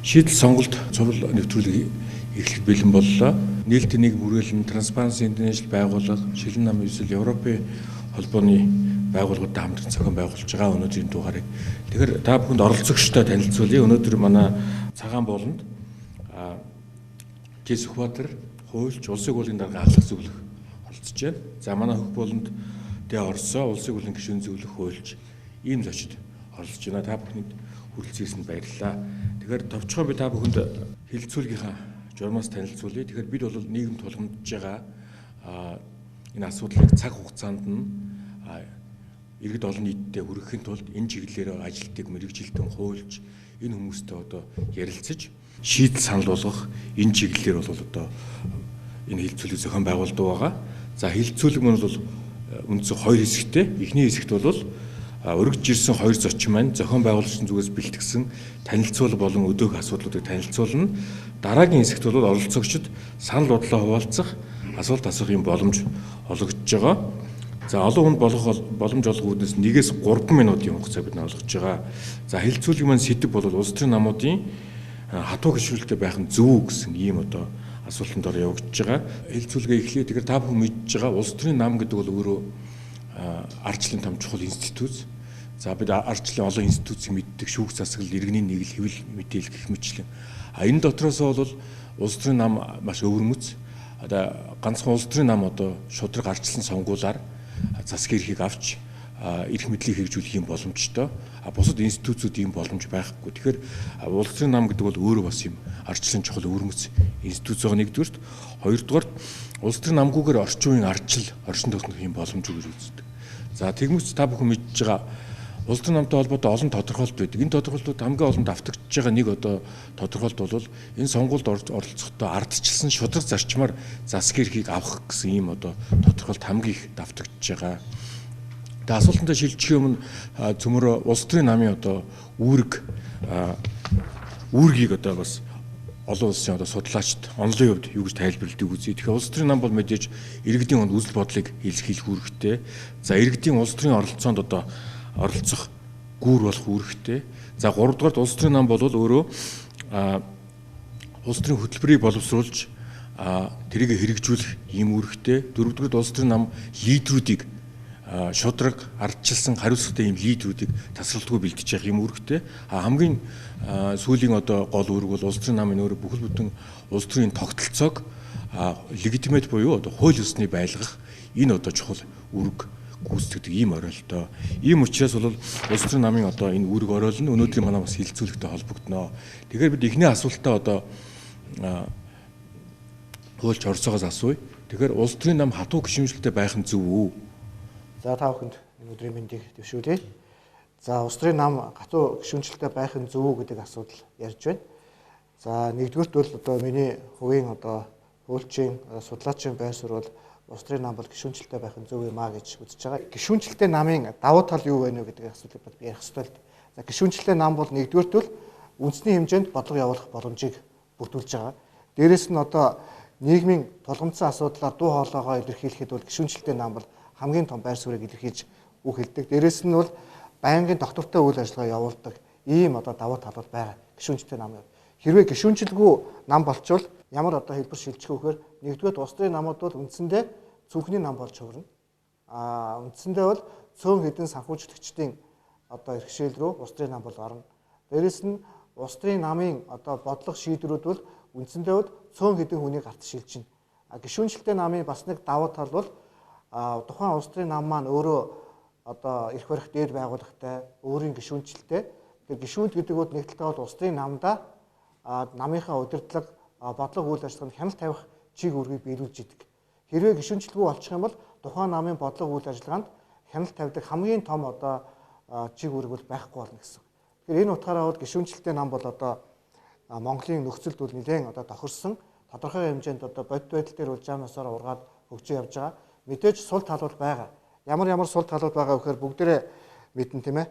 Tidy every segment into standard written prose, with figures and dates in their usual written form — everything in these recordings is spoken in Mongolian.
Шийдэл сонголт цуврал нэвтрүүлэг эхлэх бэлэн боллоо. Нийлдэт нийгэм хүрээлэн Transparency International байгууллага, Шилэн намын эсвэл Европын холбооны байгууллагуудтай хамтран зохион байгуулж байгаа өнөөдрийн дугаарыг. Тэгэхээр та бүхэнд оролцогчтой танилцуулъя. Өнөөдөр манай цагаан болонд Г. Сүхбаатар, хуульч, улсын хурлын дарга ахлах зөвлөх оролцож байна. За манай хөх болонд Д. Орсоо, улсын хурлын гишүүн зөвлөх хуульч ийм зочид оролцож байна. Та бүхэнд хүрэлцээсэнд баярлалаа. Тэгэхээр товчхон би та бүхэнд хэлэлцүүлгийнхаа журмаас танилцуулъя. Тэгэхээр бид бол нийгэм тулгамдж байгаа энэ асуудлыг цаг хугацаанд нь иргэд олон нийтэд хүргэхийн тулд энэ чиглэлээр ажилтдаг мэрэгжилтэн хуульч энэ хүмүүстэй одоо ярилцаж шийдэл санал болгох энэ чиглэлээр бол одоо энэ хэлэлцүүлэг зохион байгуулдаг байгаа. За хэлэлцүүлэг мөн бол үндсэн хоёр хэсэгтэй. Эхний хэсэгт бол өргөж ирсэн хоёр зочин маань зохион байгуулагчдын зүгээс бэлтгэсэн танилцуулга болон өдөөх асуудлуудыг танилцуулна. Дараагийн хэсэгт бол оролцогчид санал бодлоо хуваалцах, асуулт асуух юм боломж олгогдож байгаа. За олон хүнд боломж олгох үүднээс 1-ээс 3 минутын хугацаа бид олгож байгаа. За хэлэлцүүлэг маань сэдэв бол улс төрийн намуудын хатуу гишүүнлэлтэй байх нь зөв гэсэн ийм одоо асуултанд ор явагдаж байгаа. Хэлэлцүүлгээ эхлэе. Тэгэхээр та бүхэн мэдж байгаа улс төрийн нам гэдэг бол өөрөө ардчлалын том чухал институт. За бид ардчлалын олон институцийг мэддэг, шүүх засаглал, иргэний нэгэл, хэвлэл мэдээлэл гэх мэтлэн. Энэ дотроос бол улс төрийн нам маш өвөрмөц. Одоо ганцхан улс төрийн нам одоо шудраг ардчлалын сонгуулиар засгийн эрхийг авч эрх мэдлийг хэрэгжүүлэх юм боломжтой. Бусад институцүүд ийм боломж байхгүй. Тэгэхээр улс төрийн нам гэдэг бол өөрөө бас юм ардчлалын чухал өвөрмөц институт байгаа нэгдүгürt. Хоёрдугаар улс төрийн намгүйгээр орчин үеийн ардчлал, оршин тогтнох юм боломж өгөр үздэг. За тэгмээс та бүхэн мэдж байгаа улс төрийн намтай холбоотой олон тодорхойлт байдаг. Энэ тодорхойлтууд хамгийн олон давтагдж байгаа нэг одоо тодорхойлт бол энэ сонгуульд оролцохдоо ардчилсан шудраг зарчмаар засгийн эрхийг авах гэсэн ийм одоо тодорхойлт хамгийн их давтагдж байгаа. Тэгээ асуултанд шилжих юм цөмөр улс төрийн намын одоо үүргийг одоо бас олон улсын одоо судлаачид онлын хувьд юу гэж тайлбарладаг үзье. Тэгэхээр улс төрийн нам бол мэдээж иргэдийн үзэл бодлыг илэрхийлэх үүрэгтэй. За иргэдийн улс төрийн оролцоонд одоо оролцох гүүр болох үүрэгтэй. За 3 дугаарт улс төрийн нам бол өөрөө улс төрийн хөтөлбөрийг боловсруулж тэрийг хэрэгжүүлэх ийм үүрэгтэй. 4 дугаарт улс төрийн нам лидерүүдийг шудраг ардчилсан хариуцлагатай ийм лидерүүдийг тасралтгүй бэлдэж явах юм үүрэгтэй. Хамгийн сүүлийн одоо гол үүрэг бол улс төрийн намын өөрөө бүхэл бүтэн улс төрийн тогтолцоог легитимэт буюу одоо хууль ёсны байлгах энэ одоо чухал үүрэг гүйцэтгэдэг ийм оролтой. Ийм учраас бол улс төрийн намын одоо энэ үүрэг оройл нь өнөөдрийн манай бас хэлэлцүүлэгтэй холбогдно. Тэгэхээр бид эхний асуултаа одоо хуульч Орсоогоос асууя. Тэгэхээр улс төрийн нам хатуу гишүүнчлэлтэй байх нь зөв үү? За та бүхэнд өдрийн мэндийг дэвшүүлье. За улс төрийн нам хатуу гишүүнчлэлтэй байх нь зөв үү гэдэг асуудал ярьж байна. За нэгдүгürt бол одоо миний хувийн одоо хуульчийн судлаачийн байр суурь бол улс төрийн нам бол гишүүнчлэлтэй байх нь зөв юм а гэж үзэж байгаа. Гишүүнчлэлтэй намын давуу тал юу вэ гэдэг асуудлыг бод ярих ёстой л дээ. За гишүүнчлэлтэй нам бол нэгдүгürt бол үндэсний хэмжээнд бодлого явуулах боломжийг бүрдүүлж байгаа. Дээрээс нь одоо нийгмийн тулгамдсан асуудлаар дуу хоолойгоо илэрхийлэхэд бол гишүүнчлэлтэй нам бол хамгийн том байр суурийг илэрхийлж үг хэлдэг. Дээрээс нь бол байнгын доктортой үйл ажиллагаа явуулдаг ийм одоо давуу тал бол байгаа гишүүнчлэлтэй нам. Хэрвээ гишүүнчлэлгүй нам болчвол ямар одоо хэлбэр шилжих вэхээр нэгдүгээр улс төрийн намууд бол үндсэндээ цүнхний нам болж хувирна. Үндсэндээ бол цөөн хэдэн санхүүжлэгчдийн одоо иргэшээл рүү улс төрийн нам бол орно. Дээрээс нь улс төрийн намын одоо бодлого шийдвэрүүд бол үндсэндээ бол цөөн хэдэн хүнийг гарт шилжинэ. Гишүүнчлэлтэй намын бас нэг давуу тал бол тухайн улс төрийн нам маань өөрөө одоо эрх барих дээд байгууллагатай өөрийн гишүүнчлэлтэй. Тэр гишүүнт гэдэг бол нэг талдаа бол улс төрийн намдаа намынхаа удирдлага бодлого үйл ажиллагаанд хяналт тавих чиг үүргийг биелүүлж идэг. Хэрвээ гишүүнчлэлгүй болчих юм бол тухайн намын бодлого үйл ажиллагаанд хяналт тавьдаг хамгийн том одоо чиг үүрэг бол байхгүй болно гэсэн. Тэгэхээр энэ утгаараа бол гишүүнчлэлтэй нам бол одоо Монголын нөхцөлд бол нэлээд одоо тохирсон тодорхой хэмжээнд одоо бодит байдал дээр улжаамасаар ургаад хөгжиж явж байгаа. Мэдээж сул тал бол байгаа. Ямар сул талууд байгаа вэхээр бүгдээрээ мэднэ тийм ээ.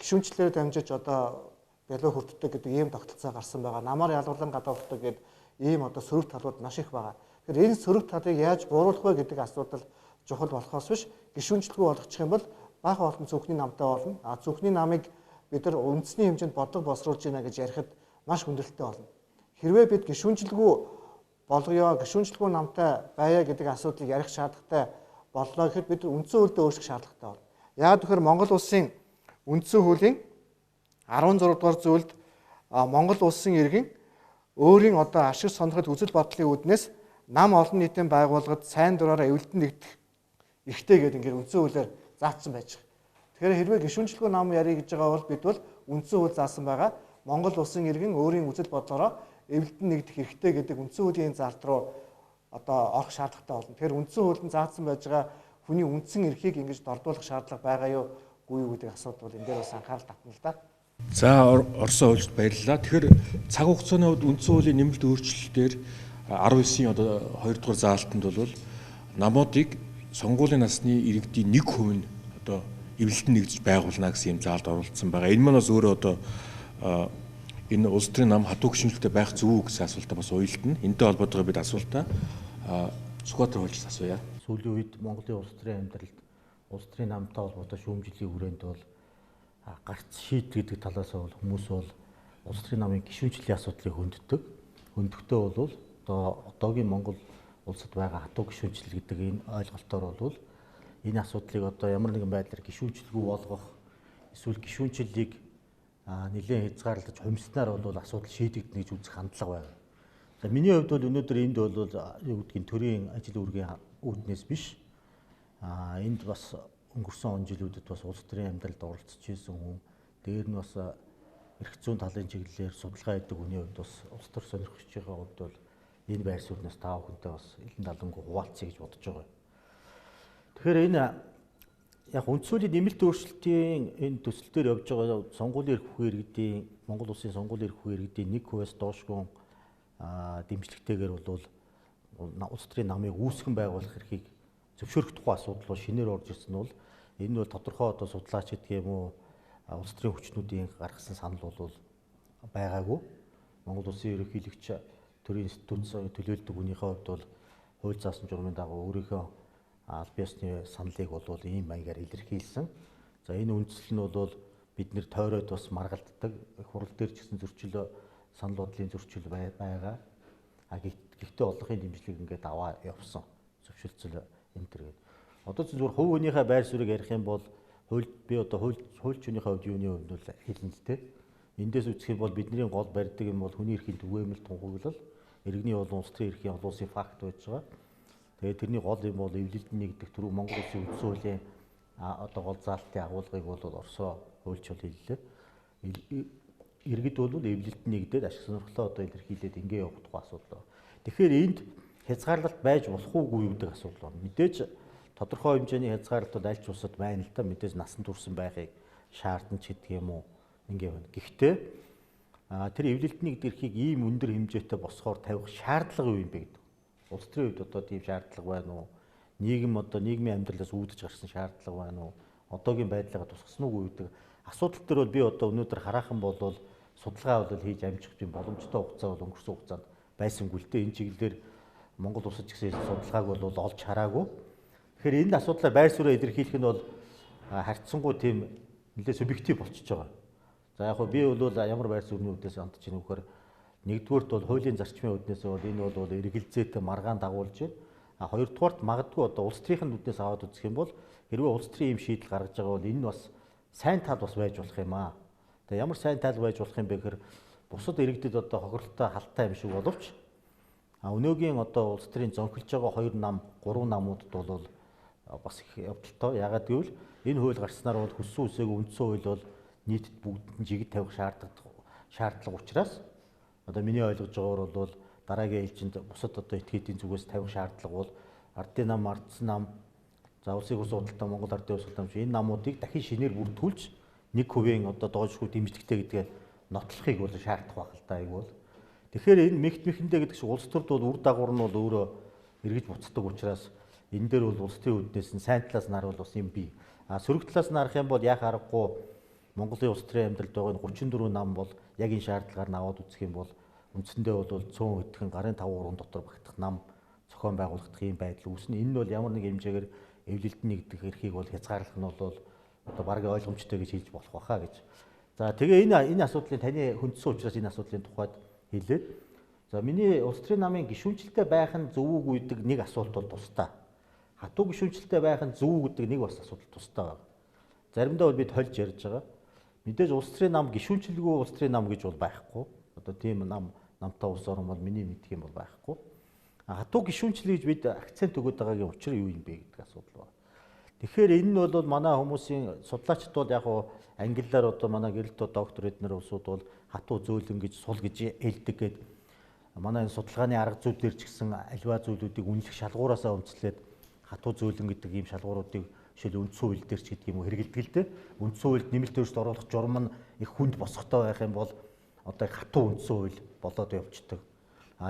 Гишүүнчлэлээр дамжиж одоо бэлөө хүртдэг гэдэг ийм тогтолцоо гарсан байгаа. Намаар ялгарлан гадуурхдаг гэдэг ийм одоо сөрөг талууд маш их байгаа. Тэгэхээр энэ сөрөг талыг яаж бууруулах вэ гэдэг асуудал чухал болохоос биш гишүүнчлэлгүй болгочих юм бол бага олон цүнхний намтай болно. Цүнхний намыг бид нар үндэсний хэмжээнд бодлого боловсруулж байна гэж ярихад маш хүндрэлтэй болно. Хэрвээ бид гишүүнчлэггүй болгоё, гишүүнчлэггүй намтай байя гэдэг асуудлыг ярих шаардлагатай боллоо гэхэд бид үндсэн хуулиудаа өөрчлөх шаардлагатай болно. Яг тэгэхээр Монгол улсын үндсэн хуулийн 16 дугаар зүйлд Монгол улсын иргэн өөрийн одоо ашиг сонирхол үзэл бодлын үүднээс нам олон нийтийн байгууллагад сайн дураараа эвлэлдэн нэгдэх эрхтэй гэдэг ингээд үндсэн хуулиар заасан байж байгаа. Тэгэхээр хэрвээ гишүүнчлэггүй нам ярих гэж байгаа бол бид бол үндсэн хууль заасан байгаа Монгол улсын иргэн өөрийн үзэл бодлороо эвлэлдэн нэгдэх эрхтэй гэдэг үндсэн хуулийн заалт руу одоо орох шаардлагатай болно. Тэгэхээр үндсэн хуулинд заасан байж байгаа хүний үндсэн эрхийг ингэж дордуулах шаардлага байгаа юу үгүй юу гэдэг асуудал бол энэ дээр бас анхаарал татна л да. За Орсын хуульд баярлалаа. Тэгэхээр цаг хугацааны хувьд үндсэн хуулийн нэмэлт өөрчлөлтөөр 19-ийн одоо 2 дугаар заалтанд бол намуудыг сонгуулийн насны иргэдийн 1% нь одоо эвлэлдэн нэгдэж байгуулна гэсэн юм заалд оруулсан байгаа. Энэ маань бас өөрөө одоо энэ улс төрийн нам хатуу гишүүнчлэлтэй байх зөв үү гэсэн асуултаа бас уялдана. Энтэй холбоотойгоор бид асуултаа Сүхбаатар хуульчаас асууя. Сүүлийн үед Монголын улс төрийн амьдралд улс төрийн намтай холбоотой шүүмжлэлийн хүрээнд бол гарц шийд гэдэг талаас бол хүмүүс бол улс төрийн намын гишүүнчлийн асуудлыг хөндөхдөө бол одоогийн Монгол улсад байгаа хатуу гишүүнчлэл гэдэг энэ ойлголтоор бол энэ асуудлыг одоо ямар нэгэн байдлаар гишүүнчлэлгүй болгох эсвэл гишүүнчлэлийг нэлээд хязгаарлаж хумснаар бол асуудал шийдэгдэнэ гэж үзэх хандлага байна. За миний хувьд бол өнөөдөр энд бол юу гэдгийг төрийн ажил үүргийн үүднээс биш энд бас өнгөрсөн он жилүүдэд бас улс төрийн амьдралд оролцож ирсэн хүн дээр нь бас эрх зүйн талын чиглэлээр судалгаа хийдэг хүний хувьд бас улс төр сонирхогчийн хувьд бол энэ байр сууриас таа бүхэнтэй бас илэн далангуй хуваалцъя гэж бодож байгаа. Тэгэхээр энэ яг үндсүүлийн нэмэлт өөрчлөлтийн энэ төсөл дээр явж байгаа сонгуулийн эрх хүчин иргэдийн Монгол улсын сонгуулийн эрх хүчин иргэдийн 1% доошгүй дэмжлэгтэйгээр бол улс төрийн намыг үүсгэн байгуулах эрхийг зөвшөөрөх тухай асуудал бол шинээр орж ирсэн нь бол энэ бол тодорхой одоо судлаач гэдэг юм уу улс төрийн хүчнүүдийн гаргасан санал бол байгаагүй. Монгол улсын ерөнхийлөгч төрийн институт төлөөлдөг хүнийхээ хувьд бол хууль заасан журмын дагуу өөрийнхөө аль биесны саналыг бол ийм маягаар илэрхийлсэн. За энэ үндсэл нь бол бид нэр тойроод бас маргалддаг. Их хурал дээр ч гэсэн зөрчил санал бодлын зөрчил байгаа. Гэхдээ олонхын дэмжлэг ингээд аваа явсан. Зөвшөлтсөл энэ төр гээд. Одоо зүгээр хувь хүнийхээ байр суурийг ярих юм бол би одоо хуульчнийхээ хувьд юуны хувьд бол хэлнэ л дээ. Эндээс үзэх юм бол бидний гол барьдаг юм бол хүний эрхийн түгээмэл тунхаглал, иргэний болон улс төрийн эрхийн олон улсын факт байж байгаа. Тэгээд тэрний гол юм бол эвлэлдэн нэгдэх түрүү Монгол улсын үндсэн хуулийн одоо гол заалтын агуулгыг бол Оросоо хуульч бол хэллээ. Иргэд бол эвлэлдэн нэгдээд ашиг сонирхлоо одоо илэрхийлээд ингэ явах тухай асуудал. Тэгэхээр энд хязгаарлалт байж болох уугүй гэдэг асуудал байна. Мэдээж тодорхой хэмжээний хязгаарлалт бол аль ч улсад байна л да. Мэдээж насан турш байхыг шаардна ч гэдэг юм уу. Ингээ байна. Гэхдээ тэр эвлэлдэн нэгдэх эрхийг ийм өндөр хэмжээтэй босгоор тавих шаардлага юу юм бэ гэдэг. Улс төрийн хувьд одоо тийм шаардлага байна уу? Нийгмийн амьдралаас үүдэж гарсан шаардлага байна уу? Одоогийн байдлаагаа тусгасан уу гэдэг асуудал дээр бол би одоо өнөөдөр хараахан болвол судалгаа бол хийж амжих юм боломжтой хугацаа бол өнгөрсөн хугацаанд байсангүй л дээ. Энэ чиглэлээр Монгол улсад ч гэсэн судалгааг бол олж хараагүй. Тэгэхээр энэ асуудлаар байр суурьаа илэрхийлэх нь бол харьцангуй тийм нэлээд субъектив болчихж байгаа. За яг би бол ямар байр суурийн үүднээс амтж ийн вөхөр нэгдүгээрт бол хуулийн зарчмын үүднээс бол энэ бол эргэлзээтэй маргаан дагуулж байна. Хоёрдугаарт магадгүй одоо улс төрийн үүднээс аваад үзэх юм бол хэрвээ улс төрийн юм шийдэл гаргаж байгаа бол энэ бас сайн тал бас байж болох юм аа. Тэгээ ямар сайн тал байж болох юм бэ гэхээр бусад иргэдэд одоо хохирлолтой халтай юм шиг боловч өнөөгийн одоо улс төрийн зөнхөлж байгаа 2 нам 3 намуудад бол бас их явдалтай. Ягаад гэвэл энэ хууль гарснаар бол хүссэн үсээгүй үндсэн хууль бол нийтэд бүгдэнд жигд тавих шаардлага учраас одоо миний ойлгож байгаагаар бол дараагийн ээлжинд бусад одоо этгээдийн зүгээс тавих шаардлага бол ардын нам, ардсан нам, за улсын хус судалтай Монгол ардын улс судалтай энэ намуудыг дахин шинээр бүртгүүлж 1% одоо доошгүй дэмжлэгтэй гэдгээ нотлохыг бол шаардах байх л да айг бол. Тэгэхээр энэ мэхэндээ гэдэг шиг улс төрд бол үр дагавар нь бол өөрөө эргэж буцдаг учраас энэ дээр бол улс төрийн үүднээс нь сайн талаас нь харуул бас юм бий. Сөрөг талаас нь харах юм бол яах аргагүй Монголын улс төрийн амьдралд байгаа 34 нам бол яг энэ шаардлагаар нь аваад үзэх юм бол үндсэндээ бол 100 хэдхэн гарын 5 уран дотор багтах нам зохион байгуулагдах юм байдал үүснэ. Энэ нь бол ямар нэг хэмжээгээр эвлэлдэн нэгдэх эрхийг бол хязгаарлах нь бол одоо бараг ойлгомжтой гэж хэлж болох байхаа гэж За тэгээ энэ асуудлын таны хүндсэн учраас энэ асуудлын тухайд хэлээд. За миний улс төрийн намын гишүүнчлэлтэй байх нь зөв үү гэдэг нэг асуулт бол тусдаа. Хатуу гишүүнчлэлтэй байх нь зөв үү гэдэг нэг бас асуудал тусдаа байна. Заримдаа бол бид хольж ярьж байгаа. Мэдээж улс төрийн нам гишүүнчлэлгүй улс төрийн нам гэж бол байхгүй. Одоо тийм намтай улс орн бол миний мэдх юм бол байхгүй. Хатуу гишүүнчлэл гэж бид акцент өгöd байгаагийн учир юу юм бэ гэдэг асуудал байна. Тэгэхээр энэ нь бол манай хүмүүсийн судлаачид бол яг англиар одоо манай гэрэлтөө доктор эднэр улсууд бол хатуу зөөлөн гэж сул гэж хэлдэг гээд манай энэ судалгааны арга зүйдээр ч гэсэн альва зүйлүүдийг үнэлэх шалгуураасаа үндэслээд хатуу зөөлөн гэдэг ийм шалгууруудыг жишээл үндсэн хууль дээр ч гэдэг юм уу хэрэгэлдэг л дээ. Үндсэн хуульд нэмэлт өөрчлөлт оруулах журам нь их хүнд босготой байх юм бол одоо хатуу үндсэн хууль болоод явждаг.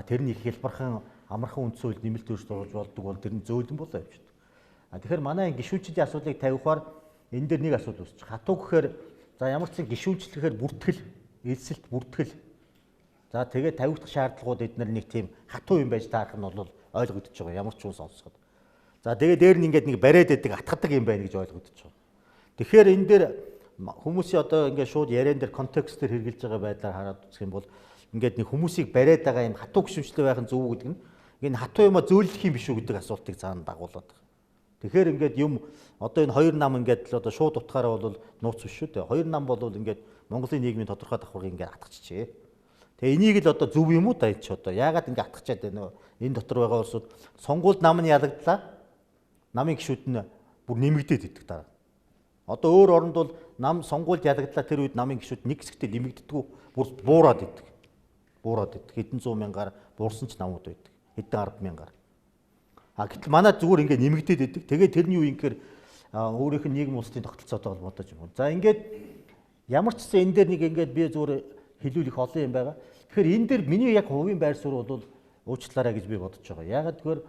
Тэр нь их хялбархан амархан үндсэн хуульд нэмэлт өөрчлөлт оруулж болдог бол тэр нь зөөлөн болоо явждаг. Тэгэхээр манай гишүүнчлийн асуудлыг тавихаар энэ дээр нэг асуудал үүсчих. Хатуу гэхээр за ямар ч гишүүнчлэл гэхээр бүртгэл, элсэлт бүртгэл. За тэгээд тавигдах шаардлагууд эдгээр нэг тийм хатуу юм байж таарах нь бол ойлгогдож байгаа. Ямар ч хүн сонсоход. За тэгээд дээр нь ингээд нэг бариад байдаг, атгадаг юм байна гэж ойлгогдож байгаа. Тэгэхээр энэ дээр хүмүүсийн одоо ингээд шууд яриан дээр контекстээр хэрэгжилж байгаа байдлаар хараад үзэх юм бол ингээд нэг хүмүүсийг бариад байгаа юм хатуу гишүүнчлэл байх нь зөв үү гэдэг нь энэ хатуу юмаа зөөлөх юм биш үү гэдэг асуултыг цаана дагуулдаг. Тэгэхээр ингээд юм одоо энэ хоёр нам ингээд л одоо шууд утгаараа бол нууц биш шүү дээ. Хоёр нам бол ингээд Монголын нийгмийн тодорхой давхаргыг ингээд атгачжээ. Тэгээ энийг л одоо зөв юм уу да энэ ч одоо яагаад ингээд атгачаад байна вэ? Энэ дотор байгаа улсууд сонгуульд нам нь ялагдлаа. Намын гишүүд нь бүр нэмэгдээд идэх дараа. Одоо өөр оронд бол нам сонгуульд ялагдлаа тэр үед намын гишүүд нэг хэсэгтээ нэмэгддэггүй бүр буураад идэг. Буураад идэг. Хэдэн зуун мянгаар буурсан ч намууд байдаг. Хэдэн 10 мянгаар. Гэтэл манай зүгээр ингээд нэмэгдээд идэг. Тэгээд тэрний юу юм гэхээр өөрийнх нь нийгэм улсын тогтолцоотой холбоотой юм. За ингээд ямар ч гэсэн энэ дээр нэг ингээд би зүгээр хэлүүлэх олон юм байгаа. Тэгэхээр энэ дээр миний яг хувийн байр суурь бол уучлаарай гэж би бодож байгаа. Яагаад гэвэл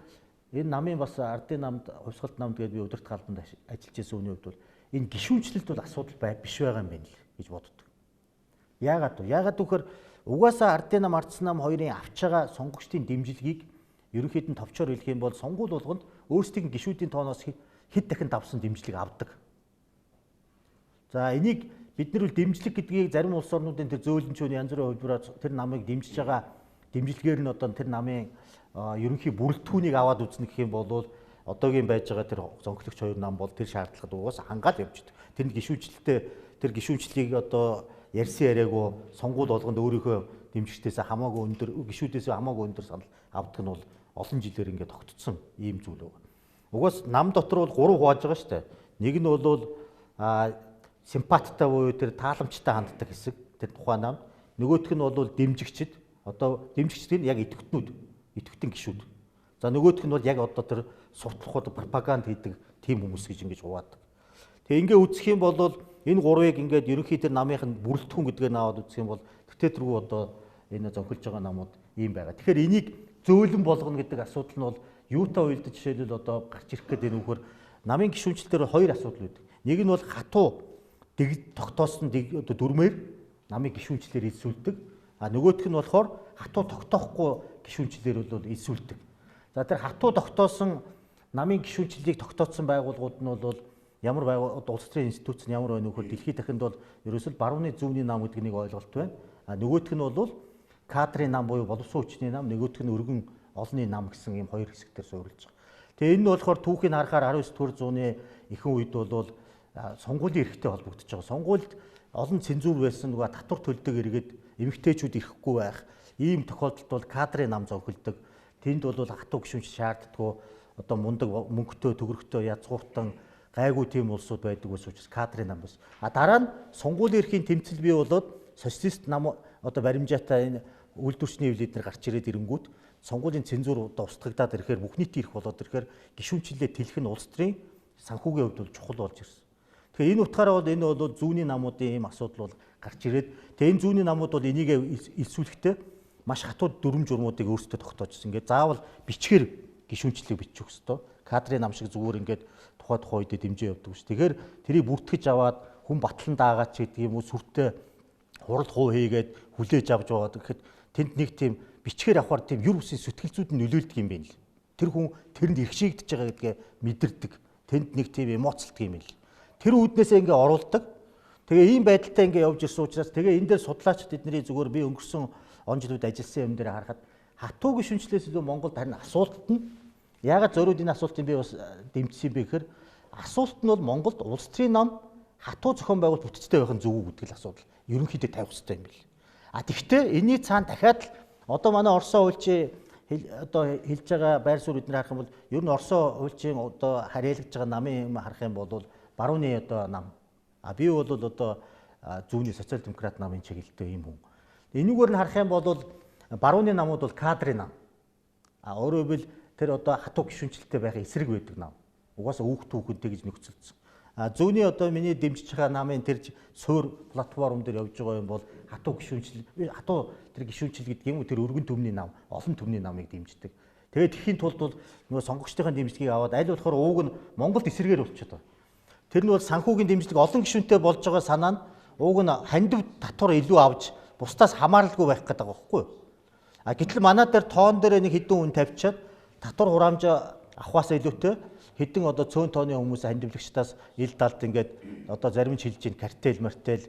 энэ намын бас ардын намд, хувьсгалт намд гэдэг би удирдах албанд ажиллаж байсан үний хувьд бол энэ гишүүнчлэлд бол асуудал биш байгаа юм байна л гэж боддог. Яагаад гэхээр угаасаа ардын нам, ардсан нам хоёрын авч байгаа сонгогчдын дэмжлэгийг ерөнхийд нь товчоор хэлэх юм бол сонгууль болгонд өөрсдийн гишүүдийн тооноос хэд дахин давсан дэмжлэг авдаг. За энийг бид нар дэмжлэг гэдгийг зарим улс орнуудын тэр зөөлөнчүүд янз бүрийн хувьбараар тэр намыг дэмжиж байгаа дэмжлэгээр нь одоо тэр намын ерөнхий бүрэлдэхүүнийг аваад үзнэ гэх юм бол одоогийн байж байгаа тэр зонхлогч хоёр нам бол тэр шаардлагад угаасаа хангаад явждаг. Тэр гишүүнчлэлийг одоо ярьсан яриаггүй сонгууль болгонд өөрийнхөө дэмжигчдээс хамаагүй өндөр гишүүдээс хамаагүй өндөр санал авдаг нь бол олон жилээр ингээд тогтцсон ийм зүйл байна. Угаас нам дотор бол 3 хувааж байгаа шүү дээ. Нэг нь бол симпаттай буюу тэр тааламжтай ханддаг хэсэг тэр тухайн нам. Нөгөөх нь бол дэмжигчд. Одоо дэмжигчдийн яг идэвхтэн гишүүд. За нөгөөх нь бол яг одоо тэр сурталхууд пропаганд хийдэг тийм хүмүүс гэж ингэж хуваадаг. Тэгээ ингээ үзэх юм бол энэ гурвыг ингээд ерөнхий тэр намынх нь бүрэлдэхүүн гэдгээр наваад үзэх юм бол тэгтээ одоо энэ зонхилж байгаа намууд ийм байгаа. Тэгэхээр энийг зөөлөн болгоно гэдэг асуудал нь бол юутай уялдаж жишээлбэл одоо гарч ирэх гэдэг энэ үгээр намын гишүүнчлэл дээр хоёр асуудал үүдэг. Нэг нь бол хатуу тогтоосон одоо дүрмээр намын гишүүнчлэлээр илсүүлдэг. Нөгөөх нь болохоор хатуу тогтоохгүй гишүүнчлэлээр бол илсүүлдэг. За тэр хатуу тогтоосон намын гишүүнчлэлийг тогтооцсон байгууллагууд нь бол ямар улс төрийн институц нь ямар байна вэ гэхээр дэлхийд дахинд бол ерөөсөл барууны зөвний нам гэдэг нэг ойлголт байна. Нөгөөх нь бол кадрын нам буюу боловсон хүчний нам, нөгөөх нь өргөн олонний нам гэсэн ийм хоёр хэсэгтэр суурилж байгаа. Тэгээ энэ нь болохоор түүхийг харахаар 19-р зууны ихэнх үед бол сонгуулийн эрхтэй холбогдож байгаа. Сонгуульд олон цензур байсан нөгөө татвар төлдөг эргээд эмэгтэйчүүд ирэхгүй байх. Ийм тохиолдолд бол кадрын нам зонхилдог. Тэнд бол хатуу гишүүнч шаарддаггүй. Одоо мундаг мөнгөтэй төгрөгтэй язгууртан гайгүй тийм улсууд байдаг ус учраас кадрын нам бас. Дараа нь сонгуулийн эрхийн тэмцэл бий болоод социалист нам одоо баримжаатай энэ үйлдвэрчний хөвлөд нар гарч ирээд ирэнгүүт сонгуулийн цензур одоо устгагдаад ирэхээр бүх нийт ирэх болоод ирэхээр гишүүнчлэлээ тэлэх нь улс төрийн санхүүгийн хувьд бол чухал болж ирсэн. Тэгэхээр энэ утгаараа бол энэ бол зүүнний намуудын ийм асуудал бол гарч ирээд тэгээ энэ зүүнний намууд бол энийг илсүүлэхдээ маш хатуу дүрм журмуудыг өөрсдөө тогтоожсэн. Ингээд заавал бичгээр гишүүнчлэлийг бичих ёстой. Кадрын нам шиг зүгээр ингээд тухай үед дэмжиж явдаг ш. Тэгэхээр тэрийг бүртгэж аваад хүн батлан даагач гэдэг юм уу сүртэй хурал хуу хийгээд хүлээж авч яваад гэхэд тэнд нэг тийм бичгээр авахар тийм юр бусын сэтгэлзүүд нь нөлөөлдөг юм байна л. Тэр хүн тэрэнд ирхшээгдэж байгаа гэдгээ мэдэрдэг. Тэнд нэг тийм эмоцлдог юм байна л. Тэр үүднээсээ ингээ оруулдаг. Тэгээ ийм байдалтай ингээд явж ирсэн учраас тэгээ энэ дээр судлаачид эдний зүгээр би өнгөрсөн он жилүүд ажилласан юм дээр харахад хатуу гишүүнчлээс илүү Монголд харин асуулт нь яагаад зориуд энэ асуултыг би бас дэмжсэн бэ гэхээр асуулт нь бол Монголд улс төрийн нам хатуу зохион байгуулалт бүтцтэй байх нь зөв үү гэдэг л асуудал ерөнхийдөө тавих хэрэгтэй юм бэл. А тэгвэл энэний цаана дахиад одоо манай Оросоо хуульчийн одоо хэлж байгаа байр суурь бид нар харах юм бол ер нь Оросоо хуульчийн одоо харьяалагдж байгаа намын юм харах юм бол барууны одоо нам. А би бол одоо зүүнний социал демократ намын чиглэлтэй юм хүн. Энүүгээр нь харах юм бол барууны намууд бол кадрын нам. А өөрөөр хэлбэл тэр одоо хатуу гишүүнчлэлтэй байх эсрэг байдаг нам. Угаасаа үүх түүхэнтэй гэж нөхцөлсөн. А зүүнний одоо миний дэмжиж байгаа намын тэр суур платформ дээр явж байгаа юм бол хатуу гишүүнчлэл хатуу тэр гишүүнчлэл гэдэг юм уу тэр өргөн төмний нам, олон төмний намыг дэмждэг. Тэгээд тэхийн тулд бол нөгөө сонгогчдын дэмжлэгийг аваад аль болохоор ууг нь Монголд эсрэгээр болчиход байна. Тэр нь бол санхүүгийн дэмжлэг олон гишүүнтэй болж байгаа санаа нь ууг нь хандив татвар илүү авч бусдаас хамааралгүй байх гэдэг байгаа байхгүй юу? А гэтэл манай дээр тоон дээр нэг хэдэн хүн тавьчаад татвар хураамж авахаас илүүтэй хэдэн одоо цөөн тооны хүмүүс хандивлагчдаас ил далд ингээд одоо зарим нь хэлж ийн картел мартел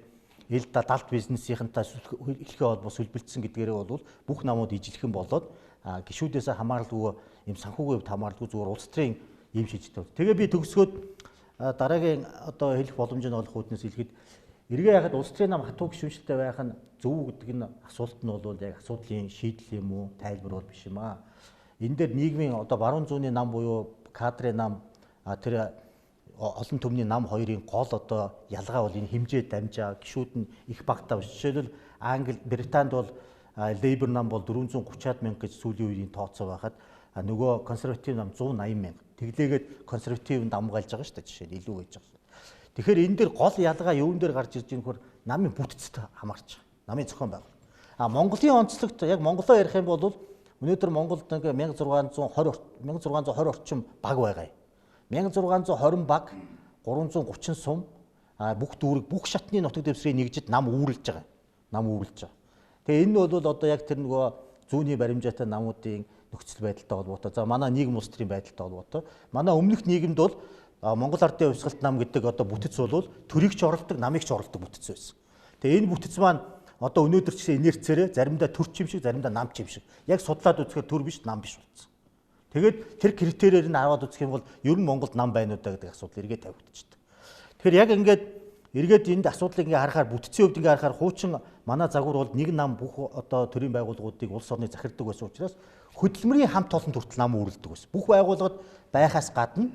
ил далд бизнесийнхэнтэй хэлхээ холбоо сүлбэлдсэн гэдгээрээ бол бүх намууд ижилхэн болоод гишүүдээс хамааралгүй юм санхүүгийн хувьд хамааралгүй зүгээр улс төрийн юм шийдэлтэй. Тэгээ би төгсгөөд дараагийн одоо хэлэх боломж нь олох үүднээс хэлэхэд эргээ яхад улс төрийн нам хатуу гишүүнчлэлтэй байх нь зөв гэдэг нь асуулт нь бол яг асуудлын шийдэл юм уу тайлбар бол биш юм аа. Энэ дээр нийгмийн одоо баруун зүүнний нам буюу кадрын нам тэр олон төмний нам хоёрын гол одоо ялгаа бол энэ хэмжээ дамжаа гишүүд нь их багтаа биш. Жишээлбэл Англи, Британд бол Лейбор нам бол 430-аад мянга гэж сүүлийн үеийн тооцоо байхад нөгөө консерватив нам 180 мянга. Тэглээгээд консерватив дамгаалж байгаа шүү дээ жишээ нь илүү байж байгаа. Тэгэхээр энэ дээр гол ялгаа юун дээр гарч ирж байгаа нөхөр намын бүтцэд хамаарч байгаа. Намын зохион байгуулалт. Монголын онцлогт яг монголоо ярих юм бол өнөөдөр Монголд нэг 1620 орчим баг байгаа юм. 1620 баг 330 сум бүх дүүрэг бүх шатны нутаг дэвсрийн нэгжид нам үүрлж байгаа. Нам үүрлж байгаа. Тэгээ энэ нь бол одоо яг тэр нөгөө зүүнний баримжаатай намуудын нөхцөл байдалтай холбоотой. За манай нийгэм улс төрийн байдалтай холбоотой. Манай өмнөх нийгэмд бол Монгол Ардын Хувьсгалт нам гэдэг одоо бүтэц бол төрийг ч орлдог, намыг ч орлдог бүтэц байсан. Тэгээ энэ бүтэц маань одоо өнөөдөр ч гэсэн инерцээрээ заримдаа төрч юм шиг, заримдаа намч юм шиг. Яг судлаад үзэхээр төр биш, нам биш болсон. Тэгээд тэр критериэр нь аваад үзэх юм бол ер нь Монголд нам байна уу гэдэг асуудал эргээд тавигдчихдаг. Тэгэхээр яг ингээд эргээд энд асуудлыг ингээ харахаар бүтцийн хувьд ингээ харахаар хуучин манай загвар бол нэг нам бүх одоо төрийн байгууллагуудыг улс орны захирддаг байсан учраас хөдөлмөрийн хамт олон хүртэл нам үүрэлдэг байсан. Бүх байгууллагад байхаас гадна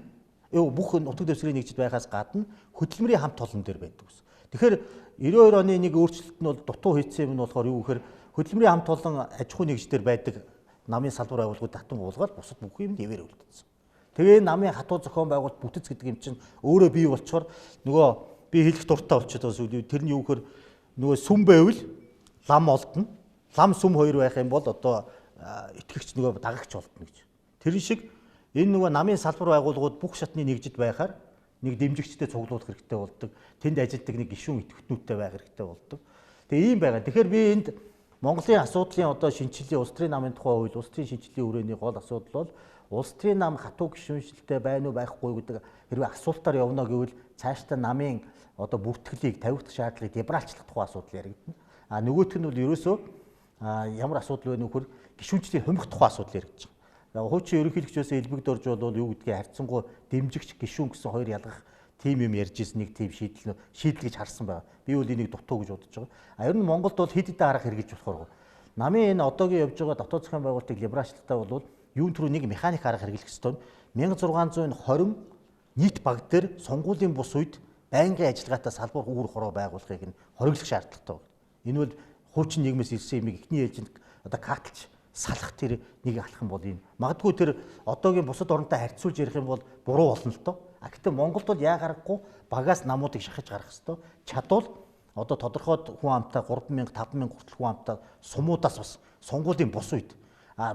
бүх нутаг дэвсгэрийн нэгжид байхаас гадна хөдөлмөрийн хамт олон дээр байдаг байсан. Тэгэхээр 92 оны нэг өөрчлөлт нь бол дутуу хийсэн юм нь болохоор юу гэхээр хөдөлмөрийн хамт олон аж ахуй нэгждэр байдаг намын салбар байгууллагууд татан уулгаад бусад бүх юм дэвээр үлдсэн. Тэгээ намын хатуу зохион байгуулалт бүтэц гэдэг юм чинь өөрөө бий болчоор нөгөө би хэлэх дуртай болчиход байгаа зүйл тэр нь юу гэхээр нөгөө сүм байвал лам олдно. Лам сүм хоёр байх юм бол одоо итгэгч нөгөө дагагч олдно гэж. Тэр шиг энэ нөгөө намын салбар байгууллагууд бүх шатны нэгжид байхаар нэг дэмжигчтэй цуглуулах хэрэгтэй болдог. Тэнд ажилладаг нэг гишүүн идэвхтнүүдтэй байх хэрэгтэй болдог. Тэгээ ийм байгаа. Тэгэхээр би энд Монголын асуудлын одоо шинжилгээ улс төрийн намын тухай хууль, улс төрийн шинжилгээ үрээний гол асуудал бол улс төрийн нам хатуу гишүүнчлэлтэй байна уу байхгүй гэдэг хэрвээ асуултаар явна гэвэл цаашдаа намын одоо бүртгэлийг тавигдах шаардлагыг дебралчлах тухай асуудал яригдана. А нөгөөх нь бол ерөөсөө ямар асуудал вэ нөхөр гишүүнчлийн хумих тухай асуудал яригдж байгаа. Хуучин ерөнхийлөгчөөс элбэгд орж бол юу гэдгийг харьцангуй дэмжигч гишүүн гэсэн хоёр ялгах тим юм ярьж ирсэн нэг тим шийдэл гэж харсан байна. Би бол энийг дутуу гэж бодож байгаа. Ер нь Монголд бол хэд хэдэн арга хэрэгжилж болохоор намын энэ одоогийн явж байгаа дотоод зохион байгуулалтыг либералчлалтаа бол юун түрүү нэг механик арга хэрэглэх ёстой. 1620 нийт баг дээр сонгуулийн бус үед байнгын ажиллагаатай салбар үүр хороо байгуулахыг нь хориглох шаардлагатай байна. Энэ бол хуучин нийгмээс ирсэн юм ихний ээлжинд одоо катлж салах тэр нэг алах юм бол энэ. Магадгүй тэр одоогийн бусад оронтой харьцуулж ярих юм бол буруу болно л доо. Гэхдээ Монголд бол яагарахгүй багаас намуудыг шахаж гарах хэвээр чадвал одоо тодорхой хүн амтай 3000 5000 хүртэл хүн амтай сумуудаас бас сонгуулийн бус үед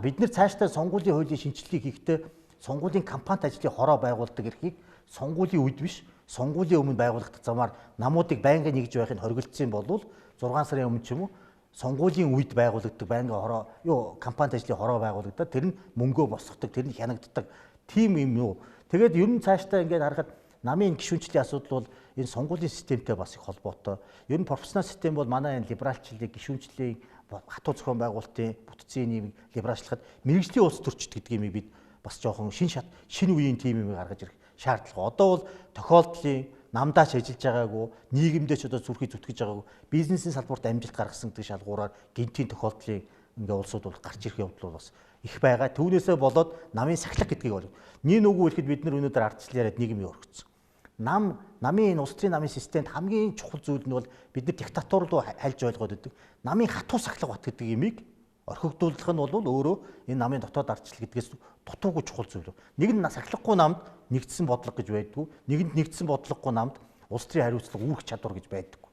бид нэр цаашдаа сонгуулийн хуулийн шинжилгээг хийхдээ сонгуулийн кампанит ажлын хороо байгуулдаг эрхийг сонгуулийн үед биш сонгуулийн өмнө байгуулагдах замаар намуудыг байнгын нэгж байхыг хориглосон болвол 6 сарын өмнө ч юм уу сонгуулийн үед байгуулагддаг байнгын хороо кампанит ажлын хороо байгуулагдаад тэр нь мөнгөө босгодог тэр нь хянагддаг тийм юм юу. Тэгээд ер нь цаашдаа ингээд харахад намын гишүүнчлийн асуудал бол энэ сонгуулийн системтэй бас их холбоотой. Ер нь профессионал систем бол манай энэ либералчлалыг гишүүнчлийн хатуу зохион байгуулалтын бүтцийн нийгмийг либералчлахад мэрэгжлийн улс төрчд гэдгийг бид бас жоохон шинэ үеийн тим юм гаргаж ирэх шаардлага. Одоо бол тохиолдлын намдаач ажиллаж байгаагүй, нийгэмдээ ч одоо зүрхий зүтгэж байгаагүй, бизнесийн салбарт амжилт гаргасан гэдэг шалгуураар гинтийн тохиолдлын ингээ улсууд бол гарч ирэх явдал бол бас их байгаа. Түүнээсээ болоод намын сахилга гэдгийг бол нэг үгүй ихэд бид нар өнөөдөр ардчлал яриад нийгэм өргөцсөн. Намын улс төрийн намын системд хамгийн чухал зүйл нь бол бид нар диктатур руу хальж ойлгоод байдаг. Намын хатуу сахилга бат гэдэг имийг орхигдуулах нь бол өөрөө энэ намын дотоод ардчлал гэдгээс дутуугүй чухал зүйл. Нэг нь сахилахгүй намд нэгдсэн бодлого гэж байдгүй. Нэгэнд нэгдсэн бодлогогүй намд улс төрийн хариуцлага үүрэх чадвар гэж байдаггүй.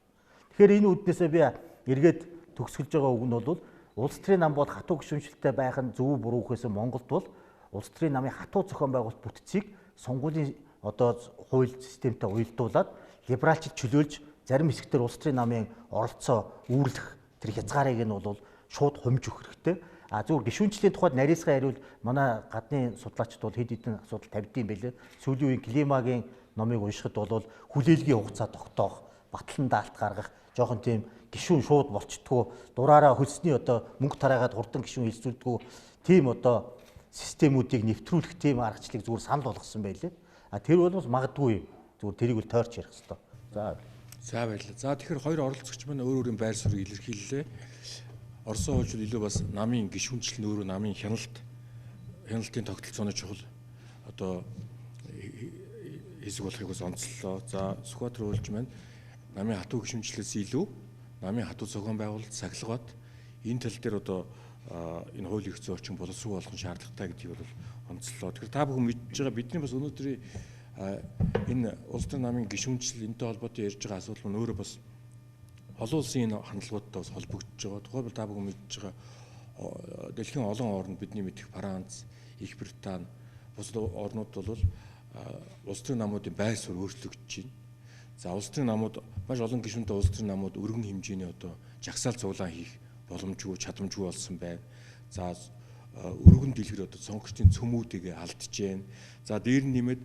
Тэгэхээр энэ үднээсээ би эргээд төгсгөлж байгаа үг нь бол улс төрийн нам бол хатуу гишүүнчлэлтэй байх нь зөв буруу гэхээс Монголд бол улс төрийн намын хатуу зохион байгуулалт бүтцийг сонгуулийн одоо хууль системтэй уялдуулад либералчд чөлөөлж зарим хэсэгтэр улс төрийн намын оролцоо үүрлэх тэр хязгаарыг нь бол шууд хумж өгөх хэрэгтэй. Зүгээр гишүүнчлийн тухайд нарийсгаа хариул манай гадны судлаачид бол хэд хэдэн асуудал тавьдсан байлээ. Сүүлийн үеийн климагийн номыг уншихад бол хүлээлгийн хугацаа тогтоох, батлан даалт гаргах, жоохон тийм гишүүн шууд болчтгоо дураараа хөлсний одоо мөнгө тараагаад хурдан гишүүн хэлцүүлдэггүй тийм одоо системүүдийг нэвтрүүлэх тийм аргачлалыг зүгээр санал болгосон байлээ. Тэр бол бас магадгүй зүгээр тэрийг л тойрч ярих хэрэгтэй. За баярлалаа. За тэгэхээр хоёр оролцогч маань өөр өөрийн байр суурийг илэрхийллээ. Орсон хуульчид илүү бас намын гишүүнчлэл нь өөрөө намын хяналтын тогтолцооны чухал одоо хэсэг болохыг бас онцлоо. За Сүхбаатар хуульч маань намын хатуу гишүүнчлэлээс илүү намын хатуу зохион байгуулалт сахилгаат энэ тал дээр одоо энэ хуулийн хэцүү орчин боловсруу болгох шаардлагатай гэдгийг бол онцлоо. Тэгэхээр та бүхэн мэдж байгаа бидний бас өнөөдрийн энэ улс төрийн намын гишүүнчлэл энэтэй холбоотой ярьж байгаа асуудал нь өөрөө бас олон улсын энэ хандлагуудтай бас холбогдож байгаа. Тухайлбал та бүхэн мэдж байгаа дэлхийн олон орнд бидний мэдих Франц, Их Британи бусад орнууд бол улс төрийн намуудын байр суурь өөрчлөгдөж байна. За улс төрийн намууд маш олон гишүүнтэй улс төрийн намууд өргөн хэмжээний одоо жагсаал цуглаан хийх боломжгүй, чадамжгүй болсон байна. За өргөн дэлгэр одоо сонгогчдын цөмүүдийг алдж байна. За дээр нь нэмээд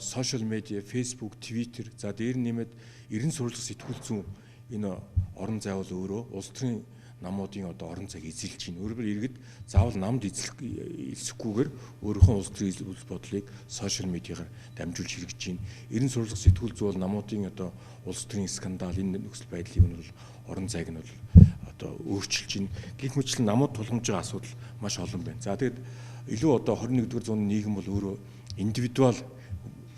сошиал медиа, фейсбુક, твиттер, за дээр нь нэмээд эрен сурвалжлах сэтгүүл зүүн энэ орон зай бол өөрөө улс төрийн намуудын одоо орон зайг эзэлж байна. Өөрөөр иргэд заавал намд эзлэхгүйгээр өөрийнхөө улс төрийн үзэл бодлыг сошиал медиагаар дамжуулж хэрэгжиж байна. Эрен сурвалжлах сэтгүүл зүүн намуудын одоо улс төрийн скандал энэ нөхцөл байдлыг нь бол орон зайг нь бол одоо өөрчилж байна. Гэх мэтлэн намууд тулгамж байгаа асуудал маш олон байна. За тэгэд илүү одоо 21-р зууны нийгэм бол өөрөө индивидуал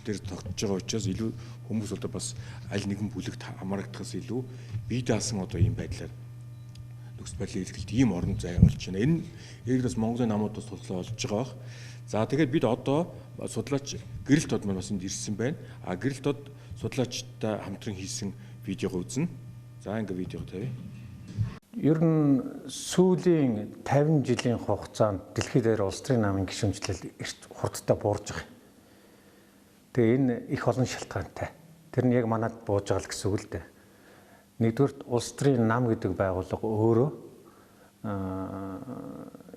дээр тогтож байгаа учраас илүү хүмүүс одоо бас аль нэгэн бүлэгт хамрагдахаас илүү бие даасан одоо ийм байдлаар нөхцөл байдлын илэрхийлэлт ийм орон зай болж байна. Энэ эргээс Монголын намууд бас тулгалаа олж байгаа бах. За тэгээд бид одоо судлаач гэрэл тод маань бас энд ирсэн байна. Гэрэл тод судлаачтай хамтран хийсэн видеого үзнэ. За ингээ видеого тавь. Ер нь сүүлийн 50 жилийн хугацаанд дэлхийд дээр улс төрийн намын гишүүнчлэл эрт хурдтай буурж байгаа. Тэгээ энэ их олон шалтгаантай. Тэр нь яг манад бууж байгаа л гэсэн үг л дээ. Нэгдүгээр улс төрийн нам гэдэг байгууллага өөрөө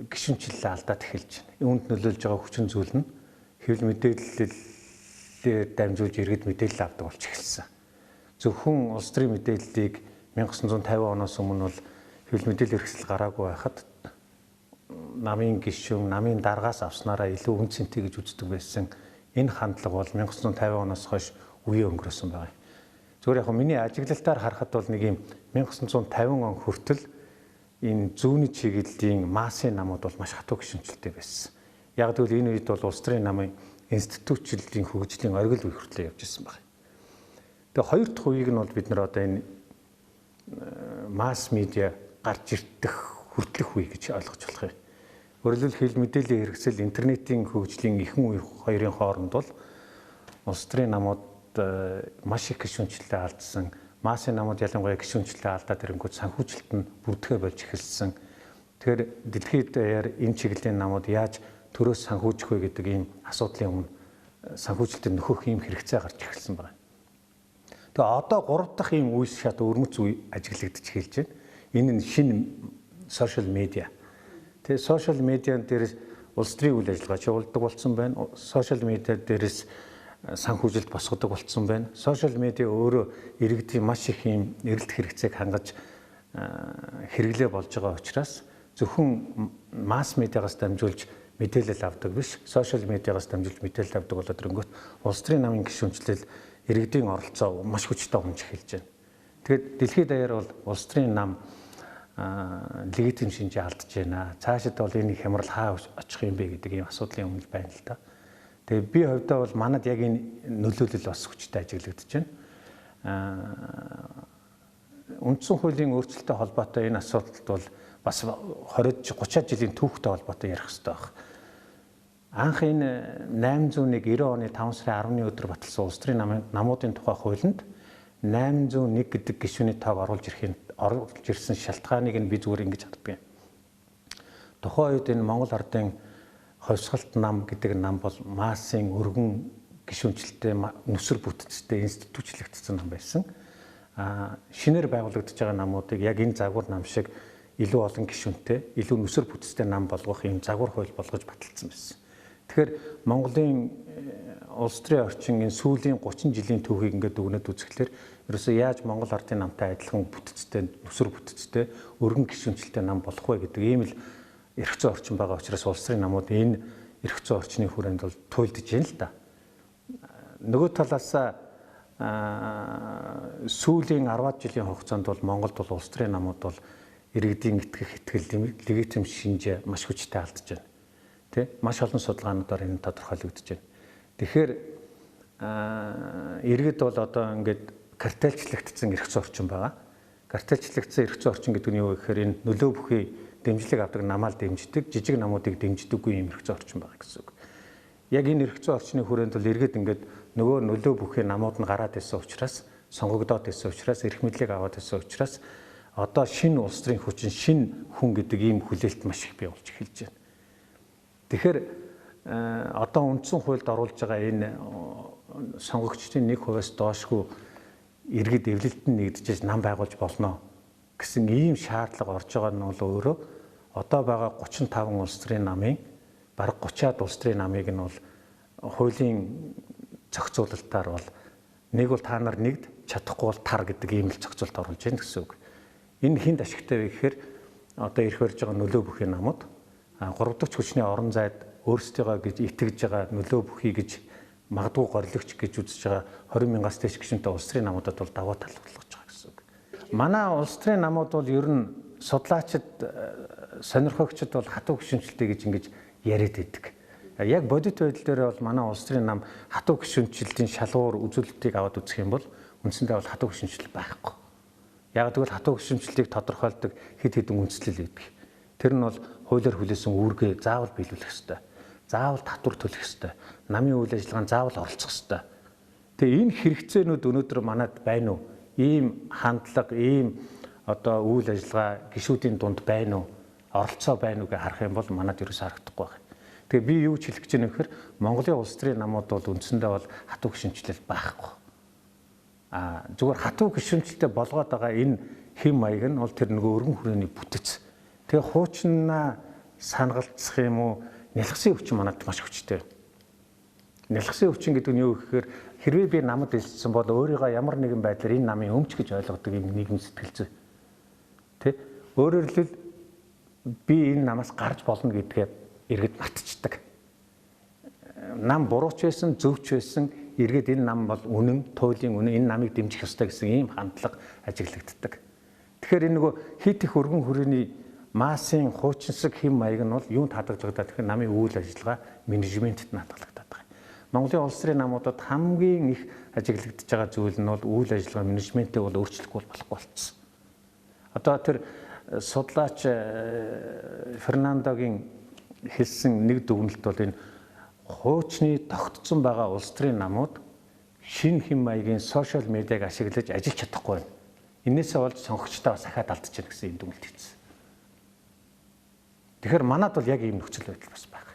гишүүнчлэлээ алдаад эхэлж байна. Үүнд нөлөөлж байгаа хүчин зүйл нь хэвлэл мэдээллээр дамжуулж иргэд мэдээлэл авдаг болж эхэлсэн. Зөвхөн улс төрийн мэдээллийг 1950 оноос өмнө бол хэвлэл мэдээлэл хэрэгсэл гараагүй байхад намын гишүүн, намын даргаас авснараа илүү үн цэнтэй гэж үздэг байсан. Энэ хандлага бол 1950 оноос хойш үе өнгөрөөсөн байна. Зүгээр яг миний ажиглалтаар харахад бол нэг юм 1950 он хүртэл энэ зүүнний чиглэлийн массын намууд бол маш хатуу гишүүнчлэлтэй байсан. Яг тэгвэл энэ үед бол улс төрийн намын институтчлалын хөгжлийн оргил үе хүртэл явж ирсэн байна. Тэгээ хоёр дахь үеийг нь бол бид нар одоо энэ масс медиа гарч ирдэх хүртэлх үе гэж ойлгож болох юм. Өөрөлдөл хэвлэл мэдээллийн хэрэгсэл интернетийн хөгжлийн эхэн үе хоёрын хооронд бол улс төрийн намууд маш их гишүүнчлэлээ алдсан. Массын намууд ялангуяа гишүүнчлэлээ алдаад ирэнгүүт санхүүжилт нь бүрдгээ болж эхэлсэн. Тэгэхээр дэлхийд даяар энэ чиглэлийн намууд яаж төрөөс санхүүжих вэ гэдэг ийм асуудлын өмнө санхүүжилтэд нөхөх ийм хэрэгцээ гарч эхэлсэн байна. Тэгээ одоо 3 дахь ийм үе шат өрмөц үе ажиглагдаж эхэлж байна. Энэ нь шинэ сошиал медиа. Тэгээ сошиал медиан дээрээс улс төрийн үйл ажиллагаа чуулдаг болсон байна. Сошиал медиа дээрээс санхүүжилт босгодог болсон байна. Сошиал медиа өөрөө иргэдийн маш их юм эрэлт хэрэгцээг хангаж хэрэглээ болж байгаа учраас зөвхөн масс медиагаас дамжуулж мэдээлэл авдаг биш, сошиал медиагаас дамжуулж мэдээлэл авдаг болоод ирэнгүүт улс төрийн намын гишүүнчлэл иргэдийн оролцоо маш хүчтэй хөнж эхэлж байна. Тэгэхээр дэлхийд даяар бол улс төрийн нам легитим шинжээ алдж байна. Цаашид бол энэ хямрал хаа очих юм бэ гэдэг ийм асуудлын өмнө байна л да. Тэгээ би хувьдаа бол манад яг энэ нөлөөлөл бас хүчтэй ажиглагдаж байна. Үндсэн хуулийн өөрчлөлттэй холбоотой энэ асуудалд бол бас 20-30 жилийн түүхтэй холбоотой ярих хэрэгтэй байна. Анх энэ 801 оны 5 сарын 10-ны өдөр баталсан улс төрийн намуудын тухай хуулинд 801 гэдэг гишүүний тоог оруулж ирсэн шалтгааныг нь би зүгээр ингэж харддаг юм. Тухайн үед энэ Монгол Ардын ховсгалт нам гэдэг нам бол массын өргөн гишүүнчлэлтэй нүсэр бүтцтэй институчлэгдсэн нам байсан. Шинээр байгуулагдж байгаа намуудыг яг энэ загвар нам шиг илүү олон гишүүнтэй, илүү нүсэр бүтцтэй нам болгох юм загвар хууль болгож баталсан байсан. Тэгэхээр Монголын улс төрийн орчин энэ сүүлийн 30 жилийн түүхийг ингээд дүгнэж үзэхлээр ерөөсөө яаж Монгол Ардын намтай адилхан бүтцтэй, нүсэр бүтцтэй, өргөн гишүүнчлэлтэй нам болох вэ гэдэг ийм л эрх зүйн орчин байгаа учраас улс төрийн намууд энэ эрх зүйн орчны хүрээнд бол туйлдж байна л да. Нөгөө талаас сүүлийн 10-аад жилийн хугацаанд бол Монголд бол улс төрийн намууд бол иргэдийн итгэх итгэл легитим шинжээ маш хүчтэй алдж байна. Тэ? Маш олон судалгаануудаар энэ тодорхойлогдож байна. Тэгэхээр иргэд бол одоо ингээд картелчлагдсан эрх зүйн орчин байгаа. Картелчлагдсан эрх зүйн орчин гэдэг нь юу вэ гэхээр энэ нөлөө бүхий дэмжлэг авдаг намаал дэмждэг, жижиг намуудыг дэмждэггүй юм эрх зүйн орчин байгаа гэсэн үг. Яг энэ эрх зүйн орчны хүрээнд бол иргэд ингээд нөгөө нөлөө бүхий намууд нь гараад ирсэн учраас, сонгогдоод ирсэн учраас, эрх мэдлийг аваад ирсэн учраас одоо шинэ улс төрийн хүчин, шинэ хүн гэдэг ийм хүлээлт маш их бий болж эхэлж байна. Тэгэхээр одоо үндсэн хуульд оруулж байгаа энэ сонгогчдын 1%-аас доошгүй иргэд эвлэлтэнд нэгдэж нам байгуулж болно гэсэн ийм шаардлага орж байгаа нь бол өөрөө одоо байгаа 35 улс төрийн намын бараг 30-аад улс төрийн намыг нь бол хуулийн зохицуулалтаар бол нэг бол та нар нэгд, чадахгүй бол тар гэдэг ийм л зохицуулалт оруулж байна гэсэн үг. Энэ хүнд ашигтай вэ гэхээр одоо ирэх барьж байгаа нөлөө бүхий намууд 3 дахь хүчний орон зайд өөрсдийгөө гэж итгэж байгаа нөлөө бүхий гэж магадгүй горлогч гэж үзэж байгаа 20,000-аас дээш гишүүнтэй улс төрийн намуудад бол даваа тал болгож байгаа гэсэн үг. Манай улс төрийн намууд бол ер нь судлаачид, сонирхогчид бол хатуу гишүүнчлэлтэй гэж ингэж яриад байдаг. Яг бодит байдал дээр бол манай улс төрийн нам хатуу гишүүнчлэлийн шалгуур үзүүлэлтийг аваад үзэх юм бол үндсэндээ бол хатуу гишүүнчлэл байхгүй. Яг тэгвэл хатуу гишүүнчлэлийг тодорхойлдог хэд хэдэн үндслэл байдаг. Тэр нь бол хуулиар хүлээсэн үүргээ заавал биелүүлэх ёстой. Заавал татвар төлөх ёстой. Намын үйл ажиллагаанд заавал оролцох ёстой. Тэгээ энэ хэрэгцээнүүд өнөөдөр манад байна уу? Ийм хандлага, ийм одоо үйл ажиллагаа гишүүдийн дунд байна уу? Оролцоо байна уу гэж харах юм бол манад ерөөсөөр харагдахгүй байна. Тэгээ би юу ч хэлэх гэж байна вэ гэхээр Монголын улс төрийн намууд бол үндсэндээ бол хатуу гишүүнчлэл байхгүй. Зүгээр хатуу гишүүнчлэлтэй болгоод байгаа энэ хэм маяг нь бол тэр нөгөө өргөн хүрээний бүтэц. Тэгээ хуучнаа сангалцах юм уу? Нялхсан өвчин манад маш хүчтэй. Нялхсан өвчин гэдэг нь юу гэхээр хэрвээ би намд илжсэн бол өөрийгөө ямар нэгэн байдлаар энэ намын өмч гэж ойлгодог юм нийгэм сэтгэл зүй. Тэ? Өөрөөр хэлбэл би энэ намаас гарч болно гэдгээ иргэд мартчихдаг. Нам бурууч байсан, зөвч байсан, иргэд энэ нам бол үнэн, туйлын үнэн, энэ намыг дэмжих ёстой гэсэн ийм хандлага ажиглагддаг. Тэгэхээр энэ нөгөө хит их өргөн хүрээний массын хуучинсаг хэм маяг нь бол юунд хадгалагдаад тэгэхээр намын үйл ажиллагаа менежментэд хадгалагдаад байгаа. Монголын улс төрийн намуудад хамгийн их ажиглагдж байгаа зүйл нь бол үйл ажиллагаа менежментээ бол өөрчлөхгүй болохгүй болчихсон. Одоо тэр судлаач Фернандогийн хэлсэн нэг дүгнэлт бол энэ хуучны тогтцсон байгаа улс төрийн намууд шинэ хэм маягийн сошиал медиаг ашиглаж ажиллаж чадахгүй байна. Инээсээ болж сонгогчдоо бас ахаад алдаж байна гэсэн юм дүгнэлт хийсэн. Тэгэхээр манад бол яг ийм нөхцөл байдал бас байна.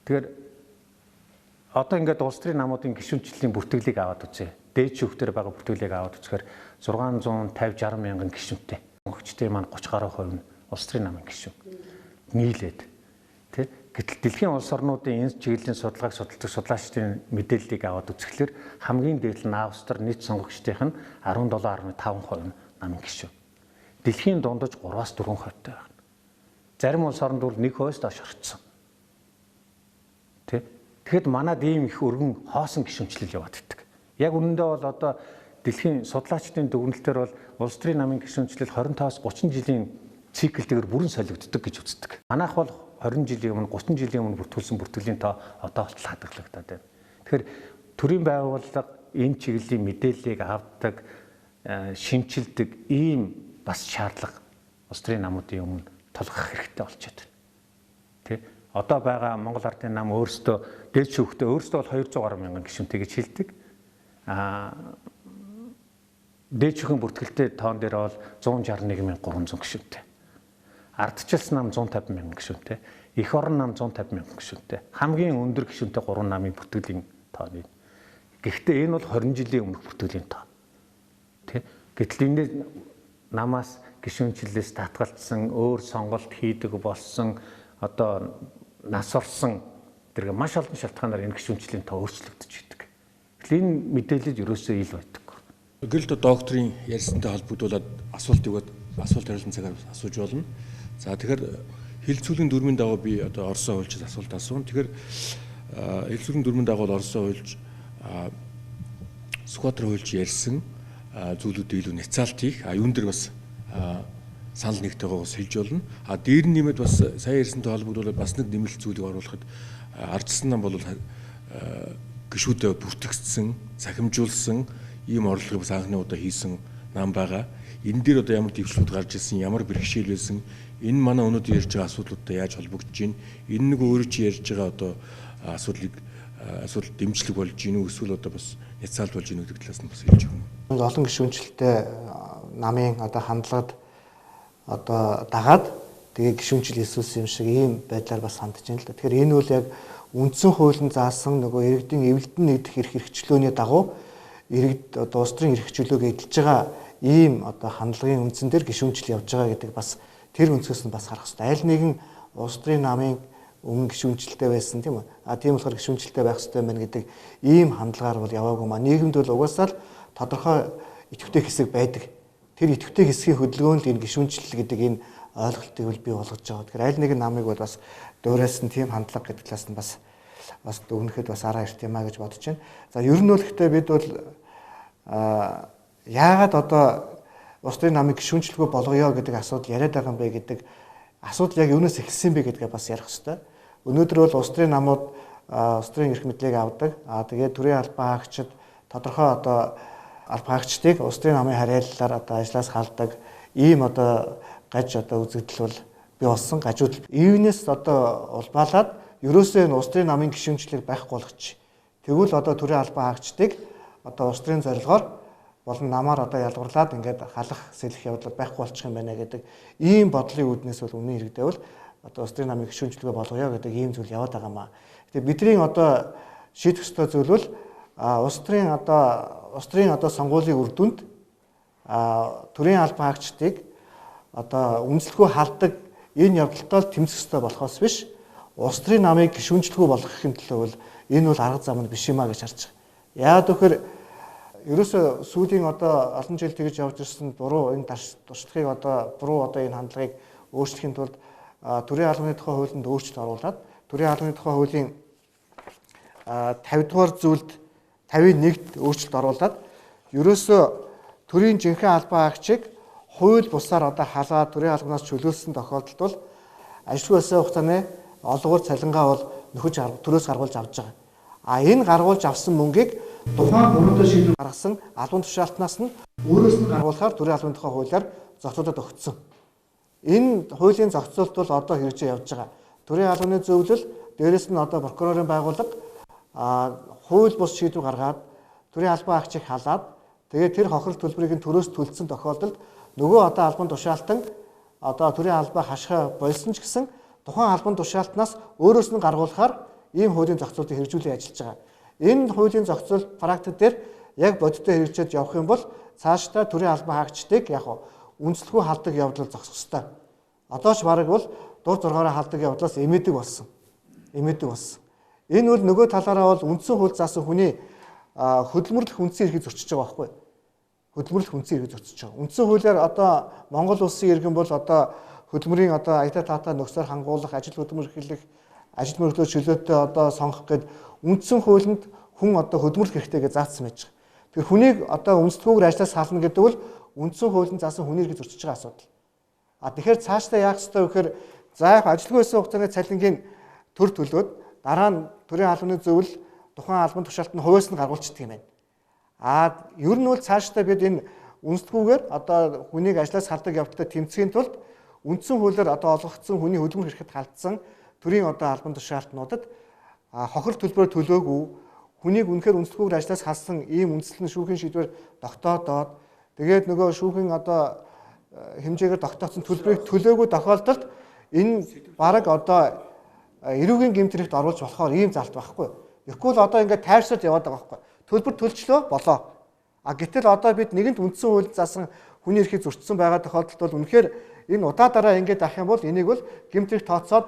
Тэгэхээр одоо ингээд улс төрийн намуудын гишүүнчлэлийн бүртгэлийг аваад үзье. Дээд шүүхтэр байгаа бүртгэлийг аваад үзэхээр 650-60 мянган гишүүнтэй. Сонгогчдын маань 30 гаруй хувь нь улс төрийн намын гишүүн. Нийлээд. Тэ? Гэтэл дэлхийн улс орнуудын энэ чиглэлийн судалгааг судалдаг судлаачдын мэдээллийг аваад үзэхлээр хамгийн дээд нь Австрали нийт сонгогчдын нь 17.5% намын гишүүн. Дэлхийн дундаж 3-4% таа байна. Зарим улс орнууд бол 1%-с доош орцсон. Тэгэхэд манад ийм их өргөн хоосон гишүүнчлэл яваад байдаг. Яг үнэндээ бол одоо дэлхийн судлаачдын дүгнэлтээр бол улс төрийн намын гишүүнчлэл 25-аас 30 жилийн циклдээр бүрэн солигддог гэж үздэг. Манайх бол 20 жилийн өмнө 30 жилийн өмнө бүртгүүлсэн бүртгэлийн тоо одоо болтол хадгалагдаад байна. Тэгэхээр төрийн байгууллага энэ чиглэлийн мэдээллийг авдаг, шинчилдэг ийм бас шаардлага улс төрийн намуудын өмнө тулгах хэрэгтэй болчиход байна. Тэ? Одоо байгаа Монгол Ардын нам өөрсдөө дээд шүүхтээ өөрсдөө бол 200 гаруй мянган гишүүнтэй гэж хэлдэг. Дээд шүүхийн бүртгэлтэй тоон дээр бол 161,300 гишүүнтэй. Ардчилсан нам 150 мянган гишүүнтэй, Эх орон нам 150 мянган гишүүнтэй. Хамгийн өндөр гишүүнтэй 3 намын бүртгэлийн тоо нь. Гэхдээ энэ бол 20 жилийн өмнөх бүртгэлийн тоо. Тэ? Гэтэл энэ намаас гишүүнчлэлээс татгалцсан, өөр сонголт хийдэг болсон, одоо нас орсон тэрэг маш олон шалтгаанаар энэ гишүүнчлэлийн тоо өөрчлөгдөж идэг. Тэгэхээр энэ мэдээлэл ерөөсөө ил байдаг. Гэрэлт докторийн ярьсантай холбогдуулаад асуулт хариултын цагаар асууж болно. За тэгэхээр хилцүүлгийн дүрмийн дагуу би одоо Оросын хуульчид асуулт асууна. Тэгэхээр хилцүүлгийн дүрмийн дагуу Оросын хуульч Сүхбаатар хуульч ярьсан зүйлүүдийг илүү няцаалт хийх, юун дээр бас санал нэгтэйгээ бас хэлж болно. Дээр нь нэмээд бас сая ярьсантай холбогдуулаад бас нэг нэмэлт зүйлийг оруулахад ардчилсан нам бол гишүүдэд бүртгэгдсэн, цахимжуулсан ийм орлогыг бас анхны удаа хийсэн нам байгаа. Энэ дээр одоо ямар дэвшлүүд гарч ирсэн, ямар бэрхшээл байсан, энэ манай өнөөдөр ярьж байгаа асуудлуудтай яаж холбогдож байна? Энэ нэг өөрөө чи ярьж байгаа одоо асуудал дэмжлэг болж гин үү, эсвэл одоо бас няцаалт болж гин үү гэдэг талаас нь бас хэлж өгнө. Олон гишүүнчлэлтэй намын одоо хандлагад одоо дагаад тэгээ гишүүнчил эсвэл юм шиг ийм байдлаар бас хандж байна л да. Тэгэхээр энэ үл яг үндсэн хуулинд заасан нөгөө иргэдийн эвлэлдэн нэгдэх эрх хэрэгчлөөний дагуу иргэд одоо улс төрийн эрх хэрэгчлөөг эдэлж байгаа ийм одоо хандлагын үндсэн дээр гишүүнчил явж байгаа гэдэг бас тэр өнцгөөс нь бас харах хэрэгтэй. Аль нэгэн улс төрийн намын өмнө гишүүнчлэлтэй байсан тийм үү? Тийм болохоор гишүүнчлэлтэй байх хэрэгтэй байна гэдэг ийм хандлагаар бол яваагүй маа. Нийгэмд бол угаасаа л тодорхой идэвхтэй хэсэг байдаг. Тэр идэвхтэй хэсгийн хөдөлгөөн л энэ гишүүнчлэл гэдэг энэ ойлголтыг бол бий болгож байгаа. Тэгэхээр аль нэгэн намыг бол бас дуураас нь тийм хандлага гэдэг талаас нь бас дүгнэхэд бас араа ирт юмаа гэж бодож байна. За ер нь бол гэхдээ бид бол яагаад одоо улс төрийн намыг гишүүнчлэлгүй болгоё гэдэг асуудал яриад байгаа юм бэ гэдэг асуудал яг юунаас эхэлсэн бэ гэдгээ бас ярих хэрэгтэй. Өнөөдөр бол улс төрийн намууд улс төрийн эрх мэдлийг авдаг. Тэгээд төрийн албан хаагчид тодорхой одоо албан хаагчдыг улс төрийн намын харьяаллаар одоо ажлаас халдаг ийм одоо гаж одоо үзэгдэл бол бий болсон гажууд. Иймнээс одоо улбаалаад ерөөсөө энэ улс төрийн намын гишүүнчлэлийг байхгүй болгочих. Тэгвэл одоо төрийн албан хаагчдыг одоо улс төрийн зорилгоор болон намаар одоо ялгуурлаад ингээд халах сэлэх явдал байхгүй болчих юм байна гэдэг ийм бодлын үүднээс бол үнэн хэрэгдэвэл одоо улс төрийн намын гишүүнчлэгээ болгоё гэдэг ийм зүйл яваад байгаа маа. Тэгээ бидний одоо шийдэх ёстой зүйл бол улс төрийн одоо сонгуулийн үр дүнд төрийн албан хаагчдыг одоо үнэлэхгүй халдаг энэ явдалтай тэмцэх ёстой болохоос биш улс төрийн намыг гишүүнчлэхгүй болгохын төлөө бол энэ бол арга зам нь биш юмаа гэж харж байгаа. Яагаад гэвэл ерөөсөө сүүлийн одоо олон жил тэгж явж ирсэн буруу энэ туршлагыг одоо буруу одоо энэ хандлагыг өөрчлөхийн тулд төрийн албаны тухай хуулинд өөрчлөлт оруулаад төрийн албаны тухай хуулийн 50 дугаар зүйлд 51-д өөрчлөлт оруулаад ерөөсөө төрийн жинхэнэ албан хаагчийг хууль бусаар одоо халаад төрийн албанаас чөлөөлсөн тохиолдолд бол ажилгүй улсын хугацааны олгоор цалингаа бол нөхөж төрөөс гаргуулж авч байгаа. Энэ гаргуулж авсан мөнгийг тухайн бүрдээ шийдвэр гаргасан албан тушаалтнаас нь өөрөөс нь гаргуулахаар төрийн албаны тухай хуулиар зохицуулаад өгсөн. Энэ хуулийн зохицуулт бол одоо хэрэгжиж явж байгаа. Төрийн албаны зөвлөл дээрэс нь одоо прокурорын байгууллага хууль бус шийдвэр гаргаад төрийн албан хаагчийг халаад тэгээд тэр хохирол төлбөрийг нь төрөөс төлсөн тохиолдолд нөгөө одоо албан тушаалтан одоо төрийн албаа хашхаа болсон ч гэсэн тухайн албан тушаалтнаас өөрөөс нь гаргуулахаар ийм хуулийн зохицуултыг хэрэгжүүлэн ажиллаж байгаа. Энэ хуулийн зохицуулт практик дээр яг бодиттой хэрэгжиж явах юм бол цаашдаа төрийн албан хаагчдыг яг үнэлэхгүй халдаг явдал зогсох ёстой. Одоо ч бараг бол дур зоргоороо халдаг явдлаас эмээдэг болсон. эмээдэг болсон. Энэ бол нөгөө талаараа бол үндсэн хууль заасан хүний хөдөлмөрлөх үндсэн эрхийг зөрчиж байгаа байхгүй юу? Хөдөлмөрлөх үндсэн эрхийг зөрчиж байгаа. Үндсэн хуулиар одоо Монгол улсын иргэн бол одоо хөдөлмөрийн одоо аятаа таатаа нөхцөл хангуулах, ажил хөдөлмөр эрхлэх, ажил мөрөглөө чөлөөтэй одоо сонгох гэд үндсэн хуулинд хүн одоо хөдөлмөрлөх эрхтэй гэж заасан байж байгаа. Тэгэхээр хүнийг одоо үндэслэгүйгээр ажлаас сална гэдэг бол үндсэн хуулийн заасан хүний эрхийг зөрчиж байгаа асуудал. Тэгэхээр цаашдаа яах ёстой вэ гэхээр за яг ажилгүй байсан хугацааны цалингийн төр төлөөд дараа нь төрийн албаны зөвлөл тухайн албан тушаалтанд хувьяас нь гаргуулчихдаг юм байна. Ер нь бол цаашдаа бид энэ үндэслэгүйгээр одоо хүнийг ажлаас салдаг явдалтай тэмцэхийн тулд үндсэн хуулиар одоо олгогдсон хүний хөдөлмөр хэрэгэд халдсан төрийн одоо албан тушаалтнуудад хохирол төлбөрөөр төлөөгүй хүнийг үнэхээр үндэслэгүйгээр ажлаас халсан ийм үндэслэн шүүхийн шийдвэр тогтоодоод тэгээд нөгөө шүүхийн одоо хэмжээгээр тогтооцсон төлбөрийг төлөөгүй тохиолдолд энэ бараг одоо эрүүгийн гэмт хэрэгт оруулж болохоор ийм залт байхгүй. Тэгэхгүй л одоо ингээд тайршрал яваад байгаа байхгүй. Төлбөр төлчлөө болоо. Гэтэл одоо бид нэгэнт үндсэн хууль заасан хүний эрхийг зөрчсөн байгаа тохиолдолд бол үнэхээр энэ удаа ингээд ах юм бол энийг бол гэмт хэрэг тооцоод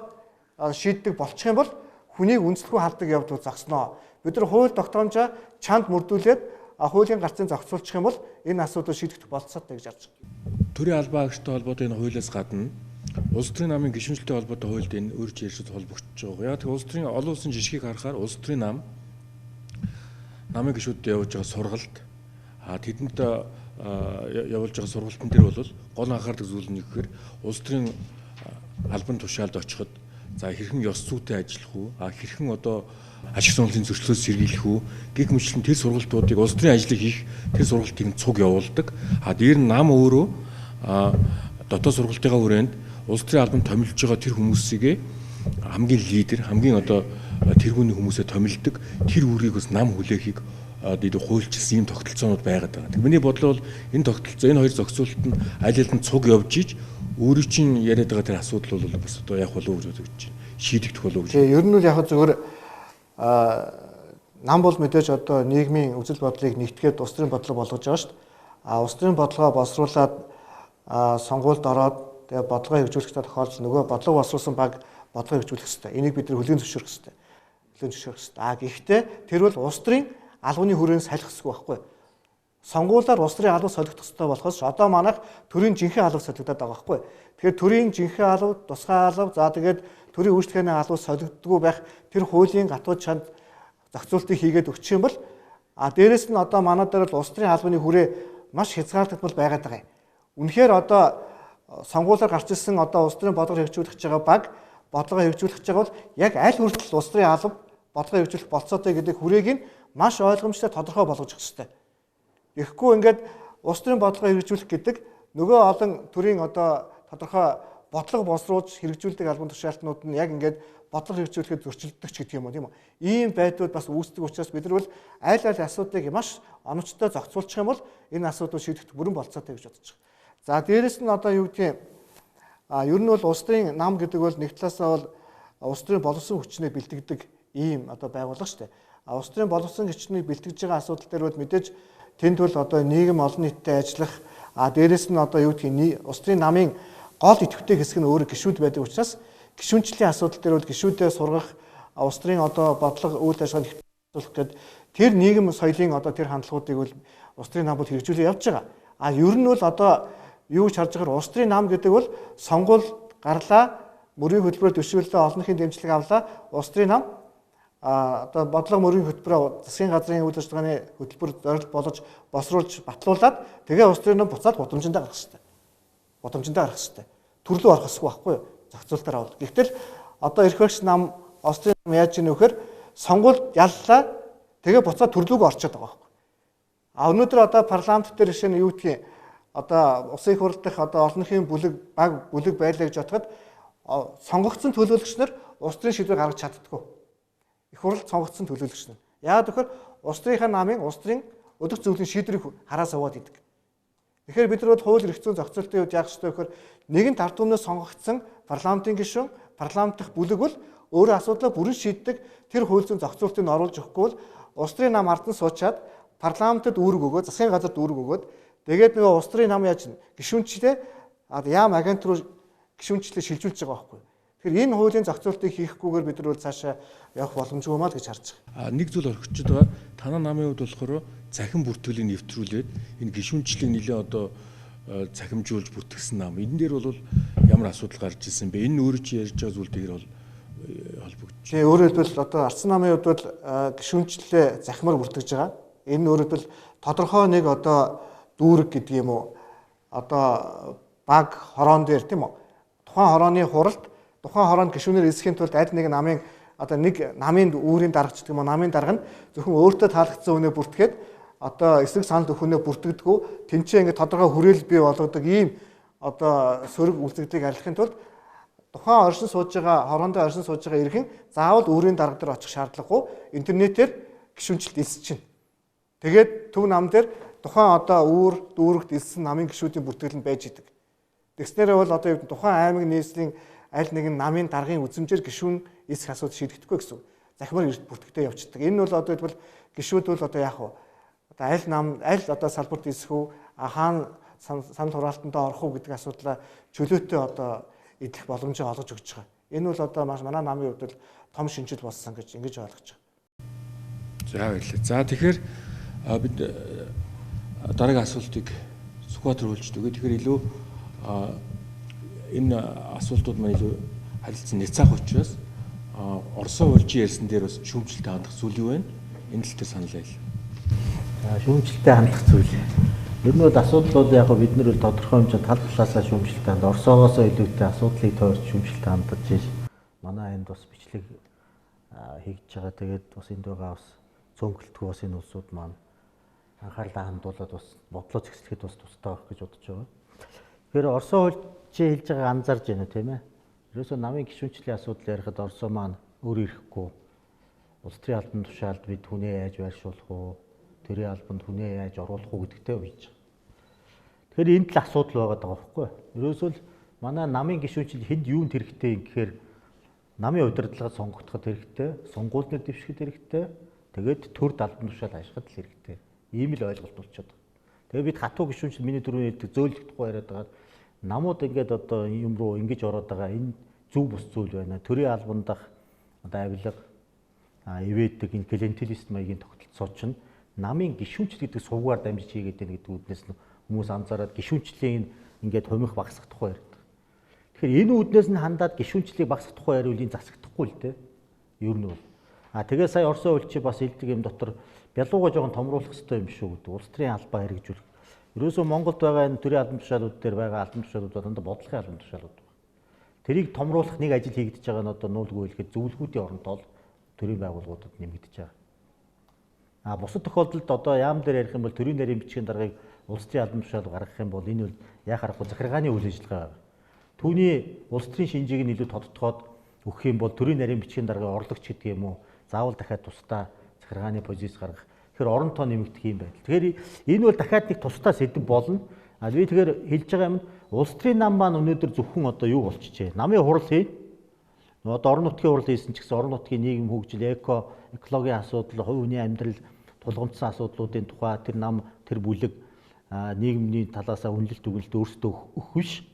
шийддэг болчих юм бол хүнийг үндэслэхгүй халдаг явдал зогсноо. Бид нар хууль тогтоомжоо чанд мөрдүүлээд хуулийн гарцын зохицуулчих юм бол энэ асуудал шийдэгдэх болцоотой гэж харж байна. Төрийн албан агчтай холбоотой энэ хуулиас гадна улс төрийн намын гишүүнчлэлтэй холбоотой хуульд энэ өөрчлөлт ярьж холбогдож байгаа. Яг улс төрийн олон улсын жишгийг харахаар улс төрийн намын гишүүдэд явуулж байгаа сургалт тэдэнд явуулж байгаа сургалтын дээр бол гол анхаардаг зүйл нь гэхээр улс төрийн албан тушаалд очиход за хэрхэн ёс зүйтэй ажиллах уу, хэрхэн одоо ашиг сонголтын зөрчлөөс сэргийлэх үү гэх мэтлэн тэр сургалтуудыг улс төрийн ажлыг хийх тэр сургалтын цуг явуулдаг. Дээр нь нам өөрөө дотоод сургалтынхаа хүрээнд улс төрийн албанд томилж байгаа тэр хүмүүсийг хамгийн лидер, хамгийн одоо тэргүүний хүмүүсээ томилдог тэр үрийг бас нам хүлээхийг дэд хуульчилсан ийм тогтолцоонууд байгаад байгаа. Миний бодлоо бол энэ тогтолцоо энэ хоёр зохицуулалт нь аль аль нь цуг явж иж өөрийн чинь яриад байгаа тэр асуудал бол бас одоо яг болов уу гэж бодож байна. Шийдэгдэх болов уу гэж. Ер нь бол яг зөвхөн нам бол мэдээж одоо нийгмийн үзэл бодлыг нэгтгэхэд улс төрийн бодлого болгож байгаа шүү дээ. Улс төрийн бодлогоо боловсруулад сонгуульд ороод тэгээ бодлогоо хөгжүүлэхдээ тохиолдол нөгөө бодлого боловсруулсан баг бодлогоо хөгжүүлэх хэрэгтэй. Энийг бид нар хүлээн зөвшөөрөх хэрэгтэй. Хүлээн зөвшөөрөх хэрэгтэй. Гэхдээ тэр бол улс төрийн албаны хүрээнд салхих хэрэгтэй байхгүй. Сонгуулиар улс төрийн алба солигдох хэрэгтэй болохоос одоо манайх төрийн жинхэнэ алба солигдоод байгаа байхгүй. Тэгэхээр төрийн жинхэнэ алба, тусгай алба, за тэгээд төрийн үйлчлэгээний алба солигддгүй байх тэр хуулийн гатууд чанд зохицуултыг хийгээд өгчих юм бол дээрэс нь одоо манай дээр л улс төрийн албаны хүрээ маш хязгаарлагдмал байгаад байгаа юм. Үнэхээр одоо сонгуулиар гарч ирсэн одоо улс төрийн бодлого хөгжүүлэх байгаа баг бодлого хөгжүүлэх байгаа бол яг аль хүртэл улс төрийн алба бодлого хөгжүүлэх болцоотой гэдэг хүрээг нь маш ойлгомжтой тодорхой болгож өгөх хэрэгтэй. Тэгэхгүй ингээд улс төрийн бодлого хэрэгжүүлэх гэдэг нөгөө олон төрийн одоо тодорхой бодлого боловсруулж хэрэгжүүлдэг албан тушаалтнууд нь яг ингээд бодлого хэрэгжүүлэхэд зөрчилдөж гэдэг юм уу тийм үү? Ийм байдлууд бас үүсдэг учраас бид нар бол аль аль асуудлыг маш оновчтой зохицуулчих юм бол энэ асуудлыг шийдэх бүрэн болцоотой гэж бодож байгаа. За дээрэс нь одоо юу гэдгийг ер нь бол улс төрийн нам гэдэг бол нэг талаасаа бол улс төрийн боловсон хүчнээ бэлтгэдэг ийм одоо байгууллага шүү дээ. Улс төрийн боловсон хүчнийг бэлтгэж байгаа асуудал дээр бол мэдээж тэнд бол одоо нийгэм олон нийтэд ажиллах дээрэс нь одоо юу гэдгийг улс төрийн намын гол идэвхтэй хэсэг нь өөрөө гишүүд байдаг учраас гишүүнчлийн асуудал дээр бол гишүүдэд сургах улс төрийн одоо бодлого үйл ажиллагааг нэвтрүүлэх гэдэг тэр нийгэм соёлын одоо тэр хандлагуудыг бол улс төрийн нам бол хэрэгжүүлээ явж байгаа. Ер нь бол одоо юу гэж харж байгаа улс төрийн нам гэдэг бол сонгуул гарлаа, мөрийн хөтөлбөрөөр төшөөрлөө, олон нийтийн дэмжлэг авлаа. Улс төрийн нам одоо бодлого мөрийн хөтөлбөрөөр засгийн газрын үйл ажиллагааны хөтөлбөр зорилт болгож босруулж батлуулаад тэгээ улс төрийн нам буцаад гудамжиндаа гаргах хэрэгтэй. Гудамжиндаа гаргах хэрэгтэй. Төрлөө орох хэрэгтэй байхгүй юу? Зохицуултаараа бол. Гэвтэл одоо эрх баригч нам улс төрийн нам яаж ийнө вэхээр сонгуульд яллаа тэгээ буцаад төрлөөгөө орчод байгаа байхгүй. Өнөөдөр одоо парламент дээр жишээ нь юу гэдгийг одоо улсын их хурл дахь одоо олон нийтийн баг бүлэг байлаа гэж бодоход сонгогдсон төлөөлөгч нар улс төрийн шийдвэр гаргаж чаддаггүй. Их хурл сонгогдсон төлөөлөгч нар. Яагаад гэвэл улс төрийнхаа намын улс төрийн өдөрт зөвлөлийн шийдвэрийг хараа суугаад идэг. Тэгэхээр бид нар бол хууль эрх зүйн зохицуултын үед яах ёстой вэ гэхээр нэгэн ард түмнээс сонгогдсон парламентын гишүүн, парламент дахь бүлэг бол өөрөө асуудлаа бүрэн шийддэг тэр хууль зүйн зохицуултыг оруулж өгөхгүй бол улс төрийн нам ард нь суучаад парламентод үүрэг өгөөд, засгийн газарт үүрэг өгөөд тэгээд нөгөө улс төрийн нам яаж гишүүнчлээ яам агент руу гишүүнчлээ шилжүүлж байгаа байхгүй. Тэгэхээр энэ хуулийн зохицуултыг хийхгүйгээр бид нар бол цаашаа явах боломжгүй маа л гэж харж байгаа. Нэг зүйл орхичод байгаа. Танай намын хувьд болохоор цахим бүртгэлийг нэвтрүүлээд энэ гишүүнчлийг нэлээд одоо цахимжуулж бүртгэсэн нам. Энэ дээр бол ямар асуудал гарч ирсэн бэ? Энэ өөрөө чи ярьж байгаа зүйлтэйгээр бол холбогдож. Тэгээ өөрөөр хэлбэл одоо ардсан намын хувьд бол гишүүнчлэлээ захимаар бүртгэж байгаа. Энэ өөрөөр хэлбэл тодорхой нэг одоо дүүрэг гэдэг юм уу? Одоо баг хороон дээр тийм үү? Тухайн хорооны хуралд тухайн хороонд гишүүнээр эсэхийн тулд аль нэг намын одоо нэг намын үүрийн даргач гэдэг юм уу? Намын дарга нь зөвхөн өөртөө таалагдсан үнэ бүртгээд одоо эсрэг санал өгөхнөө бүртгэдэггүй тэнцээ ингээд тодорхой хүрээлэл бий болгодог ийм одоо сөрөг үйлчлэгдлийг арилгахын тулд тухайн оршин сууж байгаа хороондоо оршин сууж байгаа иргэн заавал өөрийн дарга дээр очих шаардлагагүй интернетээр гишүүнчлэлт илс чинь. Тэгээд төв нам дээр тухайн одоо үүр дүүрэгт илсэн намын гишүүдийн бүртгэл нь байж идэг. Тэгснээрээ бол одоо тухайн аймаг нийслэлийн аль нэгэн намын даргын үзмжээр гишүүн эсэх асуудал шийдэгдэхгүй гэсэн. Захимаар эрт бүртгэхдээ явчихдаг. Энэ бол одоо хэлбэл гишүүд бол одоо яах вэ? Одоо аль нам аль одоо салбарт эсэх үү? Хаана санал хураалтандаа орох уу гэдэг асуудлаа чөлөөтэй одоо идэх боломжийг олгож өгч байгаа. Энэ бол одоо манай намын хувьд бол том шинжил болсон гэж ингэж ойлгож байгаа. За баярлалаа. За тэгэхээр бид дараагийн асуултыг Сүхбаатар хөлждөг. Тэгэхээр илүү энэ асуултууд маань илүү харилцан няцаах учраас Оросоо хөлжин ярьсан дээр бас шүүмжлэлтэй хандах зүйл юу вэ? Энэ тал дээр санал байл. За шүүмжлэлтэй хандах зүйл. Ер нь бол асуудлууд яг бид нар бол тодорхой хэмжээнд тал талаасаа шүүмжлэлтэй ханд. Оросоогоос илүүтэй асуудлыг тойрч шүүмжлэлтэй хандаж ил. Манай энд бас бичлэг хийж байгаа. Тэгээд бас энд байгаа бас цөөнхөлтгөө бас энэ улсууд маань анхаарлаа хандуулаад бас бодлоо зэгслэхэд бас тустай байх гэж бодож байгаа. Тэгэхээр Оросоо хөлжин хэлж байгааг анзаарж байна тийм ээ. Ерөөсөө намын гишүүнчлийн асуудал ярихад Оросоо маань өөр ирэхгүй. Улс төрийн албан тушаалд бид хүнээ яаж байршуулах уу? Төрийн албанд хүнээ яаж оруулах уу гэдэгтэй үйж байгаа. Тэгэхээр энэ л асуудал байгаа даа байхгүй. Ерөөсөө л манай намын гишүүнчил хэд юунд хэрэгтэй юм гэхээр намын удирдлагад сонгогдоход хэрэгтэй, сонгуулиуд дэвшихэд хэрэгтэй, тэгээд төрд албан тушаал ашиглахад л хэрэгтэй. Ийм л ойлголт болчиход байгаа. Тэгээд бид хатуу гишүүнчил миний түрүүний хэлдэг зөөлөгдөхгүй яриад байгаа. Намууд ингээд одоо юм руу ингэж ороод байгаа энэ зөв бус зүйл байна. Төрийн албандах одоо авилга ивэдэг энэ клиентелист маягийн тогтолцоо чинь намын гишүүнчил гэдэг сувгаар дамжиж хийгээд байна гэдэг үднээс нь хүмүүс анзаараад гишүүнчлийн ингээд хумих багасгах тухай ярьдаг. Тэгэхээр энэ үднээс нь хандаад гишүүнчлийг багасгах тухай яриул энэ засагдахгүй л дээ. Ер нь бол. Тэгээ сая Оросоо хөлчи бас хэлдэг юм дотор бялууга жоохон томруулах хэрэгтэй юм шүү гэдэг. Улс төрийн албаа хэрэгжүүлэх. Ерөөсөө Монголд байгаа энэ төрийн албан тушаалууд дээр байгаа албан тушаалууд дандаа бодлогын албан тушаалууд байна. Тэрийг томруулах нэг ажил хийгдэж байгаа нь одоо нуулгүй хэлэхэд зөвлөгүүдийн орондоо төрийн байгууллагуудад нэмэгдэж байгаа. Бусад тохиолдолд одоо яам дээр ярих юм бол төрийн нарийн бичгийн даргаыг улс төрийн албан тушаал гаргах юм бол энэ бол яа харахгүй захиргааны үйл ажиллагаа байна. Түүний улс төрийн шинжийг нь илүү тодтогоод өгөх юм бол төрийн нарийн бичгийн даргын орлогч гэдэг юм уу заавал дахиад тусдаа захиргааны позиц гаргах. Тэгэхээр орон тоо нэмэгдэх юм байна. Тэгэхээр энэ бол дахиад нэг тусдаа сэдв болно. Би тэгэхээр хэлж байгаа юм нь улс төрийн нам маань өнөөдөр зөвхөн одоо юу болчихжээ. Намын хурал хий. Одоо орон нутгийн хурал хийсэн ч гэсэн орон нутгийн нийгэм хөгжил, экологийн асуудал, хувь хүний амьдрал тулгамдсан асуудлуудын тухай тэр нам, тэр бүлэг нийгмийн талаасаа үнэлэлт өгүүлэлт өөрсдөө өгөх биш.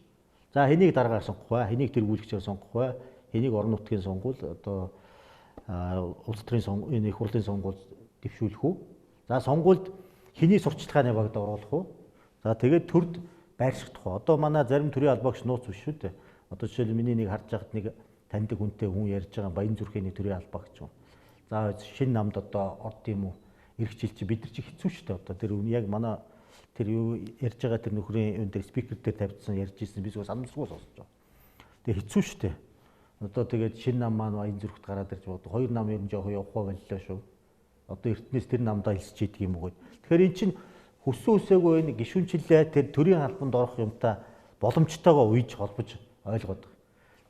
За хэнийг дараагаар сонгох вэ? Хэнийг тэр бүлэгчээр сонгох вэ? Хэнийг орон нутгийн сонгуул одоо улс төрийн энэ их хурлын сонгуульд дэвшүүлэх үү? За сонгуульд хэний сурчлагын багт оруулах уу? За тэгээд төрд байршигдах уу? Одоо манай зарим төрийн албаагч нууц биш шүү дээ. Одоо жишээл миний нэг харж байхад нэг таньдаг хүнтэй хүн ярьж байгаа Баян зүрхийн төрийн албаагч юм. За шинэ намд одоо орд юм уу? Иргэжил чи бид нар чи хэцүү шүү дээ. Одоо тэр яг манай тэр юу ярьж байгаа тэр нөхрийн энэ спикер дээр тавьдсан ярьж ирсэн biz санамсгүй сонсож байгаа. Тэгээ хэцүү шүү дээ. Одоо тэгээд шинэ нам маань Баян зүрхт гараад ирж бод. Хоёр нам ер нь жоох явахгүй боллоо шүү. Одоо эртнээс тэр намдаа хэлсэж идэг юм уу. Тэгэхээр эн чинь хүссэн үсээгүй энэ гишүүнчлээ тэр төрийн албанд орох юмтай боломжтойгоо үйж холбож ойлгоод байгаа.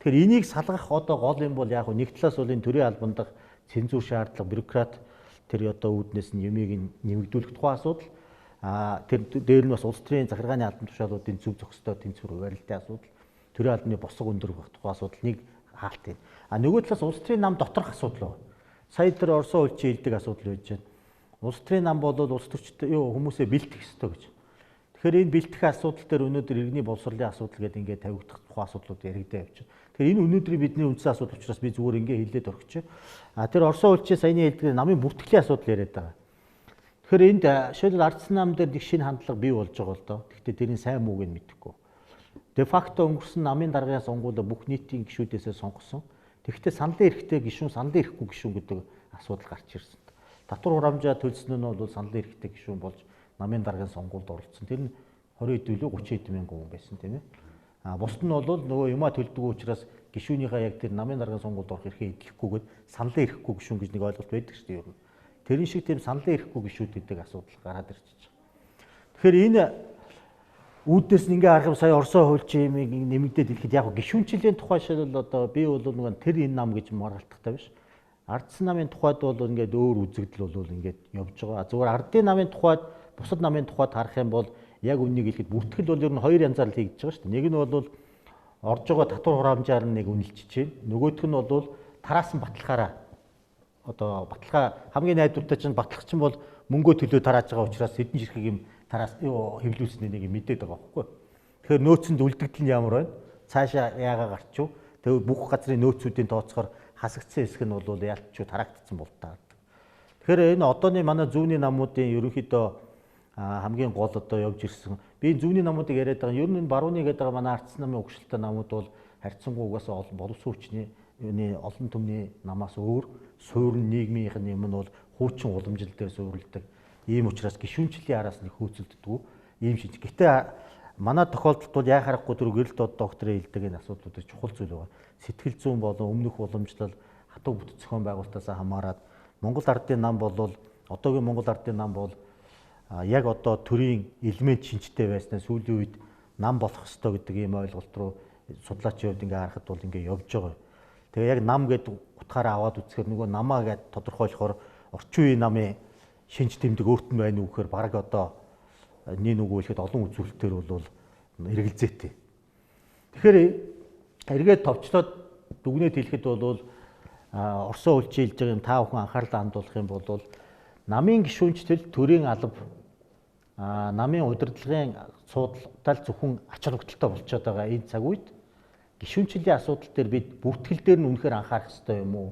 Тэгэхээр энийг салгах одоо гол юм бол яг нэг талаас бол энэ төрийн албанд цензур шаардлага, бюрократ тэр одоо үүднээс нь юмыг нэмэгдүүлэх тухай асуудал. Тэр дээр нь бас улс төрийн захиргааны албан тушаалуудын зөв зохистой тэнцвэр хуваарлтын асуудал, төрийн албаны босго өндөр байх тухай асуудал нэг хаалт юм. Нөгөө талаас улс төрийн нам доторх асуудал байна. Сая тэр Оросоо хөлчийн хэлдэг асуудал байж байна. Улс төрийн нам бол улс төрчтэй хүмүүсээ бэлтгэх ёстой гэж. Тэгэхээр энэ бэлтгэх асуудал дээр өнөөдөр иргэний боловсролын асуудал гэдэг ингээд тавигдах тухайн асуудлууд яригдаа явчихна. Тэгэхээр энэ өнөөдрийн бидний үндсэн асуудал учраас би зүгээр ингээд хэлээд орчих. Тэр Орсон улсын саяны хэлдгээр намын бүртгэлийн асуудал яриад байгаа. Тэгэхээр энд шийдэл ардсан нам дээр нэг шинэ хандлага бий болж байгаа л доо. Гэхдээ тэрийн сайн мууг нь мэдэхгүй. Де факто өнгөрсөн намын даргын сонгуулиуд бүх нийтийн гишүүдээсээ сонгосон. Тэгэхдээ саналын эрхтэй гишүүн, саналын эрхгүй гишүүн гэдэг асуудал гарч ирсэн. Татвар хураамжаа төлсөн нь бол саналын эрхтэй гишүүн болж намын даргын сонгуульд оролцсон. Тэр нь 20 эд билүү 30 эд мянган хүн байсан тийм ээ. Бусд нь бол нөгөө юмаа төлдөг учраас гишүүнийхээ яг тэр намын даргын сонгуульд орох эрхээ эдлэхгүйгээд саналын эрхгүй гишүүн гэж нэг ойлголт байдаг шүү дээ ер нь. Тэрэн шиг тийм саналын эрхгүй гишүүд гэдэг асуудал гараад ирчихэж байгаа. Тэгэхээр энэ үүднээс нь ингээ харах юм сая Орсын хуульчийн нэмэгдээд хэлэхэд яг гишүүнчлийн тухай шил одоо би бол нөгөө тэр энэ нам гэж маргалтахтай биш. Ардсан намын тухайд бол ингээд өөр үзэгдэл бол ингээд явж байгаа. Зүгээр ардын намын тухайд бусад намын тухайд харах юм бол яг үннийг хэлэхэд бүртгэл бол ер нь хоёр янзаар л хийгдэж байгаа шүү дээ. Нэг нь бол орж байгаа татвар хураамжаар нэг үнэлж чинь, нөгөөх нь бол тараас нь баталгаараа одоо баталгаа хамгийн найдвартай чинь батлагч нь бол мөнгөө төлөө тарааж байгаа учраас хэдэн ширхэг юм тараас хэвлүүлсэний нэг юм мэдээд байгаа байхгүй. Тэгэхээр нөөцөнд үлдэгдэл нь ямар байна? Цаашаа яагаа гарчив? Тэгээ бүх газрын нөөцүүдийн тооцохоор хасагдсан хэсэг нь бол яалтчгүй тараагдсан бол таа. Тэгэхээр энэ одооны манай зүүнний намуудын ерөнхийдөө хамгийн гол одоо явж ирсэн. Би зүүнний намуудыг яриад байгаа. Ер нь барууны гэдэг байгаа манай ардсан намын угшилтай намууд бол харьцангуй угаасаа боловсон хүчний олон түмний намаас өөр суурин нийгмийнх нь юм нь бол хуучин уламжил дээр суурилдаг. Ийм учраас гишүүнчлийн араас нэг хөөцөлддөг. Ийм шиг. Гэтэ манай тохиолдолд бол яа харахгүй түр гэрэлт докторын хэлдэг энэ асуудлууд чухал зүйл байгаа. Сэтгэл зүйн болон өмнөх уламжлал хатуу бүтэц зохион байгуулалтаас хамаарат Монгол ардын нам бол одоогийн Монгол ардын нам бол яг одоо төрийн элемент шинжтэй байснаа сүүлийн үед нам болох ёстой гэдэг ийм ойлголт руу судлаачийн хувьд ингээ харахад бол ингээ явж байгаа. Тэгээ яг нам гэдэг утгаараа аваад үзэхээр нөгөө намаа гэд тодорхойлохоор орчин үеийн намын шинж тэмдэг өөрт нь байна уу гэхээр бараг одоо нэг үгүй хэлэхэд олон үзүүлэлтээр бол эргэлзээтэй. Тэгэхээр эргээд товчлоод дүгнээд хэлэхэд бол Орсын улсын хэлж байгаа юм та бүхэн анхаарлаа хандуулах юм бол намын гишүүнчлэл төрийн алба намын удирдлагын суудалтал зөвхөн ач холбогдолтой болчиход байгаа энэ цаг үед гишүүнчлийн асуудал дээр бид бүртгэл дээр нь үнэхээр анхаарах хэрэгтэй юм уу?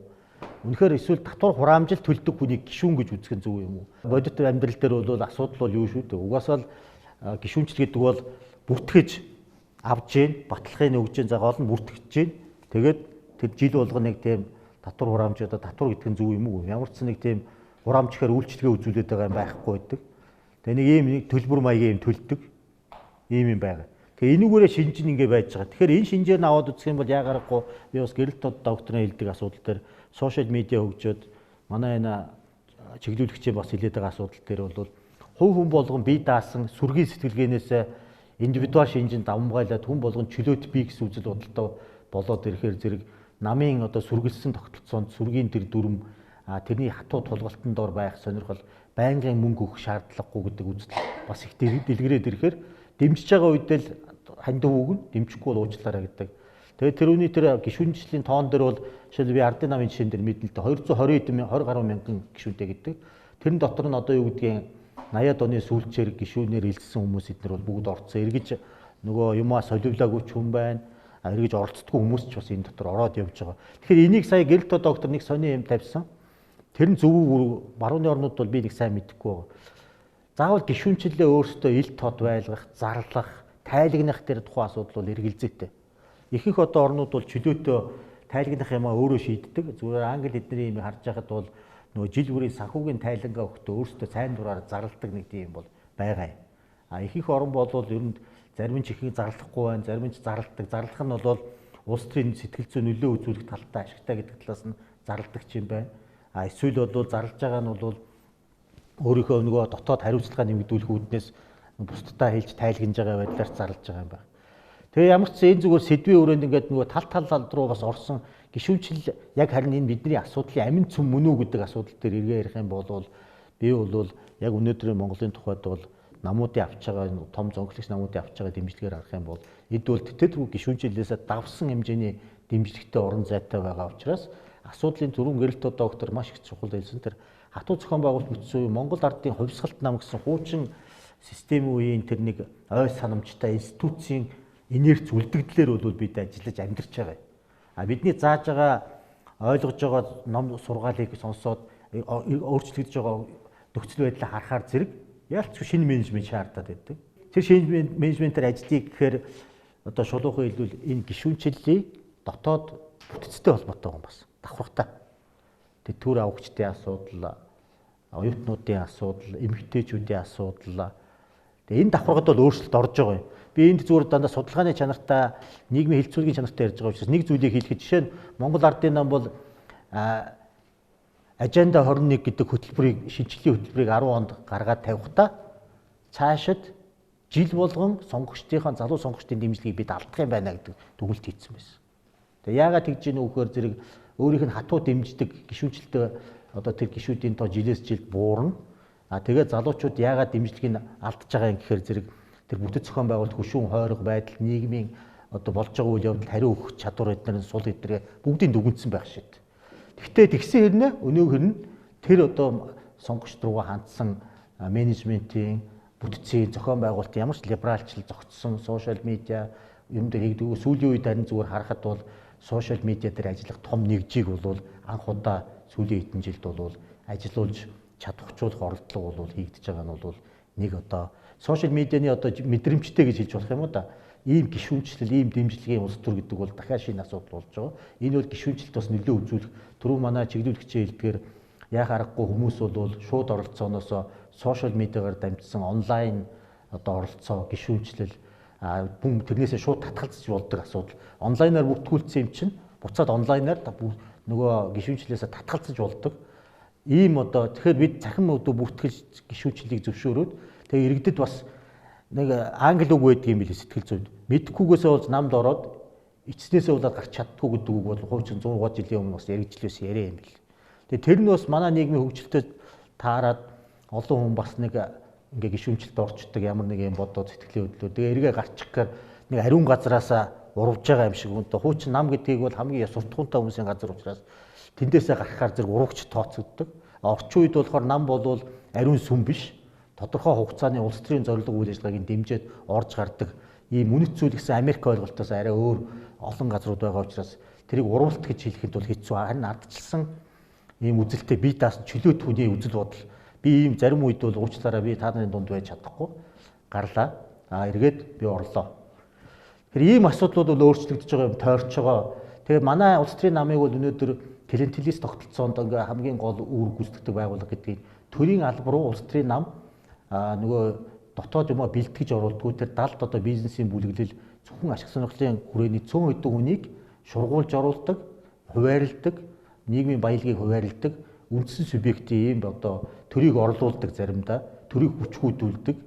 Үнэхээр эсвэл татвар хураамжил төлдөг хүнийг гишүүн гэж үзэх нь зөв юм уу? Бодит амьдрал дээр бол асуудал бол юу шүү дээ. Угаасаа л гишүүнчил гэдэг бол бүртгэж авж гин, баталгын өгж гин, за гол нь бүртгэж гин. Тэгээд тэр жил болгоно нэг тийм татвар хураамжуудаа татвар гэдэг нь зөв юм уу? Ямар ч нэг тийм хураамж ихээр үйлчлэгээ үзүүлээд байгаа юм байхгүй байдаг. Тэгээ нэг ийм нэг төлбөр маягийн юм төлдөг. Ийм юм байгаа. Тэгээ энүүгээрээ шинжин ингэ байж байгаа. Тэгэхээр энэ шинжээр нь аваад үзэх юм бол яагарахгүй би бас гэрэлт докторын хэлдэг асуудал дээр сошиал медиа хөгжөөд манай энэ чиглүүлэгчийн бас хэлээд байгаа асуудал дээр бол хувь хүн болгон бие даасан сүргийн сэтгэлгээнээс индивидуал шинжинд давмгайлаад хүн болгон чөлөөт бие гэсэн үзэл бодолтой болоод ирэхээр зэрэг намын одоо сүргэлсэн тогтолцоонд сүргийн тэр дүрм тэрний хатуу тулгалтанд ор байх сонирхол байнгын мөнгө өгөх шаардлагагүй гэдэг үзэл бас их дэлгэрээд ирэхээр дэмжиж байгаа үед л хандив үг нь дэмжихгүй бол уучлаарай гэдэг. Тэгээд тэрүүний тэр гишүүнчлийн тоон дээр бол жишээл би ардын намын жишээн дээр мэднэ л дээ 20 гаруй мянган гишүүнтэй гэдэг. Тэрэн дотор нь одоо юу гэдгийг 80-аад оны сүүлчээр гишүүнээр илжсэн хүмүүс эднэр бол бүгд орцсон. Эргэж нөгөө юмаа солиулаагүй ч хүн байна. Эргэж оролцдоггүй хүмүүс ч бас энэ дотор ороод явж байгаа. Тэгэхээр энийг сая гэрэлт доктор нэг сони юм тавьсан. Тэр нь зөв барууны орнууд бол би нэг сайн мэдэхгүй байгаа. Заавал гишүүнчлэлээ өөрсдөө ил тод байлгах, зарлах, тайлагнах тэр тухайн асуудал бол эргэлзээтэй. Ихэнх одоо орнууд бол чөлөөтөө тайлагнах юмаа өөрөө шийддэг. Зүгээр англи эдний юм харж байхад бол нөгөө жил бүрийн санхүүгийн тайлангаа өгтөө өөрсдөө сайн дураар зарладаг нэг тийм бол байгаа юм. Ихэнх орн бол ер нь зарим нь чихийг зарлахгүй байна, зарим нь зарладаг. Зарлах нь бол улс төрийн сэтгэл зүйн нөлөө үзүүлэх талтай ашигтай гэдэг талаас нь зарладаг юм байна. Эсвэл бол зарлж байгаа нь бол өөрийнхөө нөгөө дотоод хариуцлага нэмэгдүүлэх үүднээс бусдад хэлж тайлагнаж байгаа байдлаар зарлж байгаа юм байна. Тэгээ ямар ч энэ зүгээр сэдвийн өрөөнд ингээд нөгөө тал руу бас орсон гишүүнчил яг харин энэ бидний асуудлын амин цөм мөн үү гэдэг асуудал дээр эргээ ярих юм бол би бол яг өнөөдрийн Монголын тухайд бол намуудын авч байгаа том зөнгөлөгч намуудын авч байгаа дэмжлэгээр харах юм бол эд бол тэтгэл гишүүнчлэлээс давсан хэмжээний дэмжлэгтэй орон зайтай байгаа учраас асуудлын түрүүн гэрэлт доктор маш их чухал хэлсэн тэр хатуу зохион байгуулалт бүтсэн үе Монгол ардын хувьсгалт нам гэсэн хуучин систем үеийн тэр нэг ой санамжтай институцийн инерц үлдэгдлэр бол бид ажиллаж амьдарч байгаа. А бидний зааж байгаа ойлгож байгаа ном сургаалыг сонсоод өөрчлөгдөж байгаа нөхцөл байдлыг харахаар зэрэг яалтчгүй шинэ менежмент шаардаад байдаг. Тэр шинэ менежментээр ажиллая гэхээр одоо шулуухан хэлбэл энэ гишүүнчлэлийг дотоод бүтцтэй холбоотой юм бас давхартай. Тэр төр авагчдын асуудал, оюутнуудын асуудал, эмэгтэйчүүдийн асуудал. Тэгээ энэ давхаргад бол өөрчлөлт орж байгаа юм. Би энд зүгээр дандаа судалгааны чанартай, нийгмийн хилцүүлгийн чанартай ярьж байгаа учраас нэг зүйлийг хэлэхэд жишээ нь Монгол Ардын нам бол Аженда 21 гэдэг хөтөлбөрийг шинжилгээ хөтөлбөрийг 10 онд гаргаад тавихдаа цаашид жил болгон сонгогчдынхаа залуу сонгогчдын дэмжлэгийг бид алдах юм байна гэдэг дүгнэлт хийсэн байсан. Тэгээ яагаад тэгж ийн үхээр зэрэг өөрийнх нь хатуу дэмждэг гишүүнчлэлтэй одоо тэр гишүүдийн тоо жилээс жилд буурна. Тэгээд залуучууд яагаад дэмжлэгийг алдаж байгаа юм гэхээр зэрэг тэр бүтэц зохион байгуулалт хөшүүн хойрог байдал нийгмийн одоо болж байгаа үйл явдал хариу өгөх чадвар эдгээр сул эдгээр бүгдийг дүгнсэн байх шít. Гэхдээ тэгсэн хэрнээ өнөөхөр нь тэр одоо сонгогчд руугаа хандсан менежментийн бүтцийн зохион байгуулалт ямар ч либералчлал зогтсон сошиал медиа юм дээр хийгдэггүй сүүлийн үед харин зүгээр харахад бол сошиал медиа дээр ажиллах том нэгжийг бол анх удаа сүүлийн хэдэн жилд бол ажилуулж чадварчуулах оролдлого бол хийгдэж байгаа нь бол нэг одоо сошиал медианы одоо мэдрэмжтэй гэж хэлж болох юм уу да. Ийм гишүүнчлэл, ийм дэмжлэгийн улс төр гэдэг бол дахиад шинэ асуудал болж байгаа. Энэ бол гишүүнчлэлд бас нөлөө үзүүлэх. Түрүү манай чиглүүлэгчийн хэлдгээр яа харахгүй хүмүүс бол шууд оролцооноос сошиал медиагаар дамжсан онлайн одоо оролцоо, гишүүнчлэл бүм тэрнээсээ шууд татгалзаж болдог асуудал. Онлайнаар бүртгүүлсэн юм чинь буцаад онлайнаар нөгөө гишүүнчлэлээс татгалзаж болдог. Ийм одоо тэгэхээр бид цахим өдөө бүртгэж гишүүнчлэлийг зөвшөөрөөд тэгээ иргэдэд бас нэг англи үг байдаг юм билээ сэтгэл зүйд. Мэдхгүйгээсээ болж намд ороод эцснээсээ болоод гарч чаддгүй гэдэг үг бол хуучин 100 жилийн өмнө бас яригдлээс яриа юм бэл. Тэгээ тэр нь бас манай нийгмийн хөгжилтэй таарад олон хүн бас нэг ингээ гишүүнчлэлд орчдөг ямар нэг юм бодоод сэтгэлийн хөдлөө. Тэгээ эргээ гарчих гэхээр нэг ариун газараасаа урвж байгаа юм шиг үнтэй. Хуучин нам гэдгийг бол хамгийн суртахуунтай хүмүүсийн газар учраас тэндээсээ гарахаар зэрэг урагч тооцогддог. Орчин үед болохоор нам бол ариун сүм биш. Тодорхой хугацааны улс төрийн зорилго үйл ажиллагааг дэмжиж орж гардаг ийм үнэт зүйл гэсэн Америк ойлголтоос арай өөр олон газрууд байгаа учраас тэрийг урвалт гэж хэлэхэд бол хэцүү. Харин ардчилсан ийм үзэлтэй бие даасан чөлөөт хүний үзэл бодол би ийм зарим үед бол уучлаарай би та нарын дунд байж чадахгүй гарлаа. Эргээд би орлоо. Тэр ийм асуудлууд бол өөрчлөгдөж байгаа юм тойрч байгаа. Тэгээ манай улс төрийн намыг бол өнөөдөр клиентелист тогтолцоонд ингээ хамгийн гол үүрэг гүйцэтгэдэг байгууллага гэдгийг төрийн алба руу улс төрийн нам нөгөө дотоод юмаа бэлтгэж оруулдгүй тэр далд одоо бизнесийн бүлэглэл зөвхөн ашиг сонирхлын хүрээний 100 хэдэн хүнийг шургуулж оруулдаг, хуваарилдаг, нийгмийн баялагийг хуваарилдаг үндсэн субъектийн ийм одоо төрийг орлуулдаг заримдаа төрийг хүчгүүдүүлдэг.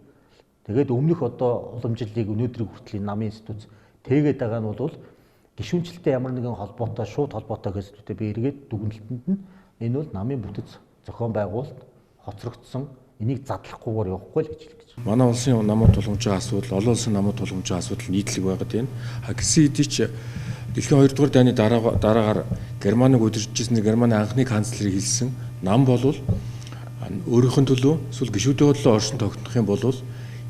Тэгээд өмнөх одоо уламжлалыг өнөөдрийг хүртэл намын институт тэгээд байгаа нь бол гишүүнчлэлтэй ямар нэгэн холбоотой шууд холбоотой гэсэлтүүтэй би эргээд дүгнэлтэнд нь энэ бол намын бүтэц зохион байгуулалт хоцрогдсон энийг задлахгүйгээр явахгүй л гэж хэлэх гэж. Манай улсын намууд тулгамжийн асуудал, олон улсын намууд тулгамжийн асуудал нийтлэг байгаад байна. Гэсэн хэдий ч дэлхийн 2 дугаар дайны дараагаар Германыг удирдахжсэн Германы анхны канцлерыг хэлсэн нам болвол өөрийнх нь төлөө эсвэл гишүүдийн төлөө оршин тогтнох юм бол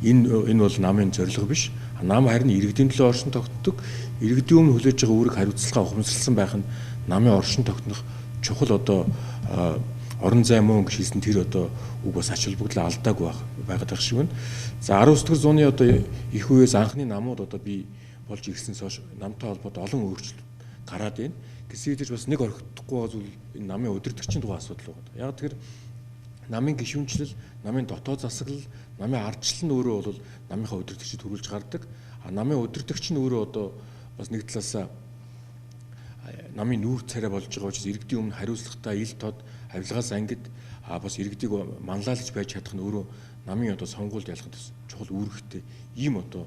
энэ бол намын зорилго биш. Нам харин иргэдийн төлөө оршин тогтдог. Иргэдийн өмнө хүлээж байгаа үүрэг хариуцлагаа ухамсарласан байх нь намын оршин тогтнох чухал одоо орон зай мөн гэж хэлсэн тэр одоо үг бас ач холбогдлоо алдаагүй байгаад байх шиг байна. За 19-р зууны одоо их үеэс анхны намууд одоо бий болж ирсэн намтай холбоотой олон өөрчлөлт гараад байна. Гэсэн хэдий ч бас нэг орхихдохгүй байгаа зүйл энэ намын удирдагчийн тухай асуудал байна. Яг тэгэхээр намын гишүүнчлэл, намын дотоод засаглал, намын ардчлал нь өөрөө бол намынхаа удирдагчид төрүүлж гардаг. Намын удирдагч нь өөрөө одоо бас нэг талаасаа намын нүүр царай болж байгаа учраас иргэдийн өмнө хариуцлагатай ил тод авилгаас ангид бас иргэдийг манлайлж байж чадах нь өөрөө намын одоо сонгуульд ялахад чухал үүрэгтэй ийм одоо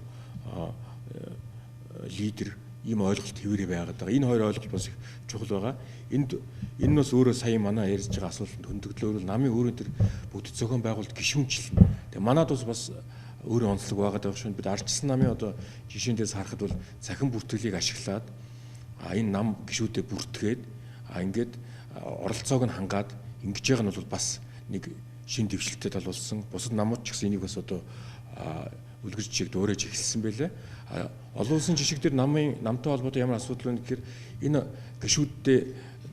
лидер ийм ойлголт хэвээрээ байгаад байгаа. Энэ хоёр ойлголт бас их чухал байгаа. Энэ нь бас өөрөө сая манай ярьж байгаа асуултанд хөндөгдлөөр намын өөрийн тэр бүгд зохион байгуулалт гишүүнчлэл. Тэгээ манад бас өөрийн онцлог байгаад байгаа шүү. Бид ардчилсан намын одоо жишээндээс харахад бол цахим бүртгэлийг ашиглаад энэ нам гишүүдэд бүртгээд ингээд оролцоог нь хангаад ингэж байгаа нь бол бас нэг шин дэвшилтэд талуулсан. Бусад намууд ч гэсэн энийг бас одоо үлгэр жишээг дуурайж эхэлсэн байлээ. Олон улсын жишг дээр намтай холбоотой ямар асуудал байна гэхээр энэ гишүүддээ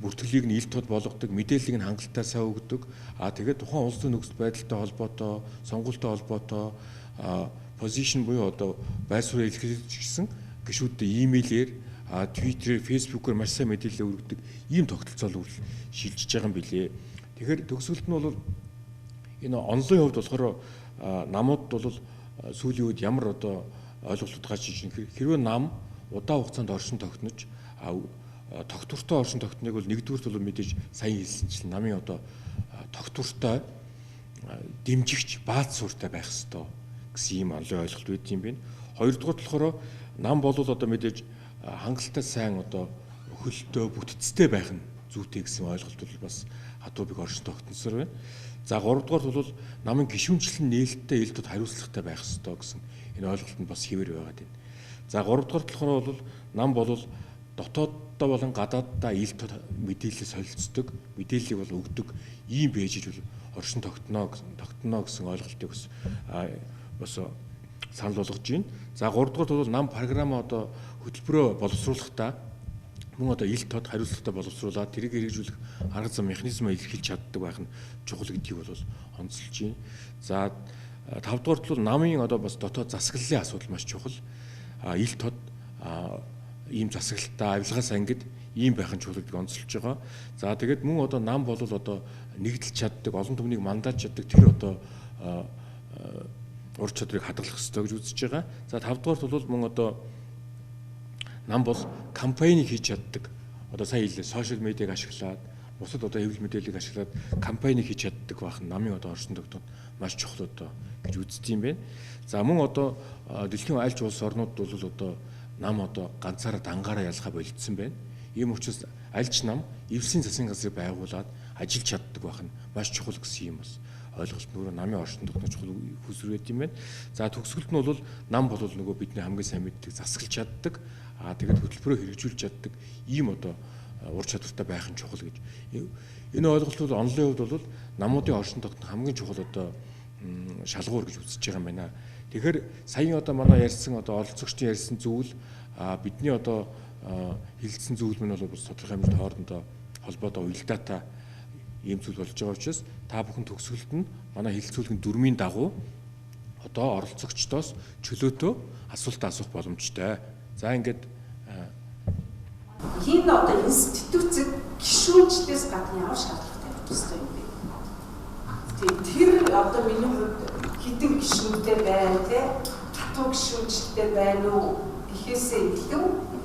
бүртгэлийг нь ил тод болгодог, мэдээллийг нь хангалттай сайн өгдөг. Тэгээд тухайн улс төрийн нөхцөл байдалтай холбоотой, сонгуультай холбоотой позишн буюу одоо байр суурь илэрхийлж гисэн гишүүддээ имэйлээр, твиттерээр, фэйсбүүкээр маш сайн мэдээлэл өргөдөг ийм тогтолцоол шилжиж байгаа юм билээ. Тэгэхээр төгсгөлт нь бол энэ онлайн хувьд болохоор намууд бол сүүлийн үед ямар одоо ойлголтууд гарч иж хэрвээ нам удаан хугацаанд оршин тогтнож тогтвортой оршин тогтныг бол нэгдүгürt бол мэдээж сайн хэлсэнчлэн намын одоо тогтвортой дэмжигч бааз суурьтай байх ёстой гэсэн ийм онлайн ойлголт үйд юм байна. Хоёрдугаар болохоор нам бол одоо мэдээж хангалттай сайн одоо хөлтөө бүтцтэй байх нь зүйтэй гэсэн ойлголт бол бас хадуубыг оршин тогтносоор байна. За гуравдугаар бол намын гишүүнчлэн нээлттэй ил тод хариуцлагатай байх ёстой гэсэн энэ ойлголт нь бас хэвээр байгаад байна. За гуравдугаар болохоор бол нам бол дотооддоо болон гадааддаа ил тод мэдээлэл солилцдог, мэдээллийг бол өгдөг ийм бэжж бол оршин тогтно гэсэн ойлголтыг бас санал болгож байна. За гуравдугаар бол нам програм одоо хөтөлбөрөө боловсруулахдаа мөн одоо ил тод хариуцлагатай боловсруулаад тэрийг хэрэгжүүлэх арга зам механизмаа илэрхийлж чаддаг байх нь чухал гэдгийг бол онцолж байна. За тавдугаар бол намын одоо бас дотоод засаглалын асуудал маш чухал. Ил тод ийм засаглалтай авилгаас ангид ийм байх нь чухал гэдгийг онцолж байгаа. За тэгээд мөн одоо нам бол одоо нэгдэлж чаддаг, олон түмнийг мандааж чаддаг тэр одоо ур чадрыг хадгалах ёстой гэж үзэж байгаа. За тавдугаар бол мөн одоо нам бол кампайныг хийж чаддаг. Одоо сая хэлээ сошиал медиаг ашиглаад, бусад одоо хэвлэл мэдээллийг ашиглаад кампайныг хийж чаддаг байх нь намын одоо оршин тогтнод маш чухал одоо гэж үздэг юм байна. За мөн одоо дэлхийн аль ч улс орнууд бол одоо нам одоо ганцаараа дангаараа ялгаа болцсон байна. Ийм учраас аль ч нам эвсийн засгийн газрыг байгуулад ажиллаж чаддаг байх нь маш чухал гэсэн юм бас ойлголт нөгөө намын оршин тогтнож чухал хүсрээд юм байна. За төгсгөлт нь бол нам бол нөгөө бидний хамгийн сайн мэддэг засаглаж чаддаг. Тэгээд хөтөлбөрөө хэрэгжүүлж чаддаг ийм одоо ур чадвартай байх нь чухал гэж. Энэ ойлголт бол онлын хувьд бол намуудын оршин тогтнох хамгийн чухал одоо шалгуур гэж үзэж байгаа юм байна. Тэгэхээр саяхан одоо манай ярьсан одоо оролцогчдын ярьсан зүйл бидний одоо хэлсэн зүйл мань бол тодорхой хэмжээнд хоорондоо холбоотой уялдаатай ийм зүйл болж байгаа учраас та бүхэн төгсгөлд нь манай хэлэлцүүлгийн дүрмийн дагуу одоо оролцогчдоос чөлөөтөө асуулт асуух боломжтой. За ингээд энэ одоо институцэд гишүүнчдээс гадна ямар шаардлагатай байх ёстой юм бэ? Тэр одоо миний хувьд хэдэн гишүүнтэй байна те хатуу гишүүнчтэй байна уу гэхээсээ илүү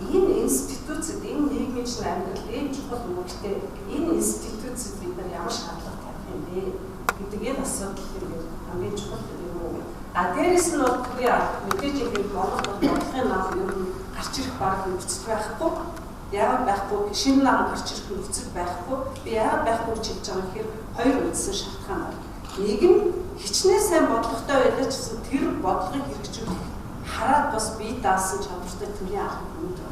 энэ институцэд энэ нийгмийн амьдрал ийм чухал үүрэгтэй энэ институцэд бид нар ямар шаардлагатай байх юм бэ гэдэг энэ асуудал хамгийн чухал юм. Дээрээс нь бол би мэдээж ингээд Монгол бодлогын нам ер нь гарч ирэх баг нөхцөл байхгүй. Яагаад байхгүй шинэ нам гарч ирэх нөхцөл байхгүй. Би яагаад байхгүй гэж хэлж байгаа гэхээр хоёр үндсэн шалтгаан байна. Нэг нь хичнээн сайн бодлоготой байлаа ч гэсэн тэр бодлогыг хэрэгжүүлэх хараад бас бие даасан чадвартай төрлийн арга өндөр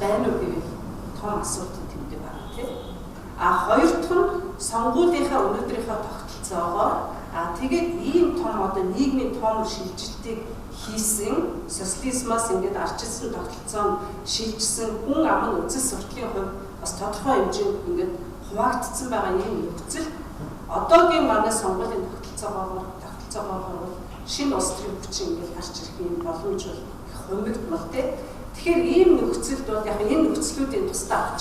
байна уу гэх том асуудал тэмдэг байна тийм. Хоёр дахь нь сонгуулийнхаа өнөөдрийнхөө тогтолцоогоор тэгээд ийм том одоо нийгмийн том шилжилтийг хийсэн социализмаас ингээд арчилсан тогтолцоо шилжсэн хүн ам нь үзэл сурталын хувьд бас тодорхой хэмжээнд ингээд хуваагдсан байгаа ийм нөхцөл одоогийн манай сонгуулийн тогтолцоогоор шинэ улс төрийн хүч ингээд гарч ирэх юм боломж бол хумигдмал тийм. Тэгэхээр ийм нөхцөлд бол яг энэ нөхцлүүдийн тусдаа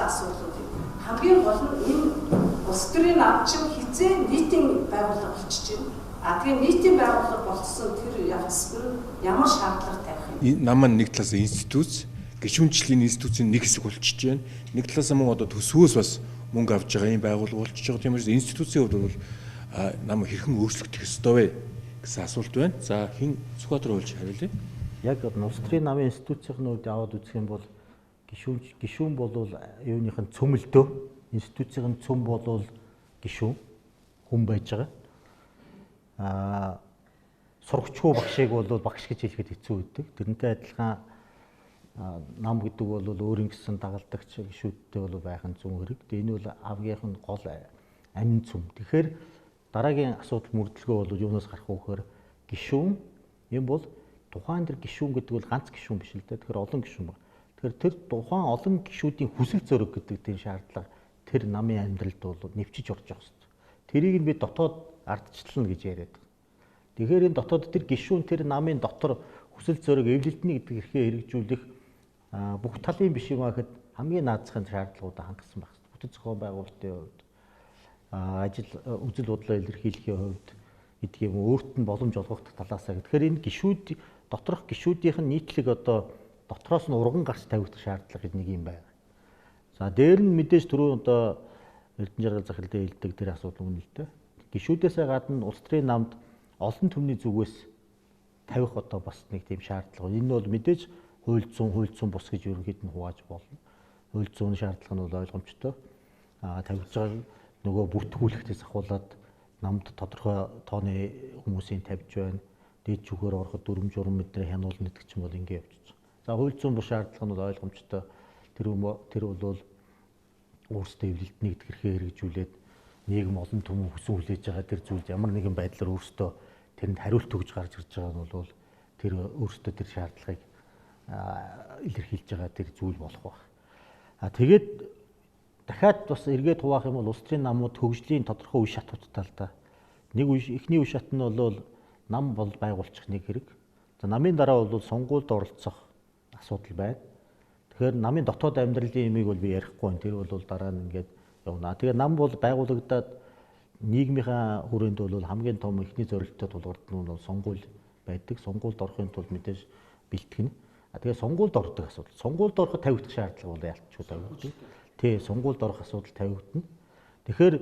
асуудлууд хамгийн гол нь энэ улс төрийн наад чинь хизээ нийтийн байгууллага болчихж байна. Тэгээ нийтийн байгууллага болцсон тэр явц нь ямар шаардлагатай байх юм? Нам маань нэг талаас институц, гишүүнчлийн институцийн нэг хэсэг болчихж байна. Нэг талаас мөн одоо төсвөөс бас мөнгө авч байгаа юм байгууллага болчихж байгаа. Тийм учраас институцийн хувьд бол нам хэрхэн өөрчлөгдөх ёстой вэ гэсэн асуулт байна. За хэн Сүхбаатар хуульч хариулъя. Яг улс төрийн намын институцийн хувьд аваад үзэх юм бол гишүүн бол юуных нь цөмөлдөө, институцийн цөм бол гишүүн хүн байж байгаа. Сургачгүй багшийг бол багш гэж хэлэхэд хэцүү байдаг. Тэрнтэй адилхан нам гэдэг бол өөрийн гэсэн дагалдагч гишүүдтэй бол байх нь зүүн хэрэг. Энэ бол авгийнх нь гол амин цөм. Тэгэхээр дараагийн асуудал мөрдлөгөө бол юунаас гарах вэ гэхээр гишүүн юм бол тухайн тэр гишүүн гэдэг бол ганц гишүүн биш л дээ. Тэгэхээр олон гишүүн байна. Тэгэхээр тэр тухайн олон гишүүдийн хүсэл зориг гэдэг тийм шаардлага тэр намын амьдралд бол нэвчиж орж явах хэрэгтэй. Тэрийг нь би дотоод ардчлална гэж яриад байна. Тэгэхээр энэ дотоод тэр гишүүн тэр намын дотор хүсэл зориг эвлэлдний гэдэг эрхээ хэрэгжүүлэх бүх талын биш юм ахэд хамгийн наазахын шаардлагуудаа хангасан байх хэрэгтэй. Бүтэц зохион байгуулалтын хувьд ажил үзэл бодлоо илэрхийлэхийн хувьд гэдэг юм өөрт нь боломж олгох талаасаа. Тэгэхээр энэ гишүүд доторх гишүүдийнх нь нийтлэг одоо дотроос нь урган гарч тавигдах шаардлага нэг юм байна. За дээр нь мэдээж түрүү одоо Эрдэнэ жаргал захирлын хэлдэг тэр асуудал үнэ л дээ. Гишүүдээсээ гадна улс төрийн намд олон түмний зүгээс тавих одоо бас нэг тийм шаардлага. Энэ бол мэдээж хууль зүйн бус гэж ерөнхийд нь хувааж болно. Хууль зүйн шаардлага нь бол ойлгомжтой. Тавьж байгаа нөгөө бүртгүүлэхээс ахуулаад намд тодорхой тооны хүмүүсийн тавьж байна. Дээд жүгээр ороход дүрм журам мэдрээ хянуулна гэдэг ч юм бол ингэ явчихсан. За хууль зүйн бус шаардлага нь бол ойлгомжтой. Тэр бол өөрсдөө эвлэлтний гэдэг хэрхээ хэрэгжүүлээд нийгэм олон түмэн хүсэн хүлээж байгаа тэр зүйл ямар нэгэн байдлаар өөрсдөө тэрэнд хариулт өгж гарч ирж байгаа нь бол тэр өөрсдөө тэр шаардлагыг илэрхийлж байгаа тэр зүйл болох байх. Тэгээд дахиад бас эргээд хуваах юм бол улс төрийн намууд хөгжлийн тодорхой үе шатуудтай л да. Эхний үе шат нь бол нам бол байгуулчих нэг хэрэг. За намын дараа бол сонгуульд оролцох асуудал байна. Тэгэхээр намын дотоод амьдралын юмыг бол би ярихгүй байна. Тэр бол дараа нь ингээд явна. Тэгээ нам бол байгуулагдаад нийгмийнхаа хүрээнд бол хамгийн том ихний зорилттой тулгуур нь бол сонгуул байдаг. Сонгуульд орохын тулд мэдээж бэлтгэнэ. Тэгээ сонгуульд ордог асуудал. Сонгуульд ороход тавигдах шаардлага бол ялцчгүй тавигддаг. Тий, сонгуульд орох асуудал тавигдана. Тэгэхээр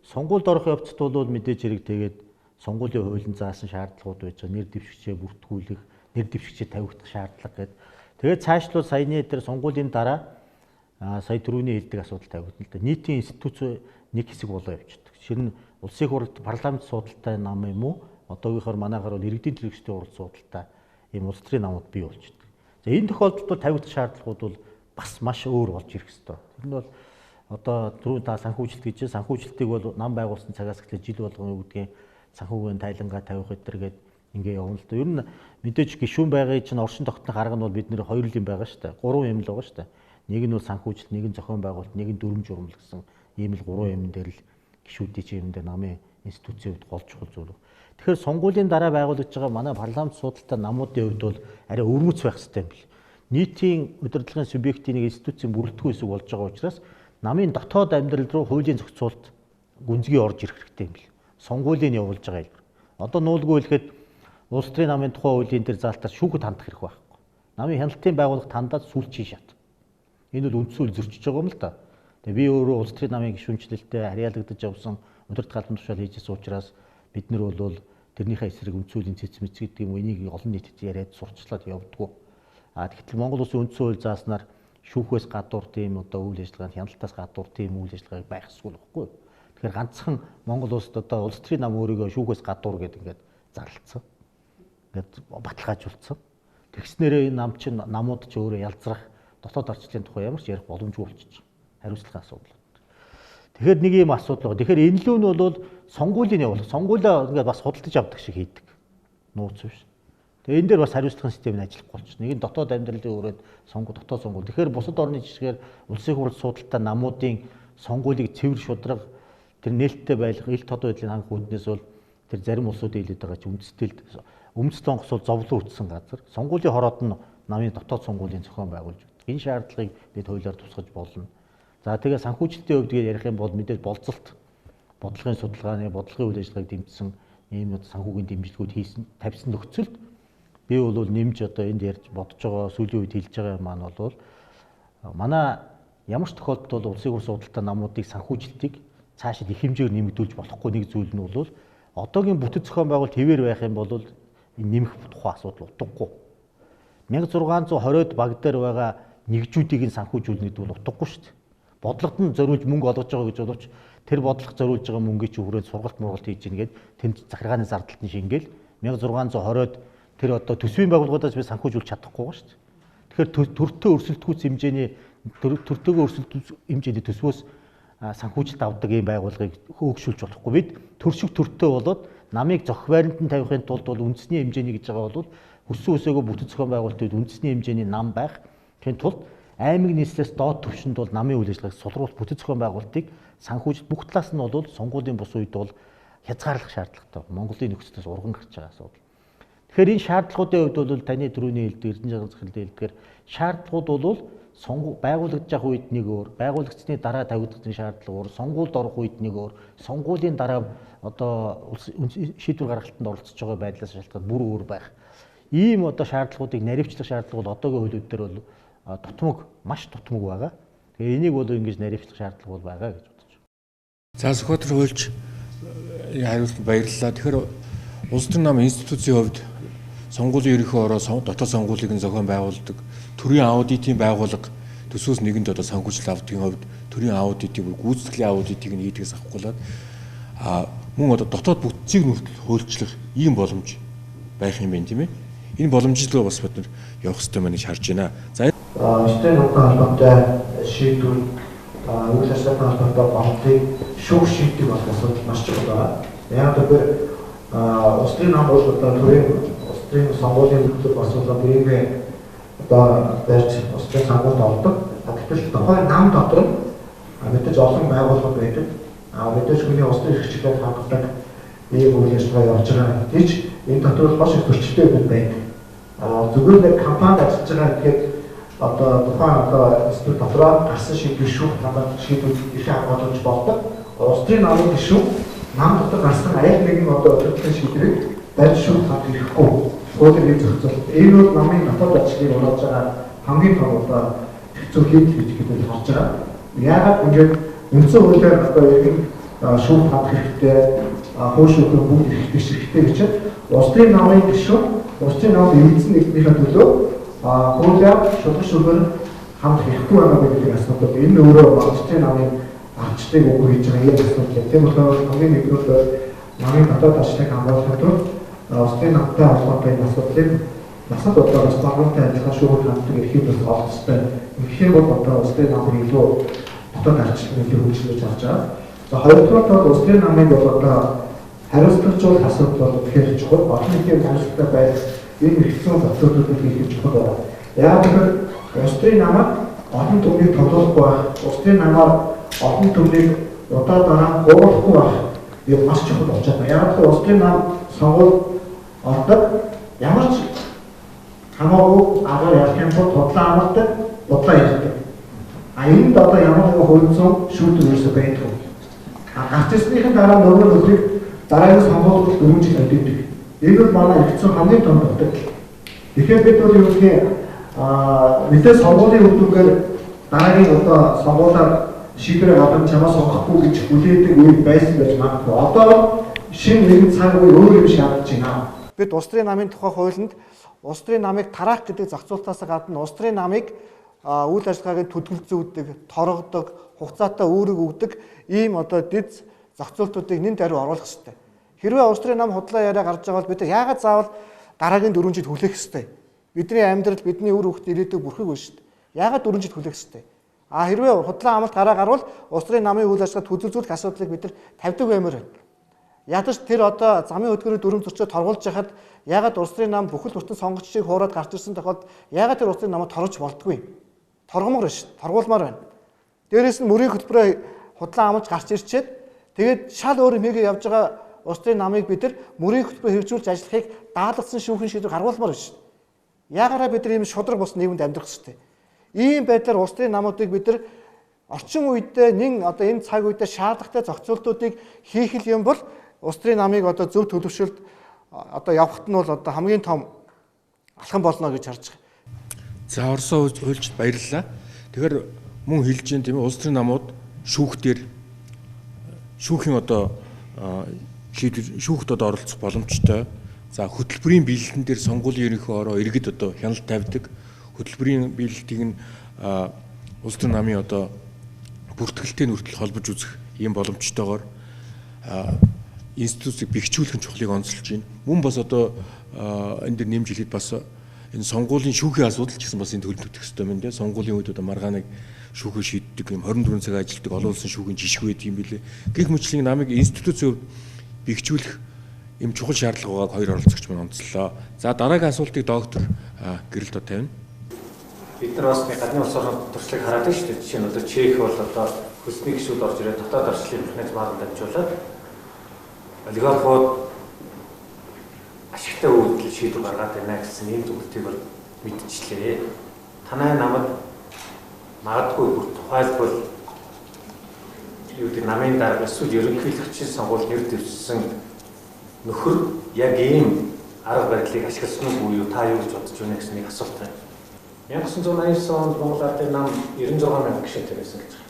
сонгуульд орох явцад бол мэдээж хэрэг тэгээд сонгуулийн хуулийн заасан шаардлагууд байж байгаа. Нэр дэвшигчээ бүртгүүлэх, нэр дэвшигчээ тавигдах шаардлага гэдэг. Тэгээд цаашлуу саяны дээр сонгуулийн дараа сая түрүүний хэлдэг асуудал тавигдана л да. Нийтийн институц нэг хэсэг болоо явчихдаг. Жишээ нь улсын хурлд парламент судалтай нам юм уу? Одоогийнхоор манайхаар бол иргэдийн төлөөлөгчдийн урд судалтай ийм улс төрийн намууд бий болчихдог. За энэ тохиолдолд тавигдах шаардлагууд бол бас маш өөр болж ирэх ёстой. Тэр нь бол одоо түрүү та санхүүжилт гэж санхүүжилтийг бол нам байгуулсан цагаас эхлээд жил болгон юу гэдгийг санхүүгийн тайлангаа тавих гэдэргээд ингээ явна л да. Ер нь мэдээж гишүүн байгыг чинь оршин тогтнох арга нь бол бид нэр хоёр л юм байгаа шүү дээ. Гурван юм л байгаа шүү дээ. Нэг нь бол санхүүжилт, нэг нь зохион байгуулалт, нэг нь дүрм журам гэсэн ийм л гурван юм дээр л гишүүдийн чинь юм дээр намын институцийн хувьд гол чухал зүйл. Тэгэхээр сонгуулийн дараа байгуулагдж байгаа манай парламент судалтай намуудын хувьд бол арай өвөрмөц байх хэрэгтэй юм бэл. Нийтийн удирдлагын субъектийн нэг институцийн бүрэлдэхүүн хэсэг болж байгаа учраас намын дотоод амьдрал руу хуулийн зохицуулалт гүнзгий орж ирэх хэрэгтэй юм бэл. Сонгуулийн явуулж байгаа хэлбэр. Одоо нуулгүй хэлэхэд улс төрийн намын тухай хуулийн дээр заалтаар шүүхэд хандах хэрэг байхгүй. Намын хяналтын байгууллагт хандаад сүлжээ шат. Энэ бол үндсүүл зөрчиж байгаа юм л да. Тэгээ би өөрөө улс төрийн намын гишүүнчлэлтэй харьяалагдаж явсан удирдах албан тушаал хийжсэн учраас бид нар бол тэрнийхээ эсрэг үндсүүлийн цэц мэц гэдэг юм энийг олон нийтэд яриад сурчлаад явдггүй. Тэгтэл Монгол Улсын үндсэн хууль зааснаар шүүхээс гадуур тийм одоо үйл ажиллагаанд хяналтаас гадуур тийм үйл ажиллагааг байх ёсгүй байхгүй. Тэгэхээр ганцхан Монгол улсад одоо улс төрийн нам өөрийгөө шүүхээс гадуур гэдэг ингээд зарлцсан. Ингээд баталгаажуулсан. Тэгснээрээ энэ нам чинь намууд ч өөрөө ялзрах дотоод орчлын тухай ямар ч ярих боломжгүй болчихж байгаа. Хариуцлагын асуудал. Тэгэхээр нэг юм асуудал байгаа. Тэгэхээр энэ лүү нь бол сонгуулийн явуулах. Сонгуулиа ингээд бас худалдаж авдаг шиг хийдэг. Нууц биш. Тэгээ энэ дээр бас хариуцлагын систем нь ажиллахгүй болчихно. Нэг нь дотоод амьдралын өрөөнд дотоод сонгуул. Тэгэхээр бусад орны жишгээр улсын хурл судалтай намуудын сонгуулийг цэвэр шударга тэр нээлттэй байлгах ил тод байдлыг хангах үднээс бол тэр зарим улсуудын хэлээд байгаа чи үндэстэлд өмнөд онгоц бол зовлон үтсэн газар. Сонгуулийн хороод нь намын дотоод сонгуулийн зохион байгуулж байдаг. Энэ шаардлагыг бид хуулиар тусгаж болно. За тэгээ санхүүжилтийн хувьд ярих юм бол мэдээж болцолт бодлогын судалгааны бодлогын үйл ажиллагааг дэмжсэн ийм санхүүгийн дэмжлэгүүд хийсэн тавьсан нөхцөлд би бол нэмж одоо энд ярьж бодож байгаа сүүлийн үед хэлж байгаа маань бол манай ямар ч тохиолдолд бол улсын хур судалтай намуудыг санхүүжилтийг цаашид их хэмжээгээр нэмэгдүүлж болохгүй нэг зүйл нь бол одоогийн бүтэц зохион байгуулалт хэвээр байх юм бол энэ нэмэх тухай асуудал утгагүй. 1620-д баг дээр байгаа нэгжүүдийг санхүүжүүлнэ гэдэг бол утгагүй шүү дээ. Бодлогод нь зориулж мөнгө олгож байгаа гэж боловч тэр бодлого зориулж байгаа мөнгөийг чи хүрээд сургалт мургалт хийж гин гээд тэнд захиргааны зардалтын шингээл 1620-д тэр одоо төсвийн байгууллагуудаас би санхүүжүүлж чадахгүй байгаа шүү дээ. Тэгэхээр төртөө өрсөлдөхүйц хэмжээний төртөөгөө өрсөлдөх хэмжээний төсвөөс санхүүжилт авдаг ийм байгууллагыг хөөгшүүлж болохгүй. Бид төршиг төртөө болоод намыг зохих байранд нь тавихын тулд бол үндэсний хэмжээний гэж байгаа бол хүссэн үсээгөө бүтэц зохион байгуулалтууд үндэсний хэмжээний нам байх. Тэнд тулд аймаг нийслэлээс доод түвшинд бол намын үйл ажиллагааг сулруулах бүтэц зохион байгуулалтыг санхүүжилт бүх талаас нь бол сонгуулийн бус үед бол хязгаарлах шаардлагатай. Монголын нөхцлөөс урган гарч байгаа асуудал. Тэгэхээр энэ шаардлагуудын хувьд бол таны түрүүний хэлдэг Эрдэнэ захирлын хэлдгээр шаардлагууд бол байгуулагдаж явах үед нэг өөр, байгуулагдсны дараа тавигдсан шаардлага өөр, сонгуульд орох үед нэг өөр, сонгуулийн дараа одоо шийдвэр гаргалтанд оролцож байгаа байдлаас шалтгаалж бүр өөр байх. Ийм одоо шаардлагуудыг наривчлах шаардлага бол одоогийн хуулиуд дээр бол тутмаг, маш тутмаг байгаа. Тэгээ энийг бол ингэж наривчлах шаардлага бол байгаа гэж бодож байна. За Сүхбаатар хуульч хариултанд баярлалаа. Тэгэхээр улс төрийн намын институцийн хувьд сонгуулийн ерөнхий ороо дотоод сонгуулийг нь зохион байгуулдаг, төрийн аудитын байгууллага төсвөөс нэгэнд одоо санхүүжилт авдгийн хувьд төрийн аудитыг гүйцэтгэлийн аудитыг нь хийдгээс авахгүй мөн одоо дотоод бүтцийг нүртэл хөөлчлөх ийм боломж байх юм байна тийм ээ. Энэ боломжтой бас бид нар явах хэрэгтэй мэнэ харж байна. За Өстэй нутгийн холбоотой шийдвэр үйл ажиллагааны холбоотой болтыг шүүх шийддэг болох асуудал маш чухал байна. Яг тэгэхээр улс төрийн нам бол одоо төрийн улс төрийн сонгуулийн нөхцөл боловсруулах бүрийгээ одоо барьж улс төрийн сонгуульд ордог. Гэтэл тухайн нам дотор мэдээж олон байгууллага байдаг. Мэдээж хүний улс төрийн хэрэгчлэлд хангалттай ийм үйл ажиллагаа явж байгаа гэж энэ дотор маш их зөрчилтэй байдаг. Зүгээр нэг компани ажиллаж байгаа гэхэд одоо тухайн одоо эсвэл дотроо гарсан шийдвэр шүүх хамгаалах шийдвэр их хамгаалж болдог. Улс төрийн намын гишүүн нам дотор гарсан аль нэгэн одоо өдөртөө шийдвэрийг барьж шүүх хамгаалах хэрэггүй. Хуулийн зохицол. Энэ бол намын дотоод ажлыг олж байгаа хамгийн том одоо хэцүү хийх гэж харж байгаа. Яагаад ингэж үндсэн хуулиар одоо иргэн шүүх хамгаалах хэрэгтэй, хуушлуудын бүгд хэрэгтэй гэж улс төрийн намын гишүүн улс төрийн намын эзэн нэгнийхээ төлөө хуулиар шударга хамт хэрэггүй байгаа гэдэг асуудал. Энэ өөрөө улс төрийн намын арчдыг өгөх хийж байгаа юм асуудал. Тийм болохоор хамгийн нэгдүгээр намын дотоод ажлыг хамгаалахад улс төрийн намтай холбоотой энэ асуудлыг насад бодлогоос багтай ажиллах шүүх хамтыг эрхийг бас олох хэрэгтэй. Ингэхээр бол одоо улс төрийн намын илүү дотоод арчдыг илүү хөгжүүлж авч байгаа. За хоёрдугаар улс төрийн намын бол одоо хариуцлагажуулах асуудал бол тэгэхээр чухал. Олон нийтийн хариуцлагатай байх энэ хэрэгцээ зохицуулалтыг хийх чухал байна. Яг тэгэхээр улс төрийн намаар олон түмнийг тодруулахгүй байх, улс төрийн намаар олон түмнийг удаа дараа хуулахгүй байх юм маш чухал болж байна. Яг тэгэхээр улс төрийн нам сонгуул ордог ямар ч хамаагүй агаар ярих юм бол бодлоо амардаг, бодлоо ярьдаг. Энд одоо ямар нэгэн хөлцөн шийдвэр үүсэх байдаг. Гарч ирснийхэн дараа нөгөө нөхрийг дараагийн сонгуульд 4 жил өдөөдөг. Энэ бол манай хэрэгцээ хамгийн том тогтол. Тэгэхээр бид бол юу гэх мэдээ сонгуулийн үднүүгээр дараагийн одоо сонгуулиар шийдвэр авах чамаа сонгохгүй гэж хүлээдэг үе байсан байж магадгүй. Одоо шинэ нэгэн цаг үе өөр юм шаардж байна. Бид улс төрийн намын тухай хуулинд улс төрийн намыг тараах гэдэг зохицуултаас гадна улс төрийн намыг үйл ажиллагаагийн төдөлзөөдөг, торгодог, хугацаатай үүрэг өгдөг ийм одоо дэд зохицуултуудыг нэн даруй оруулах хэрэгтэй. Хэрвээ улс төрийн нам худлаа яриа гарч байгаа бол бид яагаад заавал дараагийн 4 жил хүлээх хэрэгтэй? Бидний амьдрал, бидний үр хөвгт ирээдүйг бүрхэг байна шүү дээ. Яагаад 4 жил хүлээх хэрэгтэй? Хэрвээ худлаа амлалт гараа гарвал улс төрийн намын үйл ажиллагаа төдөлзүүлэх асуудлыг бид нар тавьдаг баймаар байна. Ядаж тэр одоо замын хөдөлгөөний дүрм зөрчөө торгуулж яхад яагаад улс төрийн нам бүхэл бүтэн сонгогчдыг хуураад гарч ирсэн тохиолдолд яагаад тэр улс төрийн намыг торгож болдгүй? Торгомоор шүү дээ. Торгуулмаар байна. Дээрээс нь мөрийн хөтөлбөрөөр худлаа амлаж гарч ирчээд тэгээд шал өөр мэгээ явж байгаа улс төрийн намыг бид нар мөрийн хөтөлбөр хэрэгжүүлж ажиллахыг даалгасан шүүхийн шийдвэр гаргуулмаар байна шүү дээ. Яагаад бид нар ийм шудраг бус нийгэмд амьдрах хэрэгтэй? Ийм байдлаар улс төрийн намуудыг бид нар орчин үедээ одоо энэ цаг үедээ шаардлагатай зохицуултуудыг хийх юм бол улс төрийн намыг одоо зөв төлөвшөлд одоо явахт нь бол одоо хамгийн том алхам болно гэж харж байгаа. За Орсон хуульчид баярлалаа. Тэгэхээр мөн хэлж дээ тийм ээ улс төрийн намууд шүүхтэр шүүхийн одоо шүүхт одоо оролцох боломжтой. За хөтөлбөрийн биелэлтэн дээр сонгуулийн ерөнхий ороо иргэд одоо хяналт тавьдаг. Хөтөлбөрийн биелэлтийг нь улс төрийн намын одоо бүртгэлтэй нүртэл холбож үзэх ийм боломжтойгоор институцийг бэхжүүлэх чухлыг онцолж байна. Мөн бас одоо энэ дэр нэмж хэлэхэд бас энэ сонгуулийн шүүхийн асуудал ч гэсэн бас энэ төлөвлөгдөх хэрэгтэй юм дээ. Сонгуулийн үед одоо маргааныг шүүхөө шийддэг юм 24 цаг ажилладаг олон улсын шүүхийн жишг байдаг юм билээ. Гэх мэтлэг намайг институцийн бэхжүүлэх юм чухал шаардлага байгааг хоёр оролцогч маань онцлоо. За дараагийн асуултыг доктор гэрэлд тавина. Бид нар бас гадны улс орнууд туршлагыг хараад байна шүү дээ. Жишээ нь одоо Чех бол одоо хөлсний гишүүд орж ирээд дотоод орчлын механизмаар дамжуулаад олигархууд ашигтай үйлдэл шийдвэр гаргаад байна гэсэн ийм зүйлийг мэдчихлээ. Танай намайг магадгүй бүр тухайлбал юу гэдэг намын дарга эсвэл ерөнхийлөгчийн сонгуульд нэр дэвшсэн нөхөр яг ийм арга барилыг ашигласан уу юу та юу гэж бодож байна гэсэн нэг асуулт байна. 1989 онд Монгол Ардын нам 96 мянган гишүүнтэй байсан гэж байна.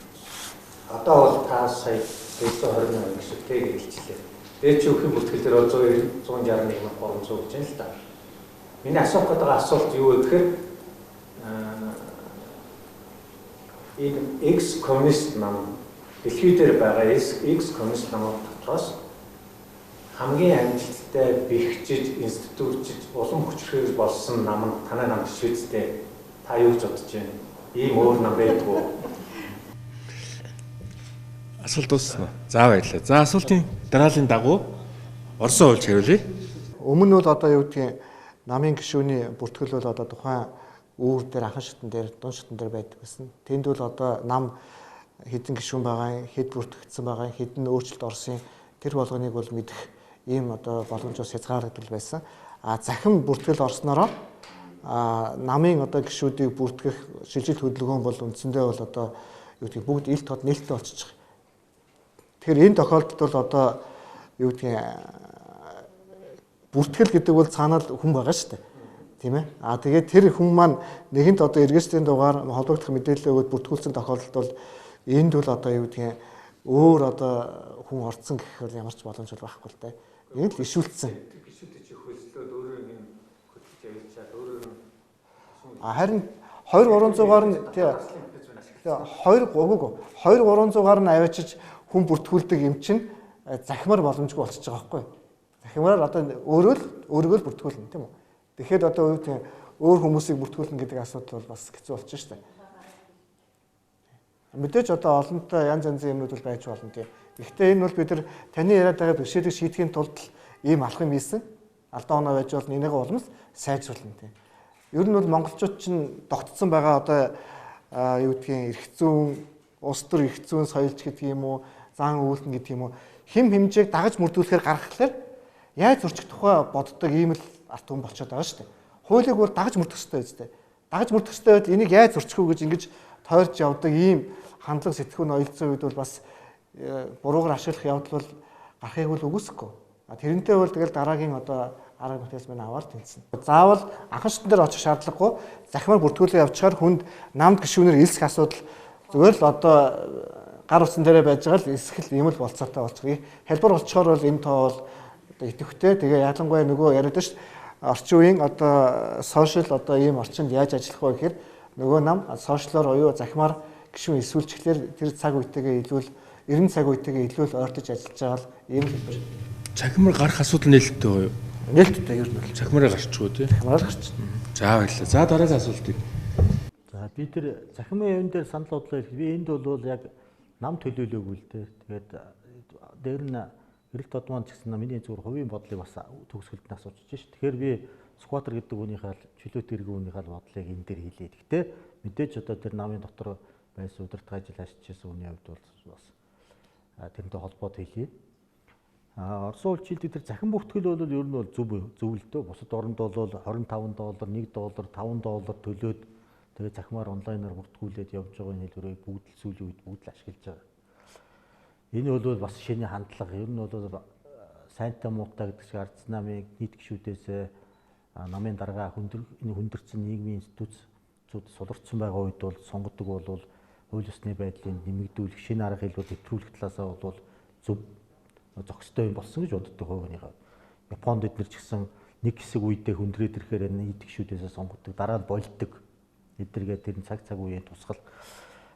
Одоо бол та сая 220 мянган гишүүнтэй хэлчихлээ. Дээд чөөхөн бүртгэлээр бол 161 300 гэж байна л да. Миний асуух гэдэг асуулт юу вэ гэхээр энэ X коммунист нам дэлхий дээр байгаа X коммунист намууд дотроос хамгийн амжилттай бэхжиж институтчиж улам хүчрхэг болсон нам нь танай нам шийдтэй та юу гэж бодож байна? Ийм өөр нам байдгүй. Асуулт дуусна. За баярлалаа. За асуултын дараалын дагуу Орсон уулж хариулъя. Өмнө нь бол одоо юу гэдгийг намын гишүүний бүртгэл бол одоо тухайн үүр дээр анхан шатн дээр дун шатн дээр байдаг гэсэн. Тэнд бол одоо нам хэдэн гишүүн байгаа, хэд бүртгэгдсэн байгаа, хэдэн өөрчлөлт орсон тэр болгоныг бол мэдэх ийм одоо боломжоос хязгаарлагдвал байсан. Захин бүртгэл орсноороо намын одоо гишүүдийг бүртгэх шилжилт хөдөлгөөн бол үндсэндээ бол одоо юу гэдгийг бүгд ил тод нээлттэй болчихж байгаа. Тэгэхээр энэ тохиолдолд бол одоо юу гэдгийг бүртгэл гэдэг бол цаанаа хүн байгаа шүү дээ. Тийм ээ. Тэгээд тэр хүн маань нэгэнт одоо эргээслийн дугаар холбогдох мэдээлэл өгөөд бүртгүүлсэн тохиолдолд бол энд бол одоо юу гэдгийг өөр одоо хүн орцсон гэх бол ямар ч боломж байхгүй л дээ. Энэ л ишүүлсэн. Гишүүдэд чи хөлслөөд өөрөө юм хөтлөж явуулчаад өөрөө харин 2-300-аар нь тий 2-300-аар нь аваачиж хүн бүртгүүлдэг юм чинь захимаар боломжгүй болчихж байгаа байхгүй. Захимаар одоо өөрийгөө л бүртгүүлнэ тийм үү. Тэгэхээр одоо юу тийм өөр хүмүүсийг бүртгүүлнэ гэдэг асуудал бол бас хэцүү болчих шүү дээ. Мэдээж одоо олонтой янз янзын юмнууд бол байж болно тийм. Гэхдээ энэ бол бид нар таны яриад байгаа бэрхшээлийг шийдэхийн тулд ийм алхам хийсэн. Алдаа оноо байж болно энийг улмс сайжруулна тийм. Ер нь бол монголчууд чинь тогтцсон байгаа одоо юу гэдгийг эрх зүйн, улс төр эрх зүйн соёлч гэдэг юм уу, зан үйлдэл гэдэг юм уу, хэм хэмжээг дагаж мөрдүүлэхээр гаргахлаар яаж зурчих тухай боддог ийм л арт хүн болчиход байгаа шүү дээ. Хуулийг бол дагаж мөрдөх хэрэгтэй үстэй. Дагаж мөрдөх хэрэгтэй байтал энийг яаж зурчих уу гэж ингэж тойрч явдаг ийм хандлага сэтгүүн ойлцсон үед бол бас буруугаар ашиглах явдал бол гарахыг бол үгүйсэхгүй. Тэрнтэй бол тэгэл дараагийн одоо арга механизмыг аваад тэнцэнэ. Заавал анхан шатн дээр очих шаардлагагүй. Захимаар бүртгүүлээ явчихаар хүнд намд гишүүнээр элсэх асуудал зүгээр л одоо гар утсан дээрээ байж байгаа л эсхэл юм л болцоотой болчихгоо. Хэлбэр болчоор бол энэ тоо бол одоо идэвхтэй. Тэгээ ялангуяа нөгөө яриад шүү дээ. Орчин үеийн одоо сошиал одоо ийм орчинд яаж ажиллах вэ гэхээр нөгөө нам сошиалор оюу захимаар гишүүн эсвүүлчихлээр тэр цаг үетэйгээ илүүл 90 цаг үетэйгээ илүүл ойртож ажиллаж байгаа л ийм хэлбэр. Захимаар гарах асуудал нээлттэй гоё. Нээлттэй ер нь бол Захимаараа гарчихгүй тий. захимаар гарчихна. За баярлалаа. За дараагийн асуултыг. За би тэр захимын явн дээр санал бодлоо хэлэх. Би энд бол яг нам төлөөлөөгүй л дээ. Тэгээд дээр нь эрэлт тодмонд ч гэсэн миний зүгээр хувийн бодлыг бас төгсгөлд нь асууж байна шүү. Тэгэхээр би скватер гэдэг үнийхээ чөлөөт иргүүнийхээ бодлыг энэ дээр хэлье. Гэхдээ мэдээж одоо тэр намын дотор байсан удирдах ажил ашиглажсэн үний хувьд бол бас тэрнтэй холбоод хэлье. Орсон улчилдаг тэр захин бүртгэл бол ер нь бол зөв л дөө. Бусад оронд бол $25, $1, $5 төлөөд тэгээд захимаар онлайнаар бүртгүүлээд явж байгаа хэлбэрийг бүгд л сүүлийн үед бүгд л ашиглаж байгаа. Энэ бол бас шинэ хандлага. Ер нь бол сайнтай муутай гэдэг шиг ардс намын нийт гишүүдээс намын дарга энэ хүндэрсэн нийгмийн институцууд суларчсан байгаа үед бол сонгодог бол хууль ёсны байдлыг нэмэгдүүлэх, шинэ арга хэлбэр нэвтрүүлэх талаасаа бол зөв зохистой юм болсон гэж боддог хувийнхаа. Японд эднэр ч гэсэн нэг хэсэг үедээ хүндрээд ирэхээр нийт гишүүдээс сонгодог, дараа нь болдог. Эднэргээ тэр цаг үеийн тусгал.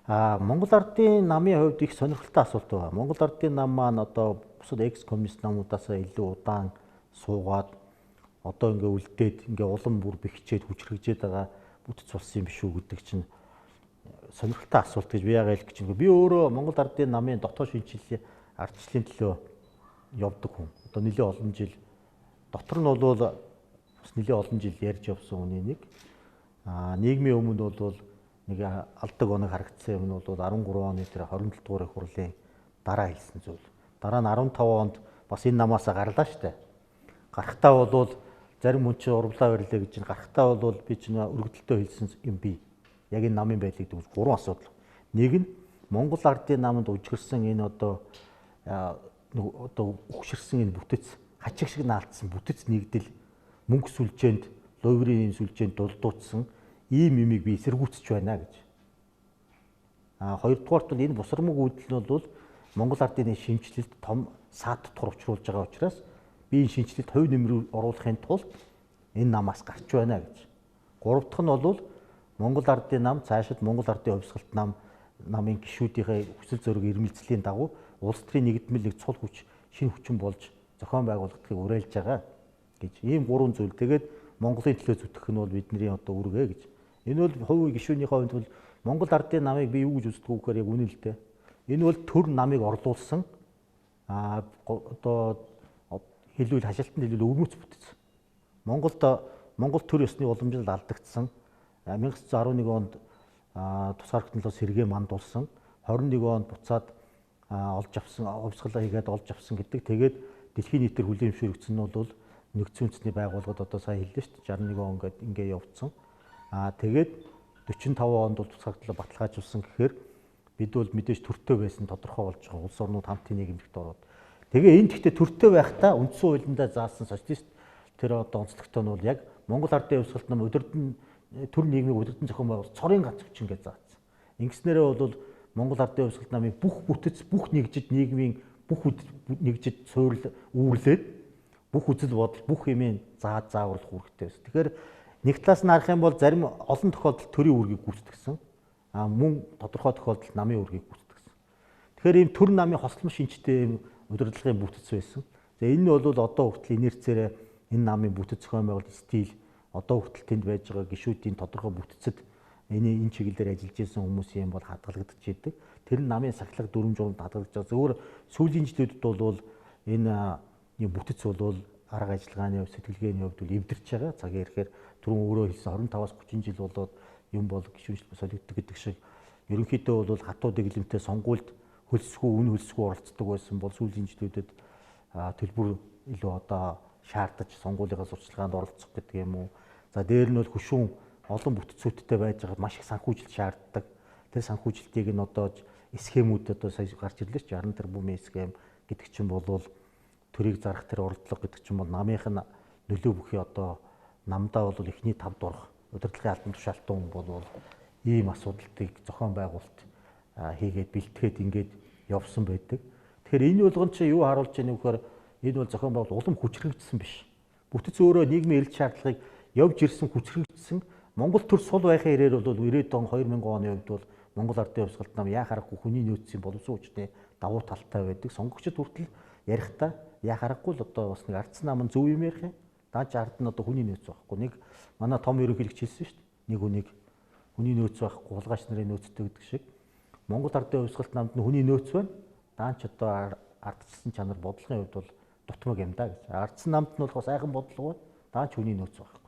Монгол Ардын намын хувьд их сонирхолтой асуулт байна. Монгол Ардын нам маань одоо бусад экс коммунист намуудаас илүү удаан суугаад одоо ингээ үлдээд ингээ улам бүр бэхжээд хүчрхэгжээд байгаа бүтц болсон юм биш үү гэдэг чинь сонирхолтой асуулт гэж би яагаад хэлэх гэж байна. Би өөрөө Монгол Ардын намын дотоод шинжилгээ ардчлалын төлөө явдаг хүн. Одоо нэлээд олон жил дотор нь бол бас нэлээд олон жил ярьж явсан хүний нэг. Нийгмийн өмнө бол нэг алдаг оног харагдсан юм нь бол 13 оны тэр 27 дугаар их хурлын дараа хэлсэн зүйл. Дараа нь 15 онд бас энэ намаасаа гарлаа штэ. Гарахтаа бол зарим хүн чинь урвлаа барилаа гэж чинь гарахтаа бол би чинь өргөдөлтөө хэлсэн юм би. Яг энэ намын байдлыг дүүс 3 асуудал. Нэг нь Монгол Ардын наманд үжигэрсэн энэ одоо өгшөрсөн энэ бүтэц хачиг шиг наалтсан бүтэц нэгдэл мөнгө сүлжээнд ловрийн сүлжээнд дулдуутсан ийм юмыг би эсэргүүцэж байна гэж. Хоёрдугаарт энэ бусармаг үйлдэл нь бол Монгол Ардын шинжилэлд том саатдтгор учруулж байгаа учраас би энэ шинжилэлд хувь нэмрээ оруулахын тулд энэ намаас гарч байна гэж. Гурав дахь нь бол Монгол Ардын нам цаашид Монгол Ардын хувьсгалт намын гишүүдийн хүсэл зориг ирмэлцлийн дагуу улс төрийн нэгдмэлийг цул хүч шинэ хүчин болж зохион байгуулагдахыг уриалж байгаа гэж. Ийм гурван зүйл. Тэгээд Монголын төлөө зүтгэх нь бол бидний одоо үргэ гэж. Энэ бол хувийн гишүүнийхээ хувьд бол Монгол Ардын намыг би юу гэж үздэг вэ гэхээр яг үнэн л дээ. Энэ бол төр намыг орлуулсан одоо хэлбэл хашаалтанд хэлбэл өвмөц бүтэц. Монгол төр ёсны уламжлалд алдагдсан 1911 онд тусгаар хөтөлбөрөөр сэргээ мандуулсан 21 онд буцаад олж авсан хувьсгалаа хийгээд олж авсан гэдэг. Тэгээд дэлхийн нийтээр хүлээн зөвшөөрөгдсөн нь бол нэгдсэн үндэсний байгууллагад одоо сайн хэллээ шүү дээ 61 он гээд ингээ явцсан. Тэгээд 45 онд бол тусгаар хөтөлбөрөөр баталгаажуулсан гэхээр бид бол мэдээж төртөө байсан тодорхой болж байгаа улс орнууд хамтын нийгэмлэгт ороод. Тэгээ энэ гэхдээ төртөө байхдаа үндсэн хуулиндаа заасан социалист тэр одоо онцлогтой нь бол яг Монгол Ардын хувьсгалт нам удирдан төр нийгмийг удирдан зохион байгуулалт цорын ганц хүчин гэж заасан. Ингэснээрээ бол Монгол Ардын хувьсгалт намын бүх бүтэц, бүх нэгжид нийгмийн бүх нэгжид суурил үүрлээд бүх үзэл бодол, бүх юмыг зааварлах үүрэгтэй байсан. Тэгэхээр нэг талаас нь харах юм бол зарим олон тохиолдолд төрийн үүргийг гүйцэтгэсэн. Мөн тодорхой тохиолдолд намын үүргийг гүйцэтгэсэн. Тэгэхээр ийм төр намын хослон шинжтэй удирдлагын бүтэц байсан. За энэ нь бол одоо хүртэл инерцээрээ энэ намын бүтэц зохион байгуулалт стил одоо хүртэл тэнд байж байгаа гишүүдийн тодорхой бүтэцэд энэ чиглэлээр ажиллаж байсан хүмүүсийн юм бол хадгалагдаж идэг. Тэр нь намын сахилга дүрм журмд хадгалагдаж байгаа. Зөвхөн сүүлийн жилүүдэд бол энэ бүтэц бол арга ажиллагааны хувьд сэтгэлгээний хувьд бол эвдэрч байгаа. Цагийн ирэхээр түрүүн өөрөө хэлсэн 25-аас 30 жил болоод юм бол гишүүнчлэл солигддог гэдэг шиг ерөнхийдөө бол хатуу дэглэмтэй сонгуульд хөлсгүй үн хөлсгүй оролцдог байсан бол сүүлийн жилүүдэд төлбөр илүү одоо шаардаж сонгуулийнхаа сурчлаганд оролцох гэдэг юм уу. За дээр нь бол хөшүүн олон бүтцүүдтэй байж байгаа маш их санхүүжилт шаарддаг. Тэр санхүүжилтийг нь одоо схемүүд одоо сая гарч ирлээ ч 60 тэрбумын схем гэдэг чинь бол төрийг зарах тэр урдлага гэдэг чинь бол намынх нь нөлөө бүхий одоо намдаа бол эхний 5 дурах удирдлагын албан тушаалтан бол ийм асуудлыг зохион байгуулалт хийгээд бэлтгээд ингээд явсан байдаг. Тэгэхээр энэ болгон чи юу харуулж байгаа нөхөр энэ бол зохион байгуулалт улам хүчрэгдсэн биш. Бүтэц өөрөө нийгмийн эрэлт шаардлагыг явж ирсэн хүчрэгдсэн. Монгол төр сул байхын ирээр бол 90 он 2000 оны үед бол Монгол Ардын хувьсгалт нам яа харахгүй хүний нөөцийн боловсон хүчний давуу талтай байдаг. Сонгогчд хүртэл ярихдаа яа харахгүй л одоо бас нэг ардсан нам зөв юм ярих юм. Дааж ард нь одоо хүний нөөц байхгүй. Нэг манай том ерөнхийлөгч хэлсэн шүү дээ. Нэг хүнийг хүний нөөц байхгүй хулгайч нарын нөөцтэй гэдэг шиг Монгол Ардын хувьсгалт намд нь хүний нөөц байна. Даанч одоо ардчсан чанар бодлогын хувьд бол дутмаг юм да гэж. Ардсан намд нь бол сайхан бодлого байна. Даанч хүний нөөц байхгүй.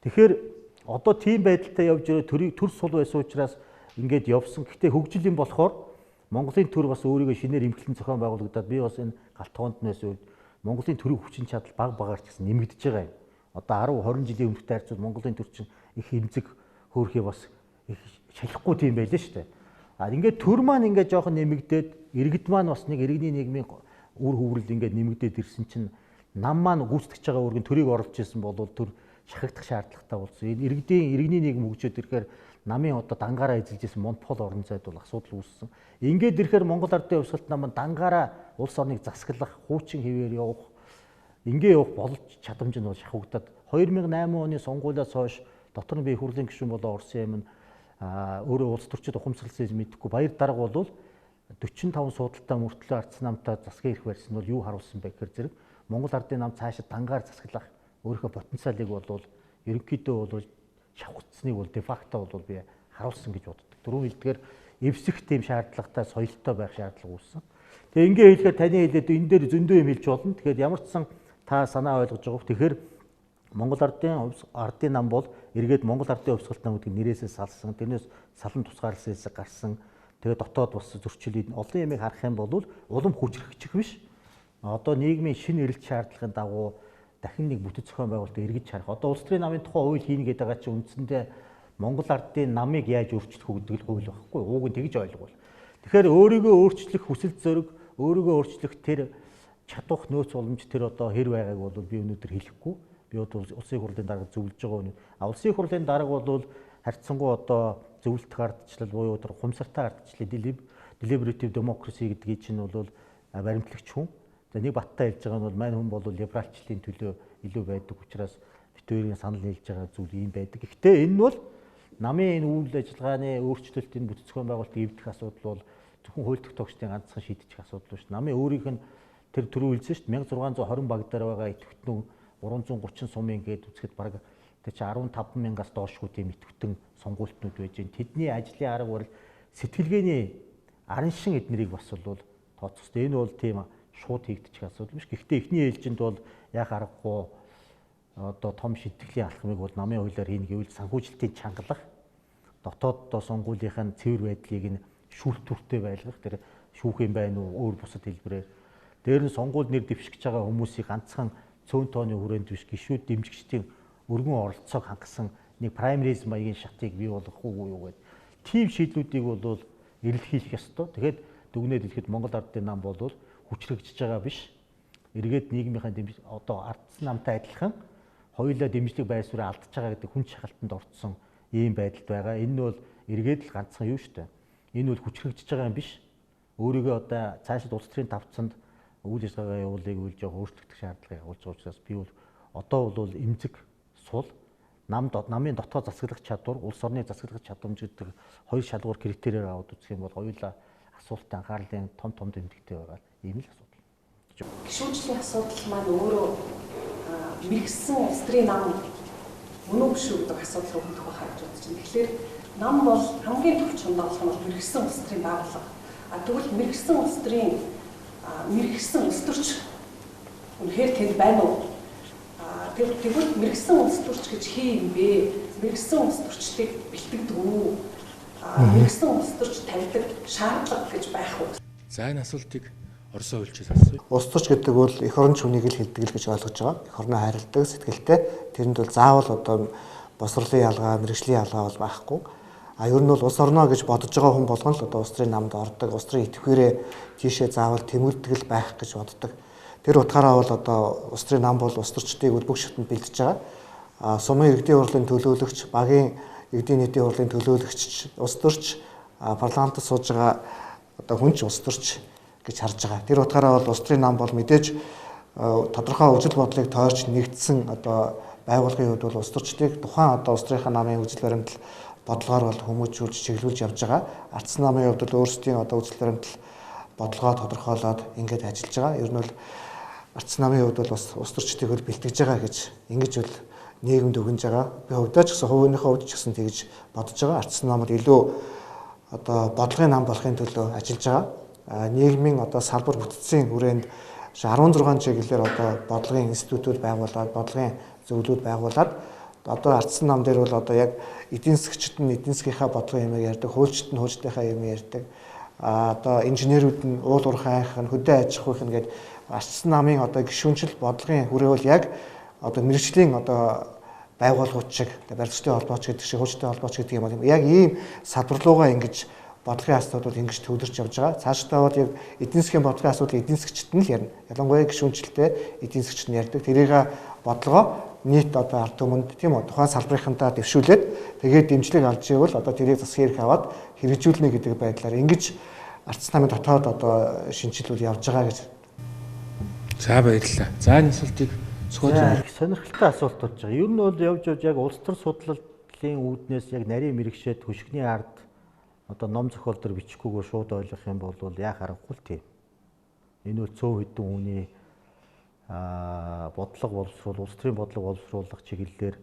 Тэгэхээр одоо тийм байдалтай явж ирээ төр сул байсан учраас ингээд явсан. Гэхдээ хөгжил юм болохоор Монголын төр бас өөрийгөө шинээр эмхлэн зохион байгуулагдаад би бас энэ галтгоонд нэс үед Монголын төрийн хүчин чадал багаар ч гэсэн нэмэгдэж байгаа юм. Одоо 10 20 жилийн өмнөд харьцуулбал Монголын төр чинь их хэмзэг хөөрхий бас их шалахгүй тийм байлаа шүү дээ. Ингээд төр маань ингээд жоохон нэмэгдээд иргэд маань бас нэг иргэний нийгмийн үр хөврөл ингээд нэмэгдээд ирсэн чинь нам маань гүйцэтгэж байгаа үргэн төрийг оруулж ирсэн бол төр шахагдах шаардлагатай болсон. Энэ иргэний нийгэм хөгжөөд ирэхээр намын одоо дангаараа эзэлж ирсэн монопол орон зайд бол асуудал үүссэн. Ингээд ирэхээр Монгол Ардын хувьсгалт нам дангаараа улс орныг засаглах, хуучин хэвээр явах, ингээ явах болж чадамж нь бол шахагдаад 2008 оны сонгуулиас хойш дотор нь бие хурлын гишүүн болоо орсон юм нь өөрөө улс төрчид ухамсарлсан мэдэхгүй баяр дарга бол 45 суудалтай мөртлөө ардсан намтай засгийн эрх барьсан бол юу харуулсан бэ гэхээр зэрэг Монгол Ардын нам цаашид дангаар засаглах өөрийнхөө потенциалыг бол ерөнхийдөө бол шавхацсныг бол де факто бол би харуулсан гэж боддог. дөрөв хэлдгээр эвсэх тийм шаардлагатай соёлтой байх шаардлага үүссэн. Тэгээ ингээ хэлэхээр таны хэлээд энэ дээр зөндөө юм хэлж болно. Тэгэхээр ямар ч сан та санаа ойлгож байгаа. Тэгэхээр Монгол ардын нам бол эргээд Монгол ардын хувьсгалт нам гэдэг нэрээсээ салсан. Тэрнээс салан тусгаарласан хэсэг гарсан. Тэгээ дотоод бас зөрчил олон юмыг харах юм бол улам хүчрхэгчих биш. Одоо нийгмийн шинэ эрэлт шаардлагын дагуу дахин нэг бүтэц зохион байгуулалтыг эргэж харах. Одоо улс төрийн намын тухай хууль хийнэ гэдэг байгаа чинь үндсэндээ Монгол ардын намыг яаж өөрчлөх үү гэдэг л хууль байхгүй. Ууг нь тэгж ойлгуул. Тэгэхээр өөрийгөө өөрчлөх хүсэл зориг, өөрийгөө өөрчлөх тэр чадвах нөөц боломж тэр одоо хэр байгааг бол би өнөөдөр хэлэхгүй. Би бол улсын хурлын дарга зөвлөж байгаа үнэ. Улсын хурлын дарга бол харьцангуй одоо зөвлөлтөх ардчлал буюу тэр хумсартай ардчлал deliberative democracy гэдгийг чинь бол баримтлагч хүн. За нэг баттай хэлж байгаа нь бол мань хүн бол либералчлалын төлөө илүү байдаг учраас битүүрийн санал хэлж байгаа зүйл ийм байдаг. Гэхдээ энэ бол намын энэ үйл ажиллагааны өөрчлөлтийн бүтэц зохион байгуулалтыг эвдэх асуудал бол зөвхөн хууль тогтоогчдын ганцхан шийдчих асуудал биш. Намын өөрийнх нь тэр түрүү хэлсэн шүү дээ 1620 баг дээр байгаа идэвхтэн 330 сумын гээд үзэхэд бараг тэр чи 15,000-аас доошгүй тийм идэвхтэн сонгуультнууд байж байна. Тэдний ажлын арга барил сэтгэлгээний арын шин эднэрийг бас бол тооцохгүй. Энэ бол тийм шууд хийгдчих асуудал биш. Гэхдээ эхний ээлжинд бол яг аргагүй одоо том шидэклийн алхмыг бол намын хуулиар хийнэ гэвэл санхүүжилтийн чангалах дотоод одоо сонгуулийнхын цэвэр байдлыг нь шүүлтүүртэй байлгах тэр шүүх юм байна уу өөр бусад хэлбэрээр дээр нь сонгуульд нэр дэвшигч байгаа хүмүүсийг ганцхан цөөн тооны хүрээнд биш гишүүд дэмжигчдийн өргөн оролцоог хангасан нэг праймериз маягийн шатыг бий болгохгүй юу гэдэг тийм шийдлүүдийг бол эрэлхийлэх ёстой. Тэгэхээр дүгнээд хэлэхэд Монгол ардын нам бол хүчрэгжиж байгаа биш. Эргээд нийгмийнхаа одоо ардсан намтай адилхан хоёулаа дэмжлэг байр суурь алдчихж байгаа гэдэг хүн шахалтанд орцсон ийм байдалд байгаа. Энэ нь бол эргээд л ганцхан юу шүү дээ. Энэ бол хүчрэгжиж байгаа юм биш. Өөрийгөө одоо цаашид улс төрийн тавцанд үйл ажиллагаа явуулыг үйл жоо өөрчлөгдөх шаардлагыг агуулж байгаа учраас би бол одоо бол эмзэг сул намын дотоод засаглах чадвар, улс орны засаглах чадамж гэдэг хоёр шалгуур критериэр аваад үзэх юм бол хоёулаа асуултад анхаарлын том тэмдэгтэй байгаа. Ийм л асуудал. Гишүүнчлийн асуудал маань өөрөө мэрэгсэн улс төрийн нам өнөө биш үү гэдэг асуудал руу хөндөх байхаар бодож байна. Тэгэхээр нам бол хамгийн төвч хондог болох нь мэрэгсэн улс төрийн байгууллага. Тэгвэл мэрэгсэн улс төрийн мэрэгсэн улс төрч үнэхээр тэнд байна уу? Тэгвэл мэрэгсэн улс төрч гэж хий юм бэ? Мэрэгсэн улс төрчлийг бэлтгэдэг үү? Мэрэгсэн улс төрч тавьдаг шаардлага гэж байх уу? За энэ асуултыг Орсын хуульчаас асууя. Улс төрч гэдэг бол эх орон хүнийг л хэлдэг л гэж ойлгож байгаа. Эх орноо хайрладаг сэтгэлтэй. Тэрэнд бол заавал одоо босрлын ялгаа, мэрэгжлийн ялгаа бол байхгүй. Ер нь бол улс орноо гэж бодож байгаа хүн болгон л одоо улс төрийн намд ордог, улс төрийн идэвхээрээ тийшээ заавал тэмүүлдэг л байх гэж боддог. Тэр утгаараа бол одоо улс төрийн нам бол улс төрчдийг бүх шатнд бэлдэж байгаа. Сумын иргэдийн хурлын төлөөлөгч, багийн иргэдийн нийтийн хурлын төлөөлөгч, улс төрч, парламентд сууж байгаа одоо хүнч улс төрч гэж харж байгаа. Тэр утгаараа бол улс төрийн нам бол мэдээж тодорхой үжил бодлыг тойрч нэгдсэн одоо байгууллагын хувьд бол улс төрчдийг тухайн одоо улс төрийнхаа намын үжил баримтал бодлогоор бол хүмүүжүүлж чиглүүлж явж байгаа. Ардсан намын хувьд бол өөрсдийн одоо үжил баримтал бодлогоо тодорхойлоод ингэж ажиллаж байгаа. Ер нь бол ардсан намын хувьд бол бас улс төрчдийг хөл бэлтгэж байгаа гэж ингэж бол нийгэмд өгнж байгаа. Би хувьдаа ч гэсэн хувийнхаа хувьд ч гэсэн тэгж бодож байгаа. Ардсан намд илүү одоо бодлогын нам болохын төлөө ажиллаж байгаа. Нийгмийн одоо салбар бүтцийн хүрээнд 16 чиглэлээр одоо бодлогын институтууд байгуулад, бодлогын зөвлөлүүд байгуулад одоо ардсан нам дээр бол одоо яг эдийн засгчид нь эдийн засгийнхаа бодлогын юмыг ярьдаг, хуульчид нь хуульчдынхаа юм ярьдаг. Одоо инженерүүд нь уул уурхай ахын, хөдөө аж ахуйн гэдэг ардсан намын одоо гишүүнчил бодлогын хүрээ бол яг одоо мэргэжлийн одоо байгууллагууд шиг, барилчдын холбооч гэдэг шиг, хуульчдын холбооч гэдэг юм бол яг ийм салбарлуугаа ингэж бодлогын асуудал бол ингэж төвлөрч явж байгаа. Цаашдаа бол яг эдийн засгийн бодлогын асуудлыг эдийн засгчид нь л ярина. Ялангуяа гишүүнчлэлтэй эдийн засгчид нь ярьдаг. Тэрийг бодлогоо нийт одоо ард түмэнд тийм үү тухайн салбарынхантаа дэвшүүлээд тэгээд дэмжлэг авч ивэл одоо тэрийг засгийн эрх аваад хэрэгжүүлнэ гэдэг байдлаар ингэж ардсан намын дотоод одоо шинжилүүл явж байгаа гэж. За баярлалаа. За энэ асуултыг зөвхөн сонирхолтой асуулт болж байгаа. Ер нь бол явж яг улс төр судлалын үүднээс яг нарийн мэрэгшээд хөшгөний ард одоо ном зохиол төр бичихгүйгээр шууд ойлгох юм бол яах аргагүй л тийм. Энэ бол цөөн хэдэн хүний бодлого боловсруул, улс төрийн бодлого боловсруулах чиглэлээр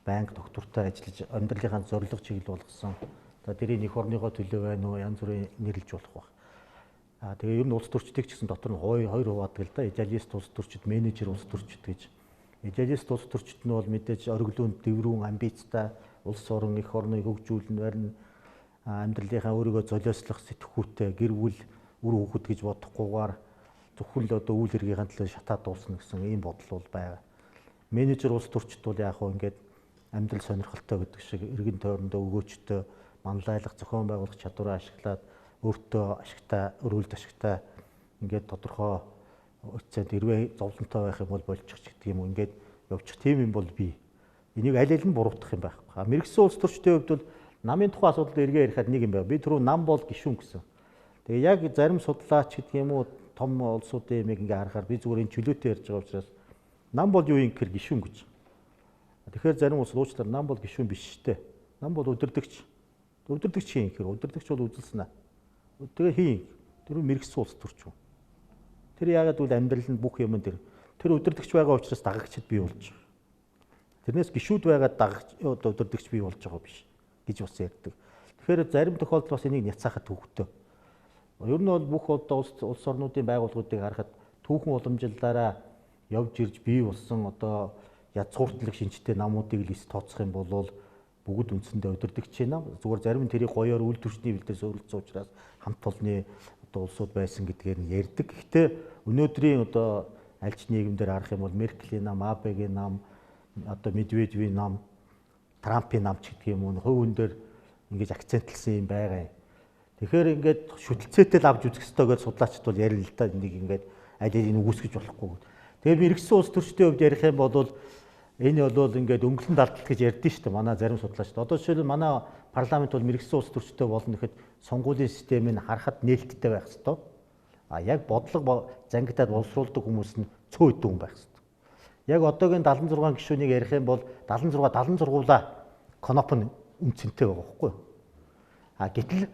банк доктортой ажиллаж амьдралынхаа зорилго чиглэл болгосон Одоо тэрийг эх орныгоо төлөө байна уу, янз бүрийн нэрлэж болох баг. Тэгээ ер нь улс төрчдийг ч гэсэн дотор нь хоёр хуваадаг л да. Эжалист улс төрчид, менежер улс төрчид гэж. Эжалист улс төрчид нь бол мэдээж ориглоон, дэврүүн, амбицтай улс орон, эх орныг хөгжүүлнэ, барин амьдралынхаа өөрийгөө золиослох сэтгхүүтэй, гэр бүл, үр хүүхэд гэж бодохгүйгээр зөвхөн л одоо үйл хэргийнхаа төлөө шатаад дуусна гэсэн ийм бодол бол байгаа. Менежер улс төрчид бол яг хөө ингээд амьдрал сонирхолтой гэдэг шиг эргэн тойрондоо өгөөчтэй, манлайлах, зохион байгуулах чадвараа ашиглаад өөртөө ашигтай, өрөөлд ашигтай ингээд тодорхой үцэд хэрвээ зовлонтой байх юм бол болчих гэдэг юм уу ингээд явчих тийм юм бол би энийг аль аль нь буруутгах юм байхгүй. Мэргэсэн улс төрчдийн хувьд бол намын тухай асуудал эргээ ярихад нэг юм байна. Би түрүү нам бол гишүүн гэсэн. Тэгээ яг зарим судлаач гэдэг юм уу том улсуудын юмыг ингээ харахаар би зүгээр энэ чөлөөтэй ярьж байгаа учраас нам бол юу юм гэхээр гишүүн гэж. Тэгэхээр зарим улс уучлаар нам бол гишүүн биш штэ. Нам бол удирдагч. Удирдагч хин гэхээр удирдагч бол үзэлсэн аа. Тэгээ хин тэр мэргэсэн улс төрч юм. Тэр яагаад үл амьдрал нь бүх юм тэр удирдагч байгаа учраас дагагчд бий болж байгаа. Тэрнээс гишүүд байгаад дагагч удирдагч бий болж байгаа биш гэж бас ярьдаг. Тэгэхээр зарим тохиолдолд бас энийг няцаахад төвхтэй. Ер нь бол бүх одоо улс орнуудын байгууллагуудыг харахад түүхэн уламжлалаараа явж ирж бий болсон одоо язгууртлаг шинжтэй намуудыг лист тооцох юм бол бүгд үндсэндээ удирдагч байна. Зүгээр зарим нь тэрийг гоёор үйл төрчний бэлдээс өөрлөсөн учраас хамт олонны одоо улсууд байсан гэдгээр нь ярьдаг. Гэхдээ өнөөдрийн одоо аль ч нийгэмдэр харах юм бол Меркелийн нам, Абегийн нам, одоо Медведевийн нам, Трампын нам ч гэдэг юм уу хувь хүн дээр ингэж акцентлсан юм байгаа юм. Тэгэхээр ингээд шүтэлцээтэй л авч үзэх ёстой гэж судлаачид бол ярил л да энийг ингээд аль алийг үгүйсгэж болохгүй. Тэгээ мэргэсэн улс төрчдийн хувьд ярих юм бол энэ бол ингээд өнгөлөн далдал гэж ярьдэн шүү дээ манай зарим судлаачид. Одоо жишээл манай парламент бол мэргэсэн улс төрчтэй болно гэхэд сонгуулийн системийг харахад нээлттэй байх ёстой. Яг бодлого зангидаад боловсруулдаг хүмүүс нь цөө идэв хүн байх ёстой. Яг одоогийн 76 гишүүнийг ярих юм бол 76-уулаа коноп нь үнцэнтэй байгаа байхгүй юу? Гэтэл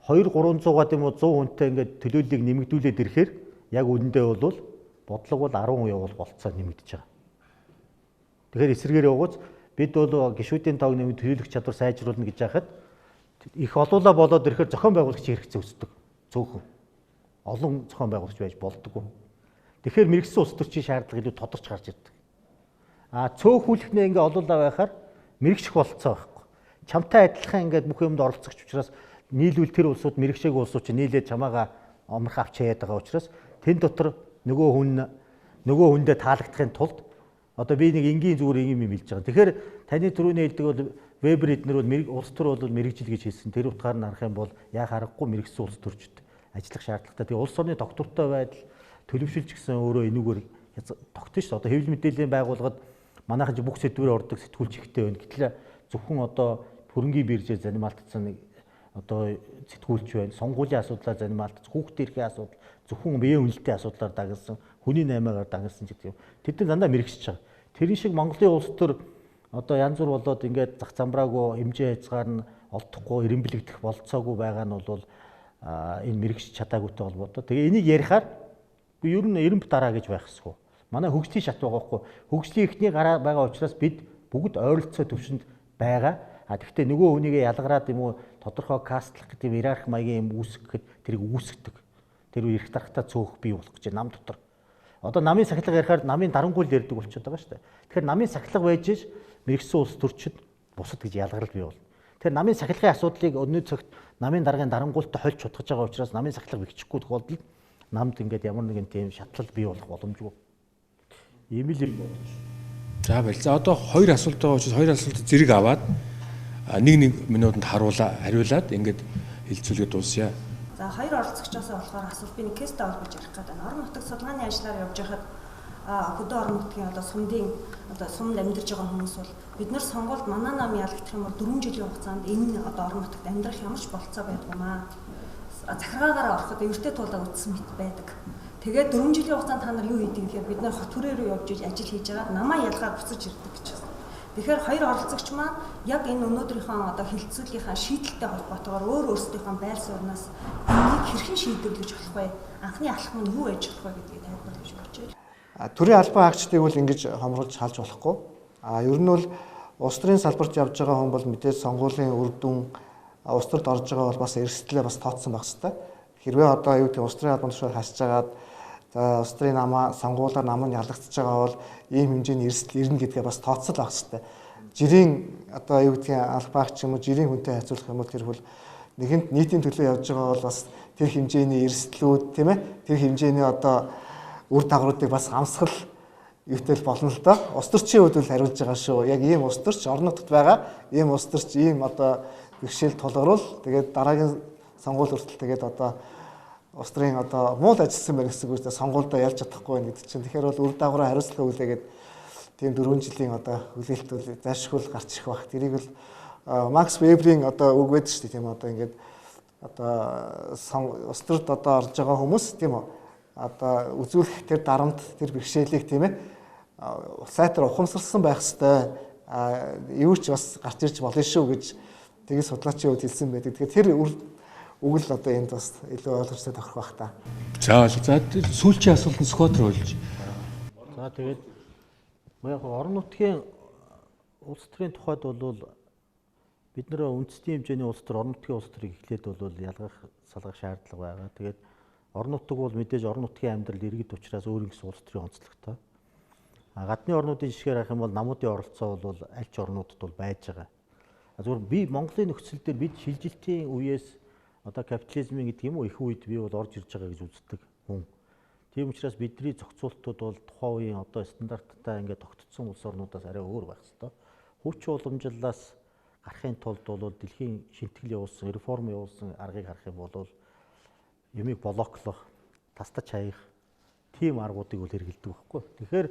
200-300 гад юм уу 100 хүнтэй ингээд төлөөллийг нэмэгдүүлээд ирэхээр яг үнэндээ бол бодлого бол 10% бол болцоо нэмэгдэж байгаа. Тэгэхээр эсрэгээр явууц бид бол гишүүдийн тоог нэмэг төлөөлөх чадвар сайжруулна гэж яхад их олуулаа болоод ирэхээр зохион байгуулагч хэрэгцээ үүсдэг. Цөөхөн. Олон зохион байгуулагч байж болдоггүй. Тэгэхээр мэргэсэн улс төрчийн шаардлага илүү тодорч гарч ирдэг. Цөөхүүлэхнээ ингээ олуулаа байхаар мэрэгчих болцоо байхгүй. Чамтай адилхан ингээд бүх юмд оролцогч учраас нийлүүл тэр улсууд мэрэгшээг улсууд чинь нийлээд чамаага омрох авч хаяад байгаа учраас тэн дотор нөгөө хүндээ таалагдахын тулд одоо би нэг энгийн зүгээр юм хэлж байгаа. Тэгэхээр таны түрүүний хэлдэг бол Вебер эднэр бол улс төр бол мэрэгжил гэж хэлсэн. Тэр утгаар нь харах юм бол яа харахгүй мэрэгсэн улс төрчд ажиллах шаардлагатай. Тэгээ улс орны доктортой байдал төлөвшөлж гэсэн өөрөө энүүгээр тогтно шүү дээ. Одоо хэвлэл мэдээллийн байгууллагад манайхан ч бүх сэдвээр ордог сэтгүүлч ихтэй байна. Гэтэл зөвхөн одоо хөрөнгийн биржээр занималтсан одоо сэтгүүлч байна. Сонгуулийн асуудлаар занималтсан, хүүхдийн эрхийн асуудал, зөвхөн биеийн үнэлтийн асуудлаар дагнасан, хүний наймаагаар дагнасан гэдэг юм. Тэд нар дандаа мэрэгсэж байгаа. Тэрийн шиг Монголын улс төр одоо янз бүр болоод ингээд зах замбраагүй хэмжээ хязгаар нь олдохгүй, эренбэлэгдэх болцоогүй байгаа нь бол энэ мэрэгсэж чадаагүйтэй холбоотой. Тэгээ энийг ярихаар ер нь эренб дараа гэж байх ёсгүй. Манай хөгжлийн шат байгаа хгүй. Хөгжлийн эхний гараа байгаа учраас бид бүгд ойролцоо төвшөнд байгаа. Тэгэхдээ нөгөө хүнийгээ ялгараад юм уу тодорхой кастлах гэдэг иерархи маягийн юм үүсгэхэд тэрийг үүсгдэг. Тэр эрх дарахтаа цөөх бий болох гэж нам дотор. Одоо намын сахилга ярихаар намын дарангуйл ярьдаг болчиход байгаа шүү дээ. Тэгэхээр намын сахилга байж ш мэрэгсэн улс төрчид бусад гэж ялгарл бий болно. Тэгэхээр намын сахилгын асуудлыг өнөө цагт намын даргын дарангуйлтай хольж чадах байгаа учраас намын сахилга бэхжихгүй тохиолдолд намд ингээд ямар нэгэн тийм шатлал бий болох боломжгүй. Ийм л юм байна. За баяр. За одоо хоёр асуулт байгаа учраас хоёр асуултыг зэрэг аваад нэг минутанд хариулаад ингээд хэлцүүлгээ дуусъя. За хоёр оролцогчоос болохоор асуулт би нэг кейстэй холбож ярих гэдэг. Орон нутгийн судалгааны ажиллаар явж байхад хөдөө орон нутгийн одоо сумд амьдарч байгаа хүмүүс бол бид нар сонгуульд манай нам ялгдах юм бол 4 жилийн хугацаанд энэ одоо орон нутагт амьдрах ямар ч болцоо байдгуумаа. Захиргаагаараа ороход эртээ тулаа үтсэн мэт байдаг. Тэгээд 4 жилийн хугацаанд та нар юу хийдэг гэхээр бид нар хот хүрээ рүү явж ажил хийж байгаа намаа ялгаар буцаж ирдэг гэж байна. Тэгэхээр хоёр оролцогч маань яг энэ өнөөдрийнхөө одоо хилцүүлгийнхаа шийдэлтэй холбоотойгоор өөрсдийнхөө байр сууриас энийг хэрхэн шийдвэрлэж болох вэ? Анхны алхам нь юу байж болох вэ гэдгийг тайлбарлаж өгч байна. Төрийн албан хаагчдыг бол ингэж хомруулж халж болохгүй. Ер нь бол улс төрийн салбарт явж байгаа хүн бол мэдээж сонгуулийн үр дүн улс төрд орж байгаа бол бас эрсдлээ бас тооцсон байх хэрэгтэй. Хэрвээ одоо юу гэдэг улс төрийн албан тушаал хасж агаад за улс төрийн намаа сонгуулиар нам нь ялагдчихж байгаа бол ийм хэмжээний эрсдэл ирнэ гэдгээ бас тооцол байх хэрэгтэй. Жирийн одоо юу гэдгийг албаагч юм уу жирийн хүнтэй харьцуулах юм бол тэр хөл нэгэнд нийтийн төлөө явж байгаа бол бас тэр хэмжээний эрсдлүүд тийм ээ тэр хэмжээний одоо үр дагавруудыг бас амсгал юутэл болно л доо. Улс төрчийн хувьд бол хариулж байгаа шүү. Яг ийм улс төрч орон нутгад байгаа ийм улс төрч ийм одоо бэрхшээл тулгаруул тэгээд дараагийн сонгуул хүртэл тэгээд одоо улс төрийн одоо муу ажилласан байх гэсэн үгтэй сонгуульдаа ялж чадахгүй байна гэдэг чинь тэгэхээр бол үр дагавраа хариуцлага үлээгээд тийм 4 жилийн одоо хүлээлт бол зайлшгүй гарч ирэх баг. Тэрийг бол Макс Веберийн одоо үг байдаг шүү дээ тийм одоо ингээд одоо улс төрд одоо орж байгаа хүмүүс тийм үү одоо үзүүлэх тэр дарамт тэр бэрхшээлийг тийм ээ сайтар ухамсарласан байх хэвээр юу ч бас гарч ирж болно шүү гэж тэгээд судлаачийн хувьд хэлсэн байдаг. Тэгэхээр тэр үг л одоо энд бас илүү ойлгомжтой тохирох байх та. За сүүлчийн асуулт нь Скотер болж. За тэгээд яг орон нутгийн улс төрийн тухайд бол бид нэр үндэсний хэмжээний улс төр орон нутгийн улс төрийг эхлээд бол ялгах салгах шаардлага байгаа. Тэгээд орон нутаг бол мэдээж орон нутгийн амьдрал иргэд учраас өөр нэгэн улс төрийн онцлогтой. Гадны орнуудын жишгээр харах юм бол намуудын оролцоо бол аль ч орнуудад бол байж байгаа. Зүгээр би Монголын нөхцөл дээр бид шилжилтийн үеэс одоо капитализмын гэдэг юм уу их үед би бол орж ирж байгаа гэж үздэг хүн. Тийм учраас бидний зохицуултууд бол тухайн үеийн одоо стандарттай ингээд тогтцсон улс орнуудаас арай өөр байх ёстой. Хүч уламжлалаас гарахын тулд бол дэлхийн шинтгэл явуулсан, реформ явуулсан аргыг харах юм бол юмыг блоклох, тастаж хаях тийм аргуудыг бол хэрэгэлдэг байхгүй. Тэгэхээр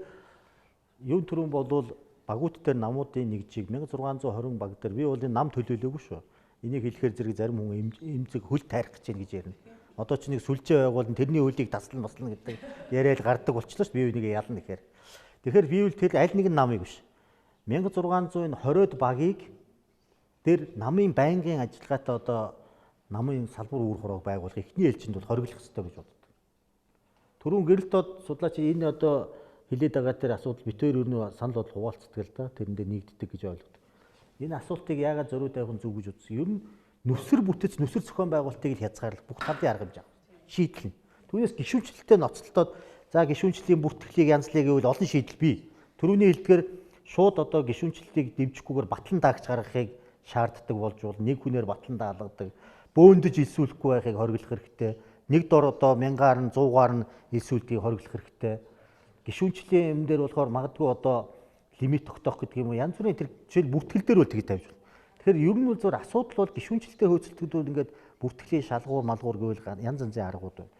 юун төрөн бол багууд дээр намуудын нэгжийг 1620 баг дээр би бол энэ нам төлөөлөөгүй шүү. Энийг хэлэхээр зэрэг зарим хүн эмзэг хөл тайрах гэж байна гэж ярина. Одоо ч нэг сүлжээ байгуул тэрний хөлийг таслан бослно гэдэг яриад гардаг болчихлоо ш. Би үнийг ялна гэхээр. Тэгэхээр би үл тэр аль нэгэн намыг биш. 1620-д багийг тэр намын байнгын ажиллагаатай одоо намын салбар үүрэг хураг байгуулах эхний ээлжинд бол хориглох ёстой гэж боддог. Түрүүн гэрэлтод судлаач энэ одоо хилээд байгаа тэр асуудал битээр өрнө санал бодол хуваалцдаг л да. Тэрэн дээр нэгддэг гэж ойлгодог. Энэ асуултыг яагаад зөрүү тавих зүг гэж үзсэн. Ер нь нүсэр бүтэц нүсэр зохион байгуулалтыг л хязгаарлах бүх талын арга хэмжээ шийдэл нь. Түүнээс гишүүнчлэлтэй ноцтолтоод за гишүүнчлийн бүртгэлийг янзлая гэвэл олон шийдэл бий. Төрөний хэлдгээр шууд одоо гишүүнчлэлийг дэмжихгүйгээр батлан даагч гаргахыг шаарддаг болж бол нэг хүнээр батлан даалгадаг. Бөөндөж илсүүлэхгүй байхыг хориглох хэрэгтэй. Нэг дор одоо 1000-аар нь 100-аар нь илсүүлдгийг хориглох хэрэгтэй. Гишүүнчлийн юм дээр болохоор магадгүй одоо лимит тогтоох гэдэг юм уу янз бүрийн тэр жишээл бүртгэл дээр бол тэгж тавьж байна. Тэгэхээр ер нь бол зөв асуудал бол гишүүнчлэлтэй хөөцөлдөхөд бол ингээд бүртгэлийн шалгуур малгуур гэвэл янз янзын аргууд байна.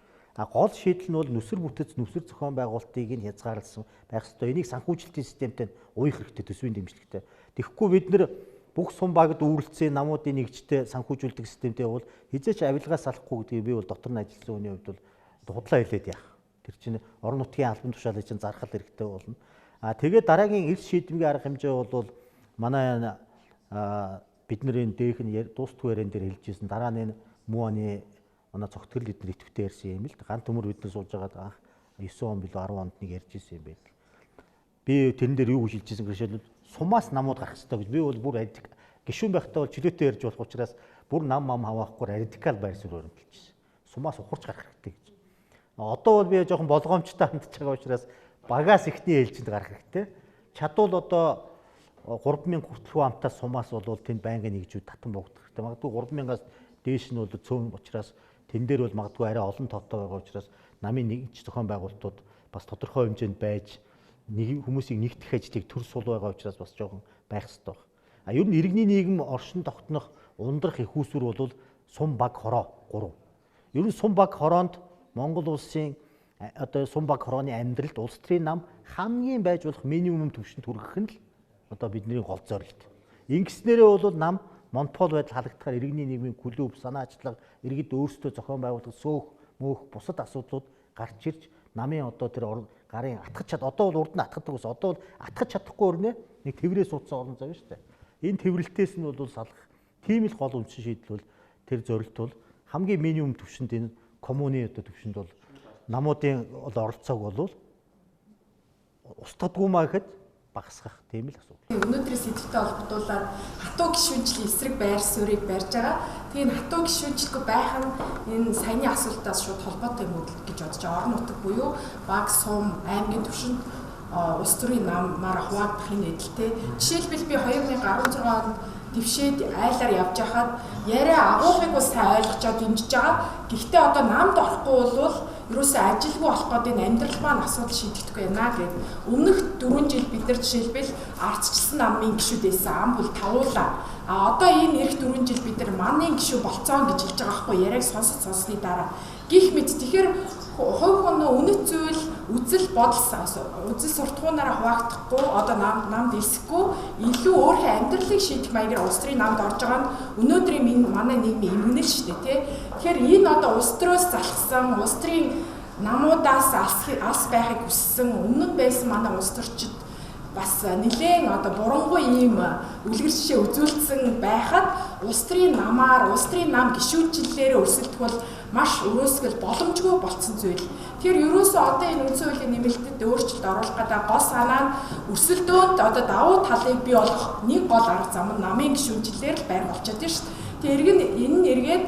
Гол шийдэл нь бол нүсэр бүтэц нүсэр зохион байгуулалтыг нь хязгаарласан байх ёстой. Энийг санхүүжилтийн системтэй уух хэрэгтэй төсвийн дэмжлэгтэй. Тэгэхгүй бид нэр бүх сум багт үүрэлцсэн намуудын нэгжтэй санхүүжүүлдэг системтэй бол хизээч авилгаас салахгүй гэдгийг би бол дотор нь ажилласан хүний хувьд бол худлаа хэлээд яах. Тэр чинь орон нутгийн албан тушаалыг чинь зархал хэрэгтэй болно. Тэгээд дараагийн эрс шийдвэрийн арга хэмжээ бол манай бидний дээх нь дуустгүй яриан дээр хэлжсэн дараа нь муу оны манай цогтгол эдгээр идэвхтэй ярьсан юм л ганц төмөр бид нар сууж байгаа анх 9 он билүү 10 онд нэг ярьж ирсэн юм байна. Би тэрэн дээр юу гэж хэлжсэн гэвэл сумаас намууд гарах хэрэгтэй гэж би бол бүр гишүүн байхдаа бол чөлөөтэй ярьж болох учраас бүр нам хаваахгүй радикал байр суурь өрөмтөлж. Сумаас ухарч гарах хэрэгтэй гэж. Одоо бол би жоохон болгоомжтой хандж байгаа учраас багаас ихний ээлжинд гарах хэрэгтэй. Чадвал одоо 3000 хүртэлхүү амтаас сумаас бол тэнд байнгын нэгжүүд татан богдох хэрэгтэй. Магадгүй 3000-аас дээш нь бол цөөн учраас тэн дээр бол магадгүй арай олон тоотой байгаа учраас намын нэгж зохион байгуулалтууд бас тодорхой хэмжээнд байж нэг хүмүүсийг нэгтгэх ажлыг төр сул байгаа учраас бас жоохон байх хэрэгтэй байна. Ер нь иргэний нийгэм оршин тогтнох ундрах их усүр бол сум баг хороо 3. Ер нь сум баг хороонд Монгол улсын одоо сум баг хорооны амьдралд улс төрийн нам хамгийн байж болох минимум түвшинд хүргэх нь л одоо бидний гол зорилт. Ингэснээрээ бол нам монопол байдал халагдахаар иргэний нийгмийн клуб, санаачлага, иргэд өөрсдөө зохион байгуулах сөөх, мөөх бусад асуудлууд гарч ирж намын одоо тэр гарын атгах чад одоо бол урд нь атгадаг ус одоо бол атгах чадахгүй өрнө нэг тэврээ суудсан олон зав шүү дээ. Энэ тэврэлтээс нь бол салах тийм л гол үндсэн шийдэл бол тэр зорилт бол хамгийн минимум түвшинд энэ коммуны одоо түвшинд бол намуудын оролцоог бол устдаггүй маа гэхэд багасгах тийм л асуудал. Өнөөдрийн сэдвтэй холбогдуулаад хатуу гишүүнчлийн эсрэг байр суурийг барьж байгаа. Тэгээд хатуу гишүүнчлэхгүй байх нь энэ саяны асуултаас шууд холбоотой юм уу гэж бодож байгаа. Орон нутаг буюу баг, сум, аймгийн түвшинд улс төрийн намаар хуваагдах энэ эдэлтэй. Жишээлбэл би 2016 онд дэвшээд айлаар явж байхад яриа агуулгыг бас сайн ойлгочоод дэмжиж байгаа. Гэхдээ одоо намд орохгүй бол ерөөсөө ажилгүй болох гээд энэ амьдрал маань асуудал шийдэгдэхгүй байна гэд. Өмнөх 4 жил бид нар жишээлбэл ардчилсан намын гишүүд байсан ам бол тавуулаа. Одоо энэ эх 4 жил бид нар манын гишүү болцоо гэж хэлж байгаа байхгүй яриаг сонссны дараа. Гэх мэт тэгэхээр хувь хүний үнэт зүйл үзэл бодол үзэл суртахуунаараа хуваагдахгүй одоо намд элсэхгүй илүү өөрийнхөө амьдралыг шийдэх маягаар улс төрийн намд орж байгаа нь өнөөдрийн манай нийгмийн эмгэнэл шүү дээ тий. Тэгэхээр энэ одоо улс төрөөс залхсан улс төрийн намуудаас алс байхыг хүссэн өмнө нь байсан манай улс төрчид бас нэлээд одоо бурангүй ийм үлгэр жишээ үзүүлсэн байхад улс төрийн намаар улс төрийн нам гишүүнчлэлээр өрсөлдөх бол маш өрөөсгөл боломжгүй болсон зүйл. Тэгэхээр ерөөсөө одоо энэ үндсэн хуулийн нэмэлтэд өөрчлөлт оруулах гэдэг гол санаа нь өрсөлдөөнд одоо давуу талыг бий болгох нэг гол арга зам нь намын гишүүнчлэлээр л байр болчиход байна шүү дээ. Тэгэхээр энэ нь эргээд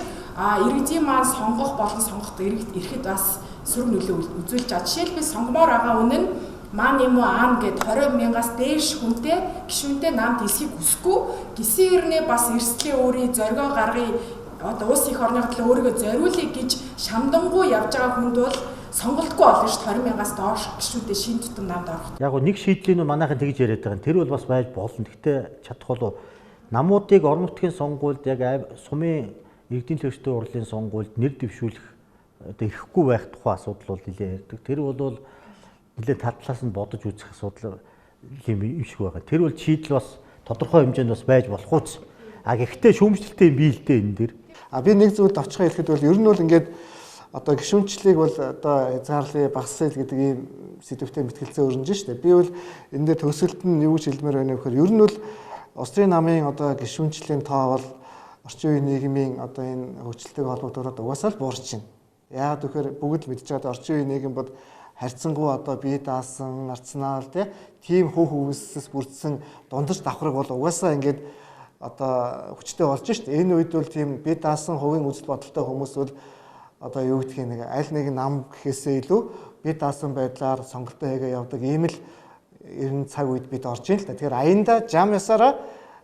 иргэдийн маань сонгох болон сонгоход ирэхэд бас сөрөг нөлөө үзүүлж байгаа. Жишээлбэл сонгомоор байгаа үнэ нь маань юм уу аан гэд 20,000-аас дээш хүнтэй гишүүнтэй намд эсхийг хүсэхгүй гисэн ирнэ бас эрсдлийн өөрийн зоргоо гаргая одоо улс их орны төлөө өөрийгөө зориулъя гэж шамдангуй явж байгаа хүнд бол сонголтгүй болно шүү дээ 20,000-аас доош гишүүдэд шин тутам намд орох. Яг нэг шийдлийн манайхан тэгж яриад байгаа. Тэр бол бас байж болно. Гэхдээ чадах болов намуудыг орон нутгийн сонгуульд яг сумын иргэдийн төлөвшөлтийн урлын сонгуульд нэр дэвшүүлэх одоо ирэхгүй байх тухай асуудал бол нэлээд ярьдаг. Тэр бол нэлээд талаас нь бодож үзэх асуудал юм шиг байгаа. Тэр бол шийдэл бас тодорхой хэмжээнд бас байж болох үз. Гэхдээ шүүмжлэлтэй бий л дээ энэ дэр. Би нэг зүйлд очихоо хэлэхэд бол ер нь бол ингээд одоо гишүүнчлэлийг бол одоо хязгаарлалын багасгал гэдэг ийм сэдвүүтэй мэтгэлцээ өрнөж штэ. Би бол энэ дээр төгсөлт нь юу гэж хэлмээр байна вэ гэхээр ер нь бол улс төрийн намын одоо гишүүнчлэлийн тоо бол орчин үеийн нийгмийн одоо энэ хөгжилтэйг холбогдуулаад угаасаа л буурч байна. Яагаад гэхээр бүгд л мэдж байгаа орчин үеийн нийгэм бод харьцангуй одоо бие даасан, арцнаал тийм хөв хөвсөс бүрдсэн дундаж давхраг бол угаасаа ингээд одоо хүчтэй болж штэ. Энэ үед бол тийм бие даасан хувийн үзэл бодолтой хүмүүс бол одоо юу гэдгийг нэг аль нэг нам гэхээсээ илүү бие даасан байдлаар сонголтоо хийгээ явдаг ийм л ерэн цаг үед бид орж ийн л та. Тэгэхээр аянда жам ясаараа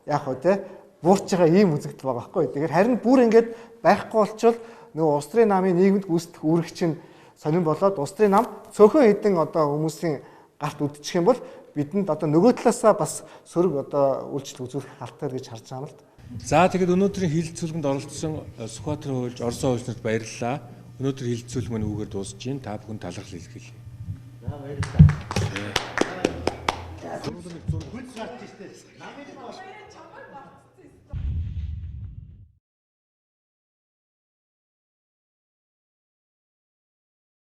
яг хөө буурч байгаа ийм үзэгдэл байгаа байхгүй. Тэгэхээр харин бүр ингээд байхгүй болчвол нөгөө улс төрийн намын нийгэмд гүйцэтгэх үүрэг чинь сонирн болоод улс төрийн нам цөөхөн хэдэн одоо хүмүүсийн гарт үдчих юм бол бидэнд одоо нөгөө талаасаа бас сөрөг одоо үйлчлэл үзүүлэх халтар гэж харж байгаа юм л да. За тэгээд өнөөдрийн хилцүүлгэнд оролцсон Сүхбаатар хуульч, Орсон хуульчнарт баярлалаа. Өнөөдөр хилцүүлэг маань үүгээр дуусж байна. Та бүхэн талархал илэрхийлье. За баярлалаа. За.